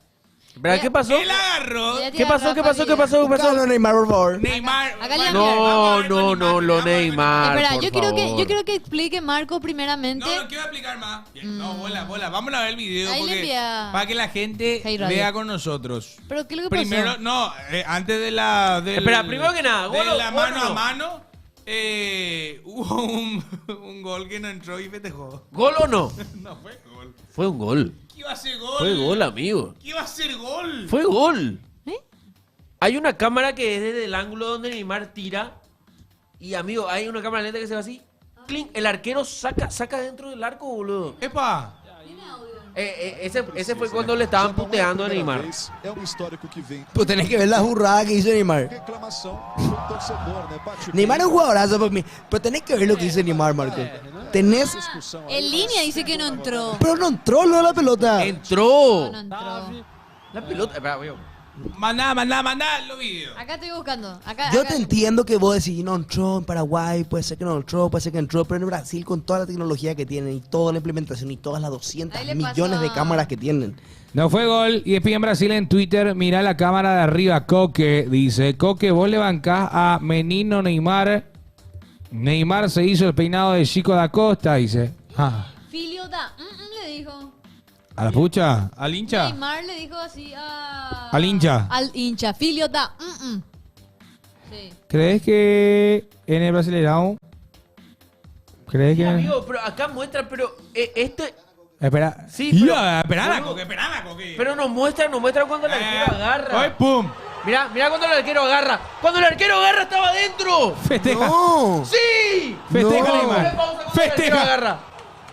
C: ¿Verdad? ¿Qué pasó?
A: Él agarró.
C: ¿Qué pasó? ¿Qué pasó? ¿Qué pasó? ¿Qué pasó?
B: Buscalo, Neymar, por favor.
A: Neymar.
D: Acá le
C: No, lo Neymar.
D: Espera,
C: por
D: yo
C: favor.
D: quiero que explique Marco primeramente.
A: No quiero explicar más. No, bola. Vamos a ver el video
D: Ahí le
A: porque
D: envía
A: para que la gente
D: Hey Radio.
A: vea con nosotros.
D: Pero ¿qué es lo que
A: Primero,
D: pasó?
A: no, antes de la...
C: Espera, primero que nada,
A: de
C: gol,
A: la
C: gol
A: mano
C: o no.
A: a mano, hubo un gol que no entró y festejó.
C: ¿Gol o no?
A: No fue gol.
C: Fue un gol.
A: ¿Qué iba a ser gol?
C: Fue gol, amigo.
A: ¿Qué iba a ser gol?
C: Fue gol.
D: ¿Eh?
C: Hay una cámara que es desde el ángulo donde Neymar tira. Y, amigo, hay una cámara lenta que se va así. Clink, el arquero saca dentro del arco, boludo.
A: ¡Epa!
C: Ese fue cuando le estaban puteando a Neymar.
B: Pues tenés que ver la burrada que hizo Neymar. Neymar es un jugadorazo por mí. Pero tenés que ver lo que hizo Neymar, Marco. Tenés...
D: En línea dice que no entró.
B: Pero no entró, no la pelota.
C: Entró.
D: No entró.
C: La pelota. Espera, voy a-
A: Mandá los videos.
D: Acá estoy buscando. Acá,
B: Yo
D: acá.
B: te entiendo que vos decís, no entró en Paraguay, puede ser que no entró, puede ser que entró, pero en Brasil con toda la tecnología que tienen y toda la implementación y todas las 200
D: Ahí le
B: millones
D: pasó
B: de
D: a-
B: cámaras que tienen.
A: No fue gol. Y en Brasil en Twitter, mira la cámara de arriba, Coque. Dice, Coque, vos le bancás a Menino Neymar. Neymar se hizo el peinado de Chico da Costa, dice. Ah,
D: Filio da. Le dijo.
A: ¿a la pucha? ¿Al hincha?
D: Neymar le dijo así a...
A: ¿Al hincha?
D: Al hincha. Filio da. Sí.
A: ¿Crees que en el Brasileirão? ¿Crees
C: Sí,
A: que...?
C: amigo, pero acá muestra, pero este...
A: Espera.
C: Sí, pero...
A: Esperala,
C: boludo,
A: Coque.
C: Pero nos muestra cuando el arquero agarra.
A: ¡Ay, pum!
C: Mira cuando el arquero agarra. Cuando el arquero agarra estaba adentro.
A: Festeja.
B: No.
C: ¡Sí!
A: Festeja,
C: No.
A: Neymar.
C: Cuando el
A: Festeja.
C: arquero agarra.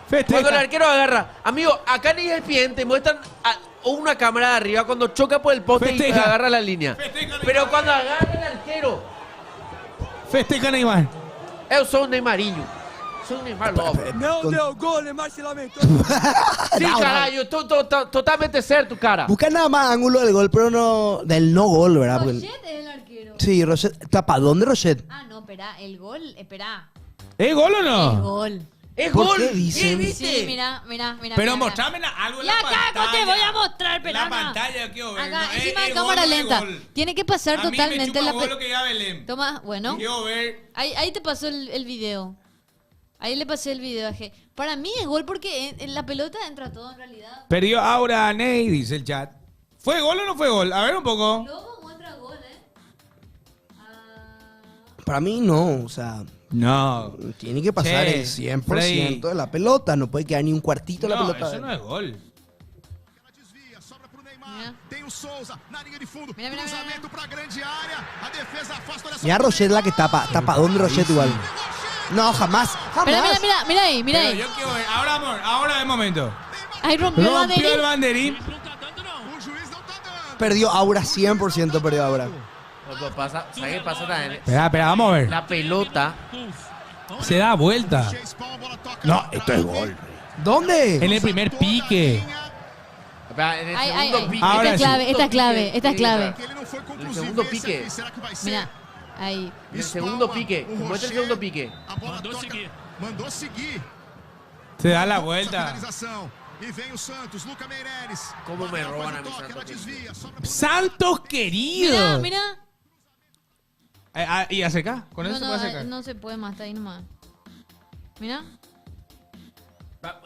A: Festeja.
C: Cuando el arquero agarra. Amigo, acá en ESPN te muestran una cámara de arriba cuando choca por el poste y
A: Festeja.
C: agarra la línea. Pero cuando agarra el arquero,
A: Festeja, Neymar.
C: ellos son Neymarinho. Son Neymar Lopes.
B: Con-
J: deu gol, Neymar se lamentou.
C: Sí, carajo, totalmente cierto, cara.
B: Busca nada más ángulo del gol, pero no... Del no gol, ¿verdad? Porque-
D: Rochet es el arquero.
B: Sí, Rochet. ¿Tapadón de Rochet?
D: Ah, no, espera. El gol, espera.
A: ¿Es gol o
D: El
A: no?
D: gol.
C: ¡Es
B: ¿Por
C: gol!
B: qué dicen?
C: ¿Viste?
D: Sí, mira.
A: Pero
D: mira.
A: mostrame algo en
D: Ya
A: la
D: acá,
A: pantalla.
D: te voy a mostrar,
A: En la
D: espera.
A: pantalla quiero ver.
D: Acá,
A: No,
D: encima de
A: es
D: cámara
A: gol,
D: lenta.
A: es gol.
D: Tiene que pasar
A: A mí me
D: totalmente
A: chupa
D: la...
A: gol lo que diga Belén.
D: Toma, bueno.
A: Quiero ver.
D: Ahí te pasó el video. Ahí le pasé el video. Para mí es gol porque en la pelota entra todo en realidad.
A: Perdió Aura Ney, dice el chat. ¿Fue gol o no fue gol? A ver un poco.
D: Lobo muestra gol,
B: Para mí no, o sea...
A: No.
B: Tiene que pasar
A: Che,
B: el 100%
A: Freddy.
B: de la pelota. No puede quedar ni un cuartito de la
A: No,
B: pelota.
A: eso no es gol.
D: Mira,
B: Mira Rochet la que tapa. Tapadón de Rochet igual. No, jamás. Jamás.
D: Mira ahí.
A: Pero yo quiero ver. Ahora, amor, ahora es momento.
D: Ahí rompió el
A: Rompió el
D: banderín.
A: banderín.
B: Perdió Aura, 100% perdió Aura.
C: ¿Sabes qué pasa también?
A: Espera, vamos a ver.
C: La pelota.
A: Se da vuelta. No, esto es gol.
B: ¿Dónde?
A: En el primer pique.
C: Espera, en el
D: Ay,
C: segundo pique.
A: Ahora
D: Esta es clave.
C: En el segundo pique.
D: Mira, ahí.
C: En el segundo pique. Muestra el segundo pique.
M: Mandou seguir.
A: Se da la vuelta.
M: E vem o Santos, Luca Meireles.
C: ¿Cómo me roban a mi Santos?
A: Santos querido.
D: Mira.
A: ¿Y acerca? ¿Con eso
D: No,
A: se puede acercar?
D: no se puede más, está ahí nomás. Mira.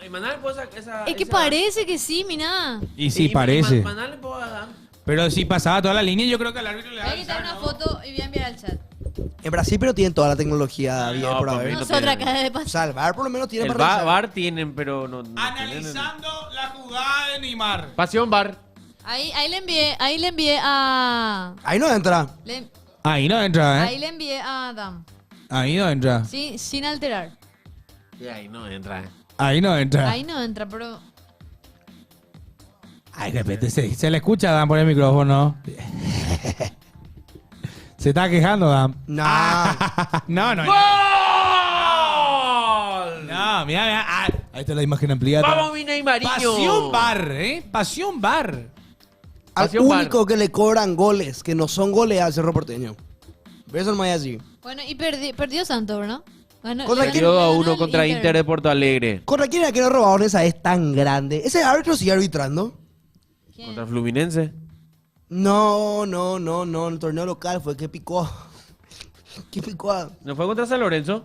C: Manal, esa,
D: Es que
C: esa-
D: parece que sí, mira.
A: Y sí, parece.
C: Manal le puedo dar.
A: Pero si pasaba toda la línea, yo creo que al árbitro le
D: Voy
A: da
D: a quitar una foto y voy a enviar al chat.
B: En Brasil, pero tienen toda la tecnología bien por
C: para
B: haber.
C: mí no
D: Nosotras
C: tienen.
D: acá de
B: O
D: paso.
B: sea, el VAR por lo menos tiene
C: El
B: para revisar.
C: VAR tienen, pero no
A: Analizando la jugada de Neymar.
C: Pasión VAR.
D: Ahí le envié a...
B: Ahí no entra.
A: Ahí no entra,
D: Ahí le envié a Adam.
A: Ahí no entra.
D: Sí, sin alterar.
C: Y ahí no entra.
A: Ahí no entra.
D: Ahí no entra, pero...
A: Ay, de repente se le escucha a Dan por el micrófono. Se está quejando, Dan.
B: No.
A: No.
C: ¡Gol!
A: No, mira. Ahí está la imagen ampliada.
C: ¡Vamos, mi Neymariño!
A: Pasión bar, Pasión bar.
B: Al
C: Pasión VAR.
B: único que le cobran goles, que no son goles al Cerro Porteño. Eso no es así.
D: Bueno, y perdió Santos, ¿no? Ganó,
B: Contra
D: le
B: quién?
D: ganó-
C: 2-1
D: le ganó el
C: contra Inter de Porto Alegre.
B: ¿Contra quién era que no robaron esa es tan grande? ¿Ese árbitro sigue arbitrando?
C: Contra Fluminense.
B: No. El torneo local fue que picó. ¿Qué picó?
C: ¿No fue contra San Lorenzo?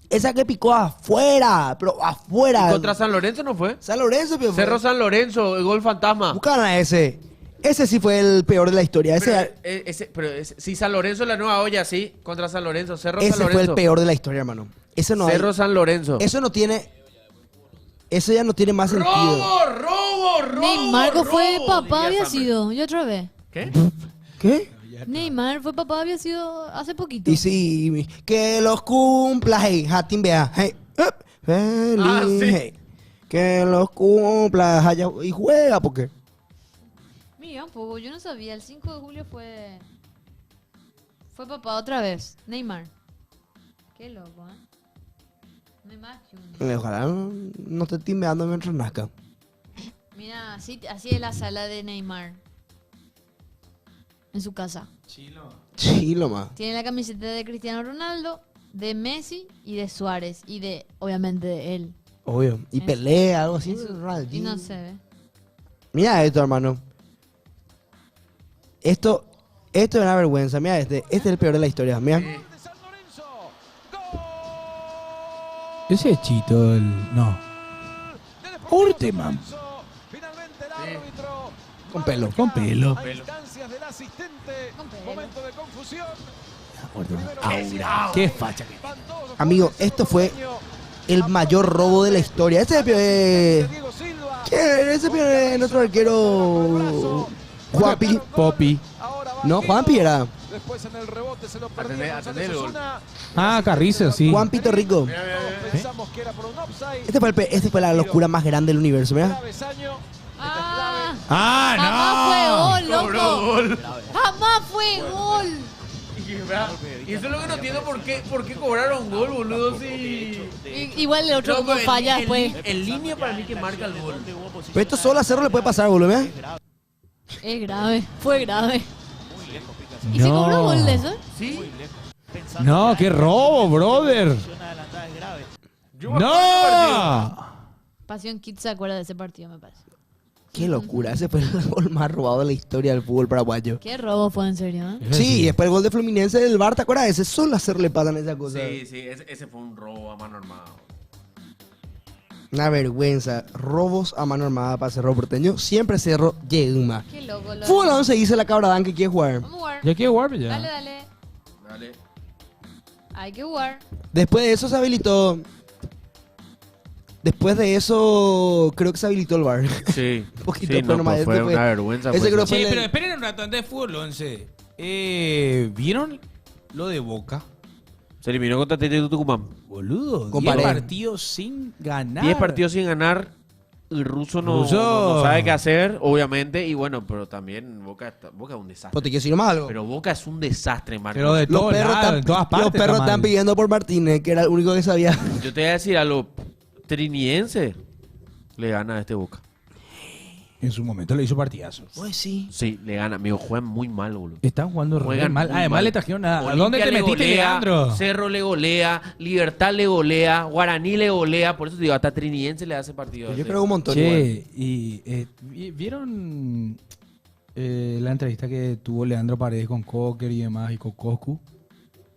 B: Esa que picó afuera, pero afuera.
C: ¿Y contra San Lorenzo no fue?
B: San Lorenzo, pero
C: Cerro San Lorenzo, el gol fantasma.
B: Buscan a ese. Ese sí fue el peor de la historia.
C: Sí, San Lorenzo, la nueva olla, sí. Contra San Lorenzo, Cerro San
B: Ese
C: Lorenzo.
B: fue el peor de la historia, hermano. Ese no
C: Cerro
B: hay-
C: San Lorenzo.
B: Eso no tiene. Eso ya no tiene más sentido.
C: ¡Robo!
D: Neymar fue
C: robo,
D: papá,
C: diría
D: había
C: Samper.
D: sido. Y otra vez.
C: ¿Qué?
B: ¿Qué?
D: Neymar fue papá, había sido hace poquito.
B: Y sí, que los cumpla, hey, Hatim Bea, hey, up, feliz,
C: Ah, sí.
B: hey. Que los cumplas allá y juega, porque.
D: Mira, un poco, yo no sabía, el 5 de julio fue papá otra vez, Neymar. Qué loco, Neymar Junior.
B: Ojalá no te estés meando mientras nazca.
D: Mira, así es la sala de Neymar. En su casa.
B: Chilo, más.
D: Tiene la camiseta de Cristiano Ronaldo, de Messi y de Suárez. Y obviamente, de él.
B: Obvio. Y pelea, algo así.
D: Y no se ve.
B: Mira esto, hermano. Esto es una vergüenza. Mira este es el peor de la historia. Mira.
A: Ese es Chito, no. Orteman.
B: Con pelo.
A: Con pelo.
M: Momento de confusión.
A: Qué facha que
B: Amigo, esto fue el mayor robo de la historia. Ese es nuestro arquero Juanpi.
A: Popi.
B: No, Juanpi era.
J: Después en el rebote se lo
C: Atendé el gol.
A: Carrizo, sí.
B: Juanpito Rico.
J: Pensamos que era por un offside.
B: Este fue la locura más grande del universo, mira.
D: Jamás
A: no.
D: fue gol, loco. Jamás fue gol.
C: Y eso es lo que no entiendo por qué cobraron gol, boludo. Si...
D: Igual el otro como falla después.
C: En línea para mí que marca el gol.
B: Pero esto solo a Cerro le puede pasar, boludo, mira.
D: Es grave, fue grave. ¿Y se cobró gol de eso?
C: Sí.
A: No, qué robo, brother. No.
D: Pasión Kids se acuerda de ese partido, me parece.
B: Qué locura, ese fue el gol más robado de la historia del fútbol paraguayo.
D: Qué robo fue, en serio,
B: Sí, después el gol de Fluminense del VAR, ¿te acuerdas? Ese solo a Cerro le pasan esas cosas.
C: Sí, ese fue un robo a mano armada.
B: Una vergüenza. Robos a mano armada para Cerro Porteño. Siempre Cerro Yegma.
D: Qué loco.
B: Fútbol 11 dice la cabra Dan que quiere jugar.
D: Vamos a jugar.
A: Ya quiere jugar, ya.
D: Dale. Hay que jugar.
B: Después de eso se habilitó. Después de eso, creo que se habilitó el VAR.
C: Sí.
B: Un poquito,
C: sí,
B: pero
C: no,
B: nomás
C: fue
B: este
C: una vergüenza.
B: Ese creo fue
A: pero esperen un rato antes de Fútbol 11. ¿Vieron lo de Boca?
C: Se eliminó contra Atlético Tucumán.
A: Boludo,
B: Comparé.
A: 10 partidos sin ganar.
C: 10 partidos sin ganar. El ruso no sabe qué hacer, obviamente. Y bueno, pero también Boca es un desastre.
B: Pero te quiero decir más algo.
C: Pero Boca es un desastre, Marco.
A: Pero de todos lados, en todas partes.
B: Los perros
A: está
B: están
A: mal.
B: pidiendo por Martínez, que era el único que sabía.
C: Yo te voy a decir a los trinienses le gana a este Boca.
A: En su momento le hizo partidazos.
B: Pues sí.
C: Sí, le gana. Amigo, juegan muy mal, boludo.
A: Están jugando re
C: Juegan
A: mal.
C: muy
A: Además
C: mal.
A: le trajeron ¿A
C: Olimpia
A: dónde te
C: le
A: metiste,
C: golea,
A: Leandro?
C: Cerro le golea, Libertad le golea, Guaraní le golea. Por eso te digo, hasta Triniense le hace partido.
B: Yo creo un montón.
A: Che, y ¿vieron la entrevista que tuvo Leandro Paredes con Cocker y demás y con Coscu?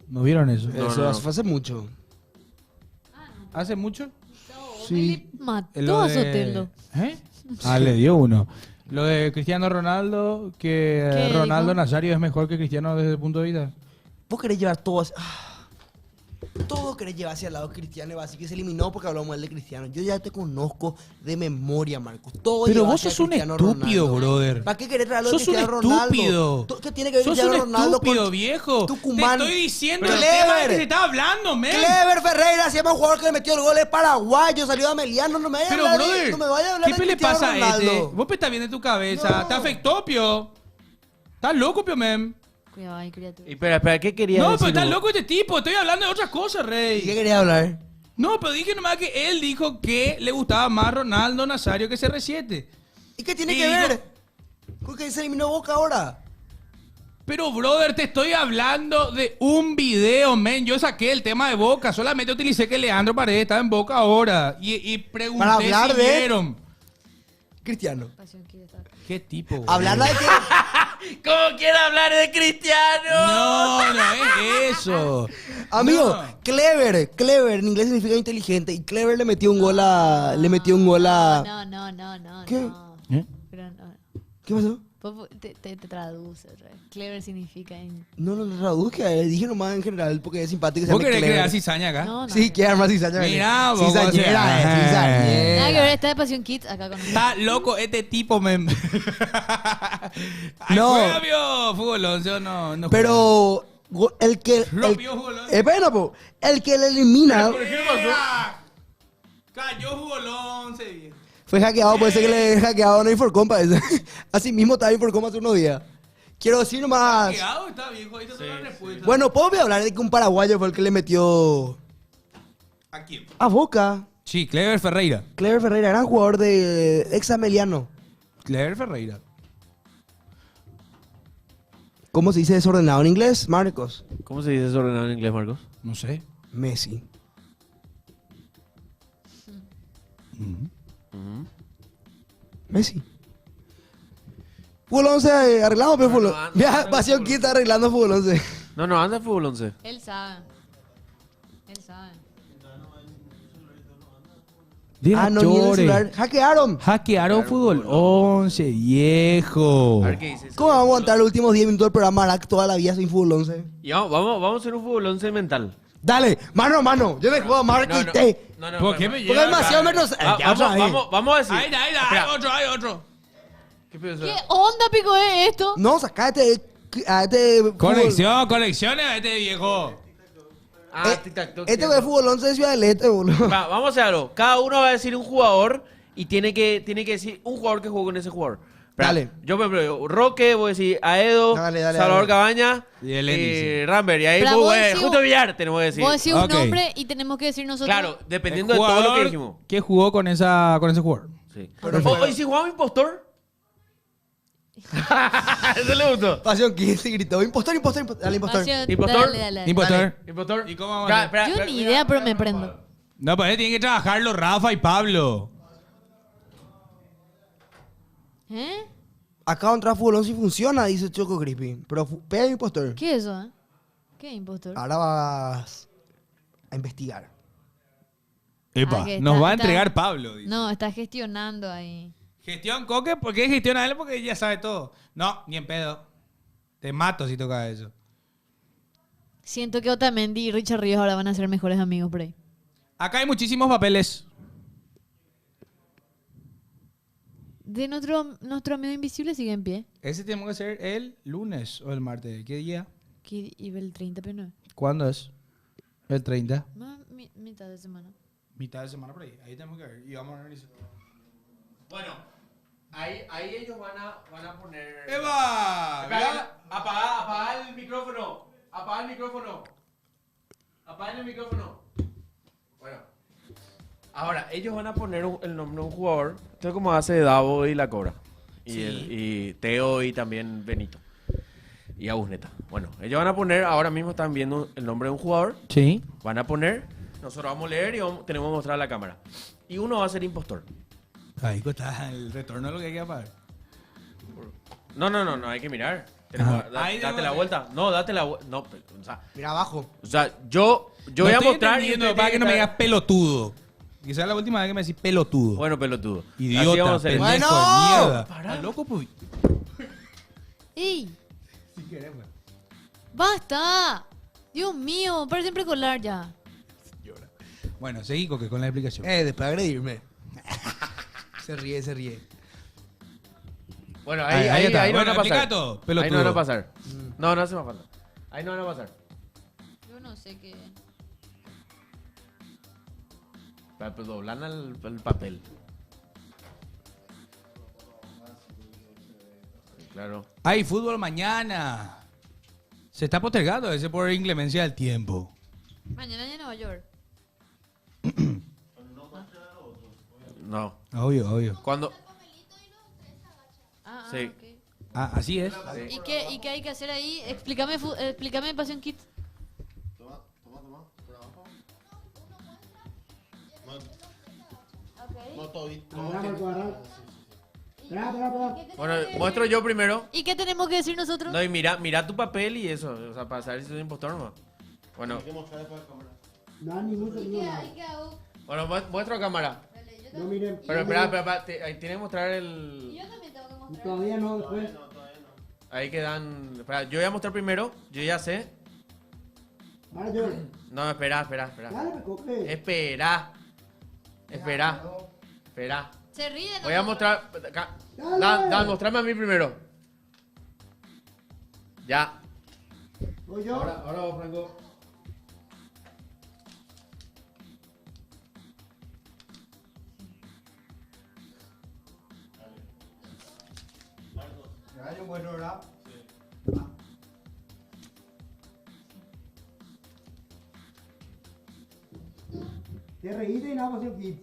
A: ¿No vieron eso?
B: Eso fue hace mucho.
A: ¿Hace mucho?
D: Sí. Mató a Sotelo.
A: ¿Eh? Le dio uno. Lo de Cristiano Ronaldo, que
D: ¿Qué
A: Ronaldo
D: dijo?
A: Nazario es mejor que Cristiano desde el punto de vista.
B: Vos querés llevar todo hacia... todo querés llevar hacia el lado cristiano, así que se eliminó porque hablamos mal de Cristiano. Yo ya te conozco de memoria, Marcos. Todo
A: Pero
B: lleva
A: vos
B: hacia
A: sos un
B: Cristiano
A: estúpido,
B: Ronaldo.
A: brother.
B: ¿Para qué querés traerlo de
A: Sos un
B: Cristiano Ronaldo?
A: estúpido.
B: ¿Qué tiene que ver
A: Sos
B: Cristiano
A: un
B: Ronaldo
A: estúpido,
B: con
A: viejo.
B: Tucumán?
A: Te estoy diciendo
B: Pero
A: el tema
B: Clever.
A: que se está hablando, men.
B: Clever Ferreira se llama un jugador que le metió el gol, es paraguayo, salió de Ameliano, no me vaya a
A: Pero,
B: hablar de-
A: brother,
B: no me vaya a hablar
A: ¿qué
B: de
A: le
B: Cristiano
A: pasa a
B: Ronaldo.
A: este? Vos estás bien de tu cabeza. Te afectó, pio. ¿Estás loco, pio, men?
D: Cuidado ahí, criatura.
C: Espera, ¿qué querías
A: No,
C: decir?
A: pero estás
C: vos?
A: loco este tipo. Estoy hablando de otras cosas, rey.
B: ¿Qué quería hablar?
A: No, pero dije nomás que él dijo que le gustaba más Ronaldo Nazario que CR7.
B: ¿Y qué tiene que ver? Porque se eliminó Boca ahora.
A: Pero, brother, te estoy hablando de un video, men. Yo saqué el tema de Boca. Solamente utilicé que Leandro Paredes estaba en Boca ahora. Y pregunté
B: Para hablar
A: si
B: de-
A: vieron.
B: Cristiano.
A: ¿Qué tipo, güey?
B: Hablarla de que...
C: ¿Cómo quiere hablar de Cristiano?
A: No es eso.
B: Amigo,
A: No.
B: clever en inglés significa inteligente y clever le metió un gol a
D: No.
B: ¿Qué?
D: Pero no.
B: ¿Qué pasó?
D: Te traduce, Rey. Clever significa en...
B: No lo traduje, dije nomás en general porque es simpático.
A: ¿Vos querés crear cizaña acá?
D: No.
B: Sí, quiere armar cizaña.
A: Mirá, vos,
B: cizañera,
A: vos,
B: cizañera.
D: Nada que ver, está de Pasión Kids acá con
A: Está loco este tipo, men. Ay,
B: No.
A: juega, vio, fútbol 11 o no.
B: Pero el que...
A: Lo vio fútbol 11.
B: Espera, po. El que le elimina...
A: Cayó fútbol 11, viejo.
B: Fue hackeado, puede ser que le hackeado a Inforcom, parece. Así mismo estaba Inforcom hace unos días. Quiero decir nomás.
A: Hackeado está viejo, ahí está toda la respuesta.
B: Bueno, ¿puedo hablar de que un paraguayo fue el que le metió
A: ¿A quién?
B: a Boca?
A: Sí, Clever Ferreira.
B: Clever Ferreira, gran jugador de Exameliano.
A: Clever Ferreira.
B: ¿Cómo se dice desordenado en inglés, Marcos?
C: ¿Cómo se dice desordenado en inglés, Marcos?
A: No sé.
B: Messi. Messi. Fútbol 11 arreglamos, pero fútbol. Mira, Pasión Kid está arreglando fútbol 11.
C: No, anda fútbol 11.
D: Él sabe. Él sabe.
B: Ah, no, ni en el celular. Hackearon.
A: Hackearon fútbol 11, viejo.
C: A ver qué dice.
B: ¿Cómo vamos a aguantar los últimos 10 minutos del programa Arac toda la vida sin fútbol 11?
C: Y vamos a hacer un fútbol 11 mental.
B: Dale, mano a mano. Yo me juego a Mark y T.
C: No,
A: ¿Por qué me
B: Porque
A: lleva
B: demasiado
A: acá?
B: menos.
C: Vamos a decir.
A: Ahí,
C: Espera.
A: hay otro.
C: ¿Qué piensas?
D: ¿Qué onda, pico, es esto?
B: No, sacate a este fútbol.
A: Conexiones a este viejo.
C: Tic-tac-toc.
B: Este fue el fútbol 11 de Ciudad del Este, boludo.
C: Vamos a hacer algo. Cada uno va a decir un jugador y tiene que decir un jugador que jugó con ese jugador. Espera,
B: Dale.
C: Yo, por ejemplo, Roque, voy a decir Aedo,
B: Dale,
C: Salvador Cabaña
A: Y el Ennis.
C: Rambert. Y ahí
D: Pero vos decís
C: justo Villar tenemos que decir.
D: Vos decís un
A: Ok.
D: nombre y tenemos que decir nosotros.
C: Claro, dependiendo de todo lo que dijimos.
A: ¿Qué jugó con ese jugador?
C: Sí.
B: Pero
C: ¿Y si jugaba impostor? Eso le gustó.
B: Pasión Kid se gritó. Impostor. Dale, impostor.
D: Pasión,
C: ¿Impostor?
D: dale.
A: Impostor.
C: Impostor.
A: ¿Y cómo vamos a hacer?
D: Yo ni idea, pero me prendo.
A: No, pues tienen que trabajarlo Rafa y Pablo.
D: ¿Eh?
B: Acá contra fútbol 11 funciona, dice Choco Crispy. Pero pega impostor.
D: ¿Qué es eso, ¿Qué impostor?
B: Ahora vas a investigar.
A: Epa,
D: que
A: nos
D: está-
A: va a
D: está-
A: entregar Pablo. Dice.
D: No, está gestionando ahí.
A: Gestión Coque, ¿por qué gestiona él? Porque ya sabe todo. No, ni en pedo. Te mato si toca eso.
D: Siento que Otamendi y Richard Ríos ahora van a ser mejores amigos por ahí.
A: Acá hay muchísimos papeles.
D: De nuestro amigo invisible sigue en pie.
A: Ese tenemos que hacer el lunes o el martes. ¿Qué día?
D: ¿Qué iba el 30, pero no?
A: ¿Cuándo es? El 30.
D: Más mitad de semana.
A: Mitad de semana por ahí. Ahí tenemos que ver. Y vamos a organizar.
C: Bueno, ahí ellos van a poner.
A: ¡Eva!
C: Espera, apaga el micrófono. Apaga el micrófono. Apaga el micrófono. Bueno. Ahora, ellos van a poner el nombre de un jugador. Esto es como hace Davo y La Cobra. Y Teo y también Benito. Y Agusneta. Bueno, ellos van a poner, ahora mismo están viendo el nombre de un jugador.
A: Sí.
C: Van a poner, nosotros vamos a leer y tenemos que mostrar a la cámara. Y uno va a ser impostor.
A: Ahí está el retorno de lo que hay que pagar.
C: No, hay que mirar.
A: Ahí
C: Date
A: debo
C: la
A: hacer.
C: vuelta. No, date la vuelta. No, o sea,
B: Mira abajo.
C: yo
A: No
C: voy a
A: estoy
C: mostrar.
A: entendiendo, para que no me digas pelotudo. Quizás la última vez que me decís pelotudo.
C: Bueno, pelotudo. Así
A: Idiota,
C: vamos a hacer.
A: pendejo de
B: Bueno.
A: mierda.
C: Pará.
A: ¿Estás loco, pues?
D: ¡Ey!
A: Si queremos.
D: ¡Basta! Dios mío, para siempre colar ya.
A: Bueno, seguí Coque con la explicación.
B: Después de agredirme. se ríe.
C: Bueno,
A: Ahí
C: ahí
A: está.
C: no van
A: Bueno,
C: a pasar.
A: explica todo, pelotudo.
C: Ahí no van a pasar. No hace más falta. Ahí no van a pasar.
D: Yo no sé qué.
C: Pues doblan el papel. Claro.
A: Hay fútbol mañana. Se está postergando ese por inclemencia del tiempo.
D: Mañana en Nueva York.
C: No.
A: Obvio.
C: Cuando. Sí.
D: Ok.
A: Ah, así es.
D: ¿Y qué hay que hacer ahí? Explícame Pasión Kit.
C: Bueno, muestro yo primero.
D: ¿Y qué tenemos que decir nosotros?
C: No, y mira tu papel y eso. O sea, para saber si soy impostor o no. Bueno. Bueno, muestro a cámara.
J: No, miren.
C: Pero espera, ahí tiene que mostrar el.
J: Todavía no, después.
C: Ahí quedan. Espera, yo voy a mostrar primero. Yo ya sé. No, espera.
J: Dale, Coque.
C: Espera.
D: Se ríe, ¿no?
C: Voy a mostrar. Mostrame a mí primero. Ya.
J: Voy yo.
C: Ahora vos, Franco.
B: Gallo bueno, ¿verdad? Te reíste y nada, Pasión Kids.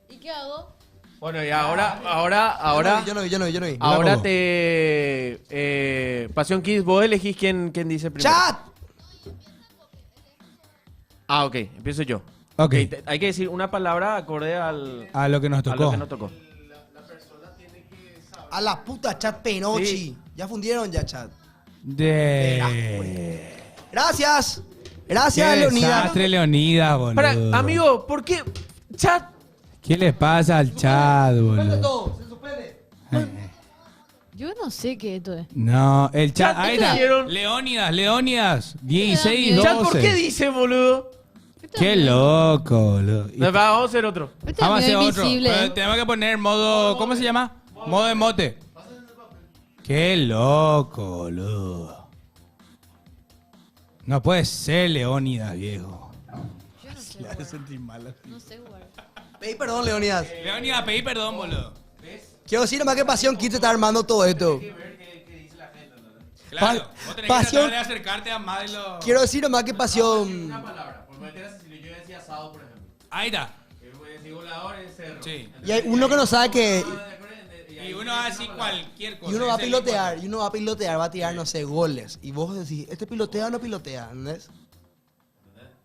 D: ¿Y qué hago?
C: Bueno, y ahora.
B: Yo no vi.
C: Ahora Pasión Kids, vos elegís quién dice primero.
B: ¡Chat!
C: Ah, ok, empiezo yo.
A: Ok.
C: Hay que decir una palabra acorde
A: A lo que nos tocó.
C: a lo que nos tocó.
B: A la puta, chat Penochi.
C: Sí.
B: Ya fundieron ya, chat.
A: De...
B: Gracias.
A: Qué
B: Gracias, Leonidas.
A: desastre, Leonidas, boludo.
C: Para, amigo, ¿por qué? Chat.
A: ¿Qué le pasa al chat, boludo?
B: Todo, se suspende.
D: Yo no sé qué esto es.
A: No, el chat.
C: Chat,
A: Ahí
C: ¿qué
A: está.
C: hicieron?
A: Leonidas. 16, 12.
C: Chat, ¿por qué dice, boludo?
A: Qué loco, boludo. Y-
C: Vamos a hacer otro.
D: Este
A: Vamos a
D: es
A: hacer
D: medio
A: otro.
D: invisible.
A: Pero tenemos que poner modo. ¿Cómo se llama? Modo emote. Qué loco, boludo. No puede ser Leónidas, viejo.
D: Yo no sé
A: Me hace sentir mal.
D: No sé jugar.
B: Pedí perdón, Leonidas.
A: Leónidas, pedí perdón, boludo.
B: Quiero decir nomás que Pasión Kids está armando todo esto.
A: Claro, vos tenés
B: Pasión-
A: que tratar de acercarte a más de los...
B: Quiero decir nomás que Pasión.
C: Por meter a Cecilio, yo decía asado, por ejemplo.
A: Ahí está.
C: Si volador es cerro.
A: Sí.
B: Y hay uno que no sabe que.
A: Y uno va a decir cualquier cosa.
B: Y uno va a
A: Ese es el
B: pilotear, va a tirar, no sé, goles. Y vos decís, ¿este pilotea o no pilotea? ¿Entendés?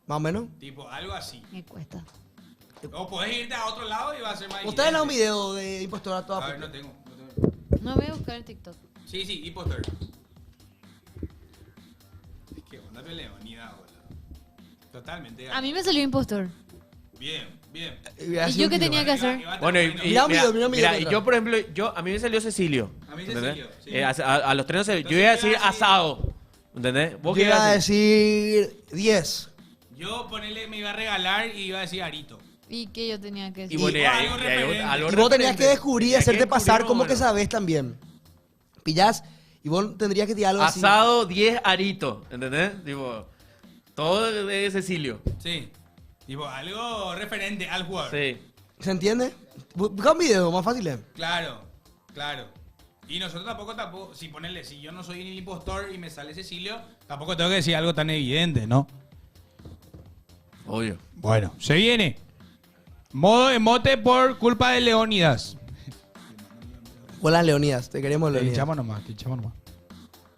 B: Más o menos.
A: tipo, algo así.
D: Me cuesta.
A: O podés irte a otro lado y va a ser más
B: Ustedes dan un
A: evidente.
B: video de impostora
A: A
B: toda
A: ver,
B: puta.
A: no tengo.
D: No voy a buscar en TikTok.
A: Sí, impostor. Qué onda de Leonidas, boludo. Totalmente.
D: A mí me salió impostor.
A: Bien.
D: ¿Y yo qué tenía que hacer?
C: Bueno,
B: Mira un video,
C: mira,
B: mientras.
C: yo, por ejemplo, a mí me salió Cecilio.
A: A mí
C: ¿entendés?
A: Cecilio, sí.
C: A los tres no sé. Yo iba a decir asado. ¿Entendés? ¿Vos
B: Yo
C: qué ibas
B: iba
C: a
B: a
C: decir?
B: decir 10.
A: Yo ponele, me iba a regalar y iba a decir Arito.
D: ¿Y qué yo tenía que
C: Y
D: decir?
C: bueno, y ahí-
A: algo
C: y ahí-
A: referente.
C: algo
B: Y vos tenías
C: referente.
B: que descubrir y
C: Tenías que
B: hacerte pasar
C: descubrir,
B: como que
C: bueno.
B: sabés también. ¿Pillás? Y vos tendrías que tirar algo así.
C: Asado 10 Arito. ¿Entendés? Tipo, todo de Cecilio.
A: Sí. Tipo, algo referente al jugador.
C: Sí.
B: ¿Se entiende? Busca un video, más fácil.
A: Claro. Y nosotros tampoco, si ponerle, si yo no soy el impostor y me sale Cecilio, tampoco tengo que decir algo tan evidente, ¿no?
C: Obvio.
A: Bueno, se viene. Modo emote por culpa de Leónidas.
B: Hola, Leonidas. Te queremos,
A: Te
B: Leonidas.
A: hinchamos nomás.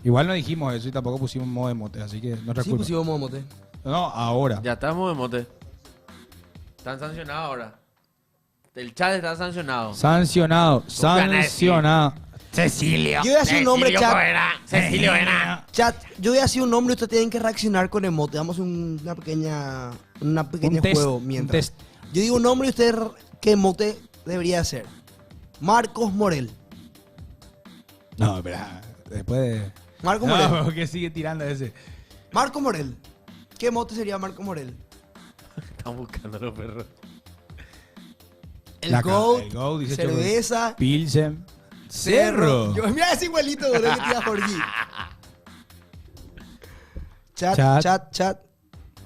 A: Igual no dijimos eso y tampoco pusimos modo emote, así que no
B: Sí,
A: recuerdo.
B: pusimos momote.
A: No, ahora.
C: Ya estamos de mote. Están sancionados ahora. El chat está sancionado.
A: Sancionado.
C: Cecilio.
B: Yo voy a decir un nombre, chat.
C: Cecilio era.
B: Chat, yo voy a decir un nombre y ustedes tienen que reaccionar con emote. Damos una pequeña
A: Un test,
B: juego
A: un
B: mientras.
A: test.
B: Yo digo un nombre y ustedes qué emote debería ser. Marcos Morel.
A: No, espera. Después de...
B: Marco
A: No,
B: Morel.
A: porque sigue tirando ese.
B: Marco Morel. ¿Qué emote sería Marco Morel?
C: Están buscando los perros.
B: El GOAT,
A: el GOAT, dice
B: cerveza,
A: Pilsen. Cerro.
B: Yo, mira, es igualito, boludo, que tira Jorge. Chat.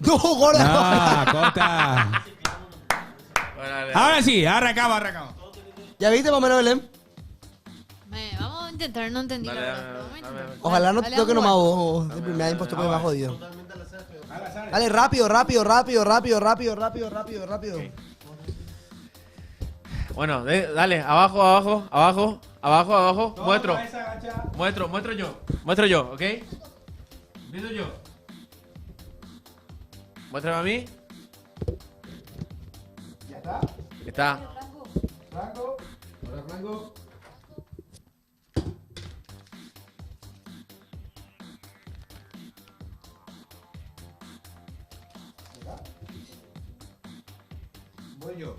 B: No, gorda.
A: No, Costa. Ahora sí, arrancamos.
B: ¿Ya viste, más o menos, Belén?
D: Vamos a intentar, no entendí la verdad.
B: Ojalá no te
D: Dale,
B: toque
D: vamos a
B: nomás
D: jugar.
B: vos, de primera impostor porque me ha jodido. Dale, rápido.
C: Bueno, dale, abajo. Muestro yo, ¿ok? Empiezo yo. Muéstrame a mí.
B: ¿Ya está?
C: Está.
B: Franco. Hola, Franco. Voy yo.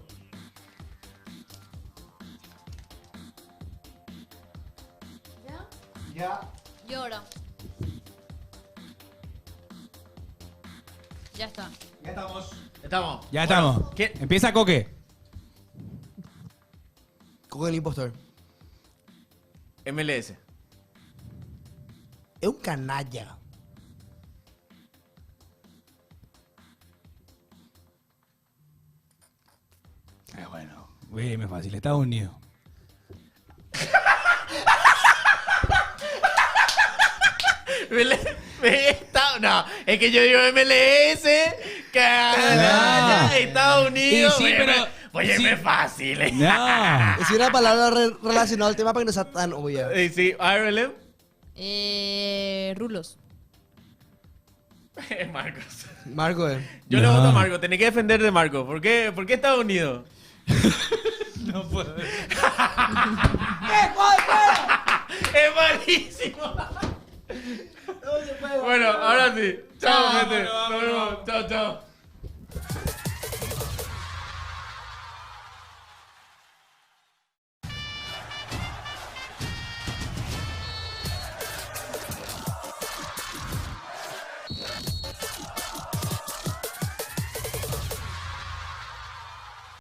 B: Ya.
D: Lloro. Ya está.
A: Ya estamos.
C: ¿Qué?
A: Empieza Coque.
B: Coge el impostor.
C: MLS.
B: Es un canalla.
A: Muy fácil, Estados Unidos.
C: No, es que yo digo MLS, Canadá, Estados Unidos.
A: Sí, pero...
C: Oye, es fácil.
A: No.
B: Es una palabra relacionada al tema para que no sea tan obvia.
C: Sí, Ireland.
D: Rulos.
C: Marcos.
B: Marco,
C: Yo le voto a Marco, tenés que defender de Marco. ¿Por qué Estados Unidos?
A: No puedo.
C: Es malísimo. Bueno, ahora sí. Chao, gente. Nos vemos. Chao, chao.